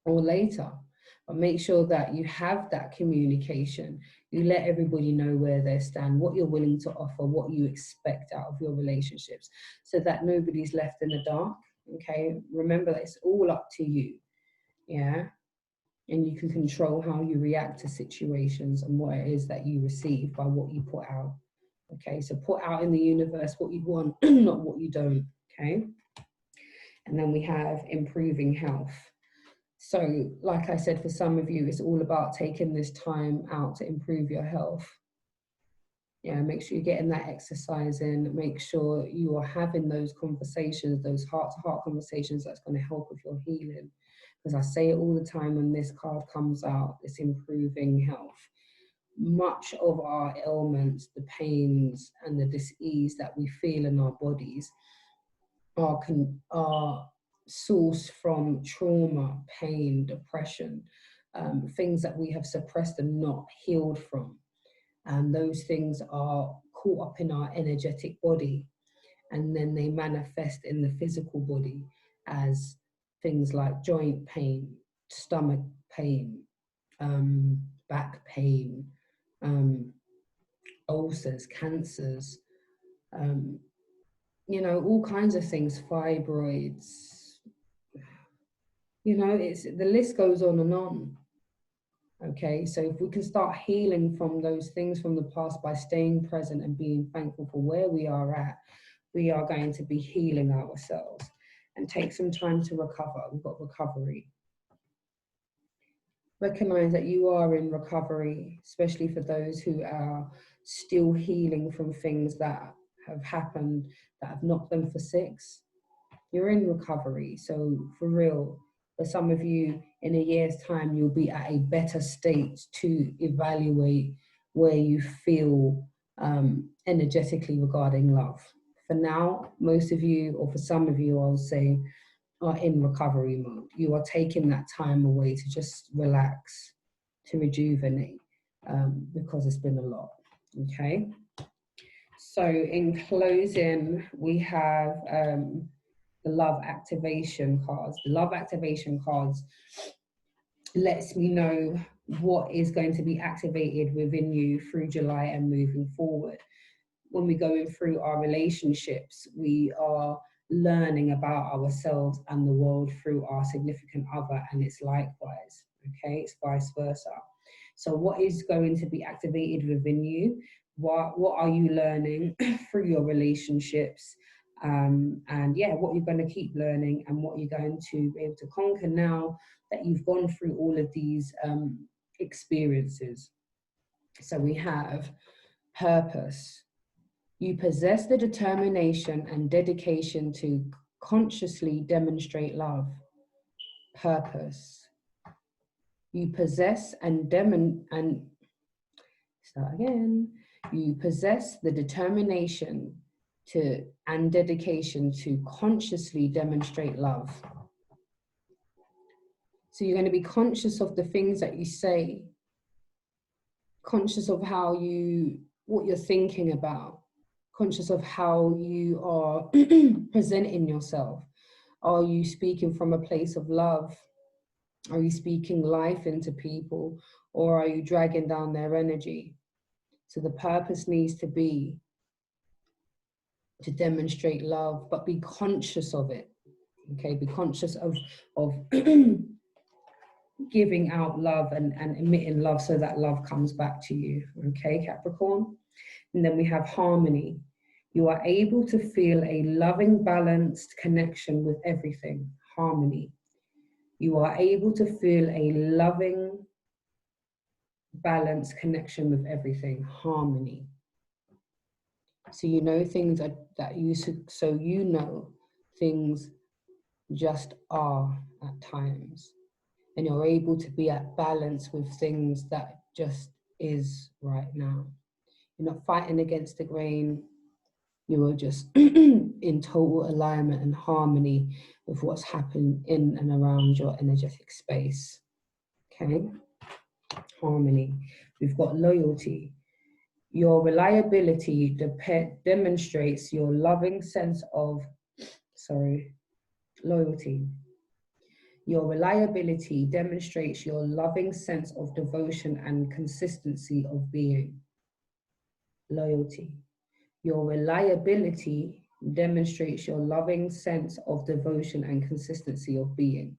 or later. But make sure that you have that communication. You let everybody know where they stand, what you're willing to offer, what you expect out of your relationships, so that nobody's left in the dark. Okay, remember that it's all up to you. Yeah, and you can control how you react to situations and what it is that you receive by what you put out. Okay, so put out in the universe what you want, not what you don't. Okay, and then we have improving health. So like I said, for some of you, it's all about taking this time out to improve your health. Yeah, make sure you're getting that exercise in. Make sure you are having those conversations, those heart-to-heart conversations that's going to help with your healing. Because I say it all the time when this card comes out, it's improving health. Much of our ailments, the pains and the dis-ease that we feel in our bodies are sourced from trauma, pain, depression, things that we have suppressed and not healed from. And those things are caught up in our energetic body, and then they manifest in the physical body as things like joint pain, stomach pain, back pain, ulcers, cancers, you know, all kinds of things, fibroids, you know, the list goes on and on. Okay, so if we can start healing from those things from the past by staying present and being thankful for where we are at, we are going to be healing ourselves. And take some time to recover. We've got recovery. Recognize that you are in recovery, especially for those who are still healing from things that have happened that have knocked them for six. You're in recovery. So for real, for some of you, in a year's time, you'll be at a better state to evaluate where you feel energetically regarding love. For now, most of you, or for some of you, I'll say, are in recovery mode. You are taking that time away to just relax, to rejuvenate, because it's been a lot, okay? So in closing, we have the love activation cards. The love activation cards lets me know what is going to be activated within you through July and moving forward. When we're going through our relationships, we are learning about ourselves and the world through our significant other, and it's likewise, okay? It's vice versa. So what is going to be activated within you? What are you learning through your relationships? And yeah, what you're going to keep learning and what you're going to be able to conquer now that you've gone through all of these experiences. So we have purpose. You possess the determination and dedication to consciously demonstrate love. Purpose. You possess You possess the determination and dedication to consciously demonstrate love. So you're going to be conscious of the things that you say, conscious of what you're thinking about, conscious of how you are presenting yourself. Are you speaking from a place of love? Are you speaking life into people, or are you dragging down their energy? So the purpose needs to be to demonstrate love, but be conscious of it. Okay, be conscious of giving out love and emitting love so that love comes back to you. Okay, Capricorn. And then we have harmony. You are able to feel a loving, balanced connection with everything. Harmony. You are able to feel a loving, balanced connection with everything. Harmony. So you know things you know things just are at times. And you're able to be at balance with things that just is right now. You're not fighting against the grain. You are just in total alignment and harmony with what's happening in and around your energetic space. Okay? Harmony. We've got loyalty. Your reliability demonstrates your loving sense of, loyalty. Your reliability demonstrates your loving sense of devotion and consistency of being. Loyalty. Your reliability demonstrates your loving sense of devotion and consistency of being.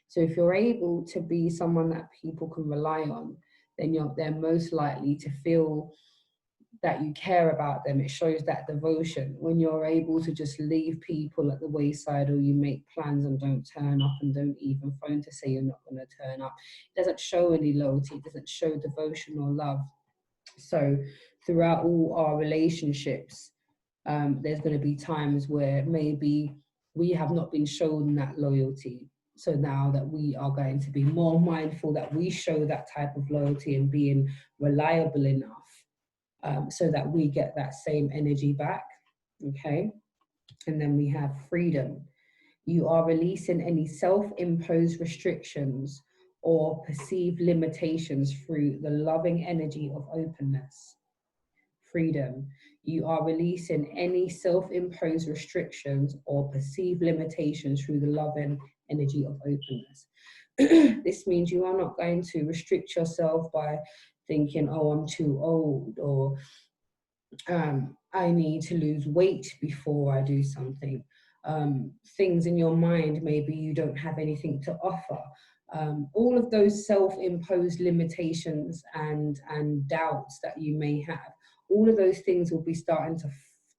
So if you're able to be someone that people can rely on, then they're most likely to feel that you care about them. It shows that devotion. When you're able to just leave people at the wayside, or you make plans and don't turn up and don't even phone to say you're not going to turn up, it doesn't show any loyalty, it doesn't show devotion or love. So throughout all our relationships, there's going to be times where maybe we have not been shown that loyalty. So now that we are going to be more mindful that we show that type of loyalty and being reliable enough, so that we get that same energy back, okay? And then we have freedom. You are releasing any self-imposed restrictions or perceive limitations through the loving energy of openness. Freedom. You are releasing any self-imposed restrictions or perceived limitations through the loving energy of openness. This means you are not going to restrict yourself by thinking, oh, I'm too old, or I need to lose weight before I do something. Things in your mind, maybe you don't have anything to offer. All of those self-imposed limitations and doubts that you may have, all of those things will be starting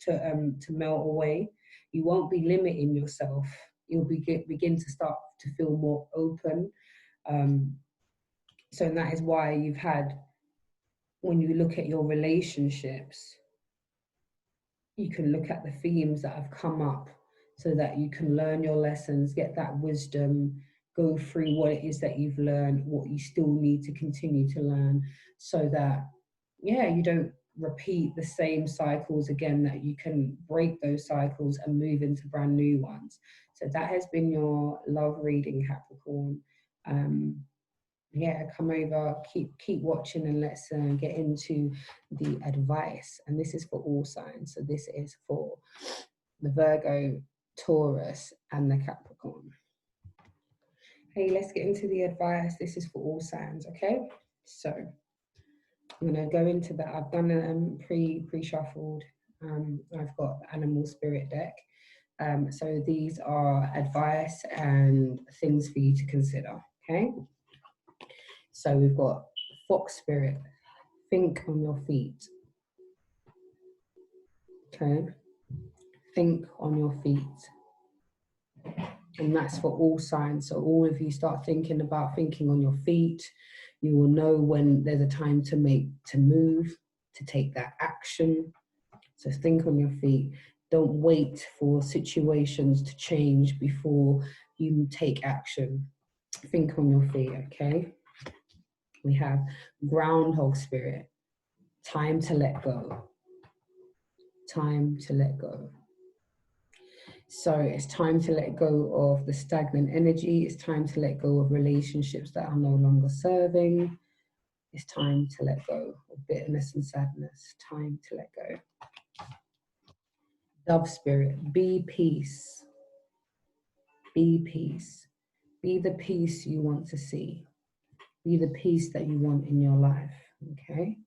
to melt away. You won't be limiting yourself. You'll begin to start to feel more open. So that is why you've had, when you look at your relationships, you can look at the themes that have come up so that you can learn your lessons, get that wisdom, go through what it is that you've learned, what you still need to continue to learn, so that, yeah, you don't repeat the same cycles again, that you can break those cycles and move into brand new ones. So that has been your love reading, Capricorn. Yeah, come over, keep watching, and let's get into the advice. And this is for all signs. So this is for the Virgo, Taurus, and the Capricorn. Hey, let's get into the advice. This is for all signs, okay? So I'm going to go into that. I've done pre-shuffled. I've got the animal spirit deck. So these are advice and things for you to consider, okay? So we've got Fox Spirit, think on your feet. Okay, think on your feet. And that's for all signs. So all of you start thinking about thinking on your feet. You will know when there's a time to move, to take that action. So think on your feet. Don't wait for situations to change before you take action. Think on your feet, okay? We have Groundhog Spirit, time to let go. Time to let go. So it's time to let go of the stagnant energy. It's time to let go of relationships that are no longer serving. It's time to let go of bitterness and sadness. Time to let go. Dove Spirit, be peace. Be peace. Be the peace you want to see. Be the peace that you want in your life, okay?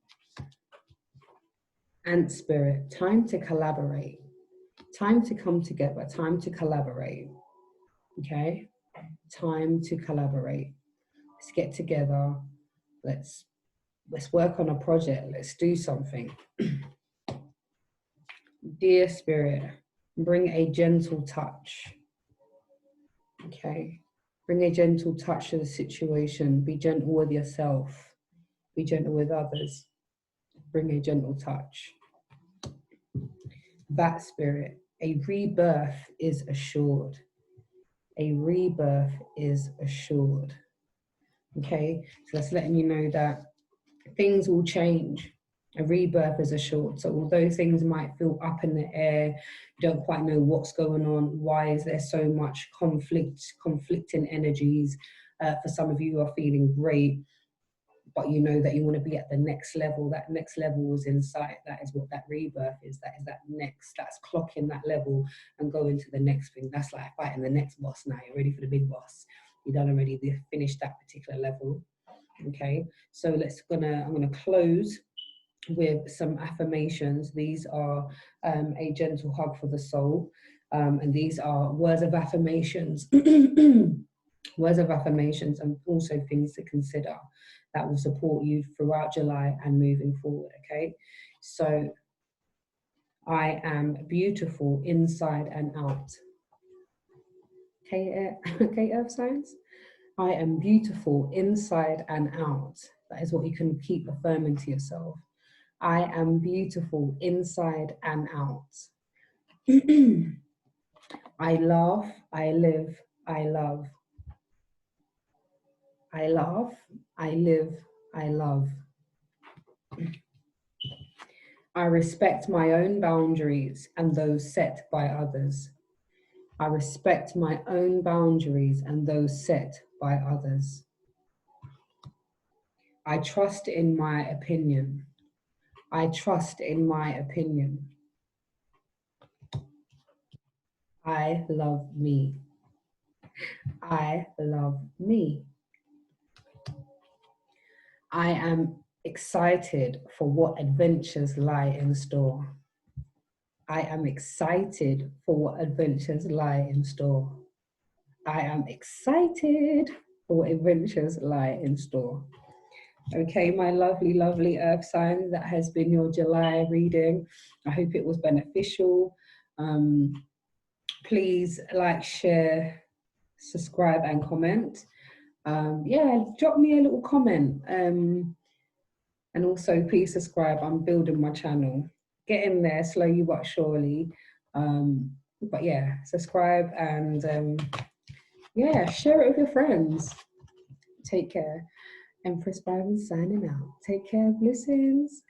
Ant Spirit, time to collaborate. Time to come together, time to collaborate, okay? Time to collaborate. Let's get together. Let's work on a project. Let's do something. Dear Spirit, bring a gentle touch, okay? Bring a gentle touch to the situation. Be gentle with yourself. Be gentle with others. Bring a gentle touch. Bat Spirit, a rebirth is assured. A rebirth is assured. Okay, so that's letting you know that things will change. A rebirth is assured. So although things might feel up in the air, you don't quite know what's going on, why is there so much conflicting energies? For some of you are feeling great, but you know that you want to be at the next level. That next level is in sight. That is what that rebirth is. That is that next, that's clocking that level and going to the next thing. That's like fighting the next boss now. You're ready for the big boss. You've done already finished that particular level. Okay, so I'm gonna close with some affirmations. These are a gentle hug for the soul, and these are words of affirmations. Words of affirmations, and also things to consider that will support you throughout July and moving forward, okay? So, I am beautiful inside and out. Okay, Earth signs? I am beautiful inside and out. That is what you can keep affirming to yourself. I am beautiful inside and out. I laugh, I live, I love. I laugh, I live, I love. I respect my own boundaries and those set by others. I respect my own boundaries and those set by others. I trust in my opinion. I trust in my opinion. I love me. I love me. I am excited for what adventures lie in store. I am excited for what adventures lie in store. I am excited for what adventures lie in store. Okay, my lovely, lovely earth signs, that has been your July reading. I hope it was beneficial. Please like, share, subscribe, and comment. Yeah, drop me a little comment. And also, please subscribe. I'm building my channel. Get in there, slowly but surely. But yeah, subscribe and yeah, share it with your friends. Take care. Empress Byron signing out. Take care. Blessings.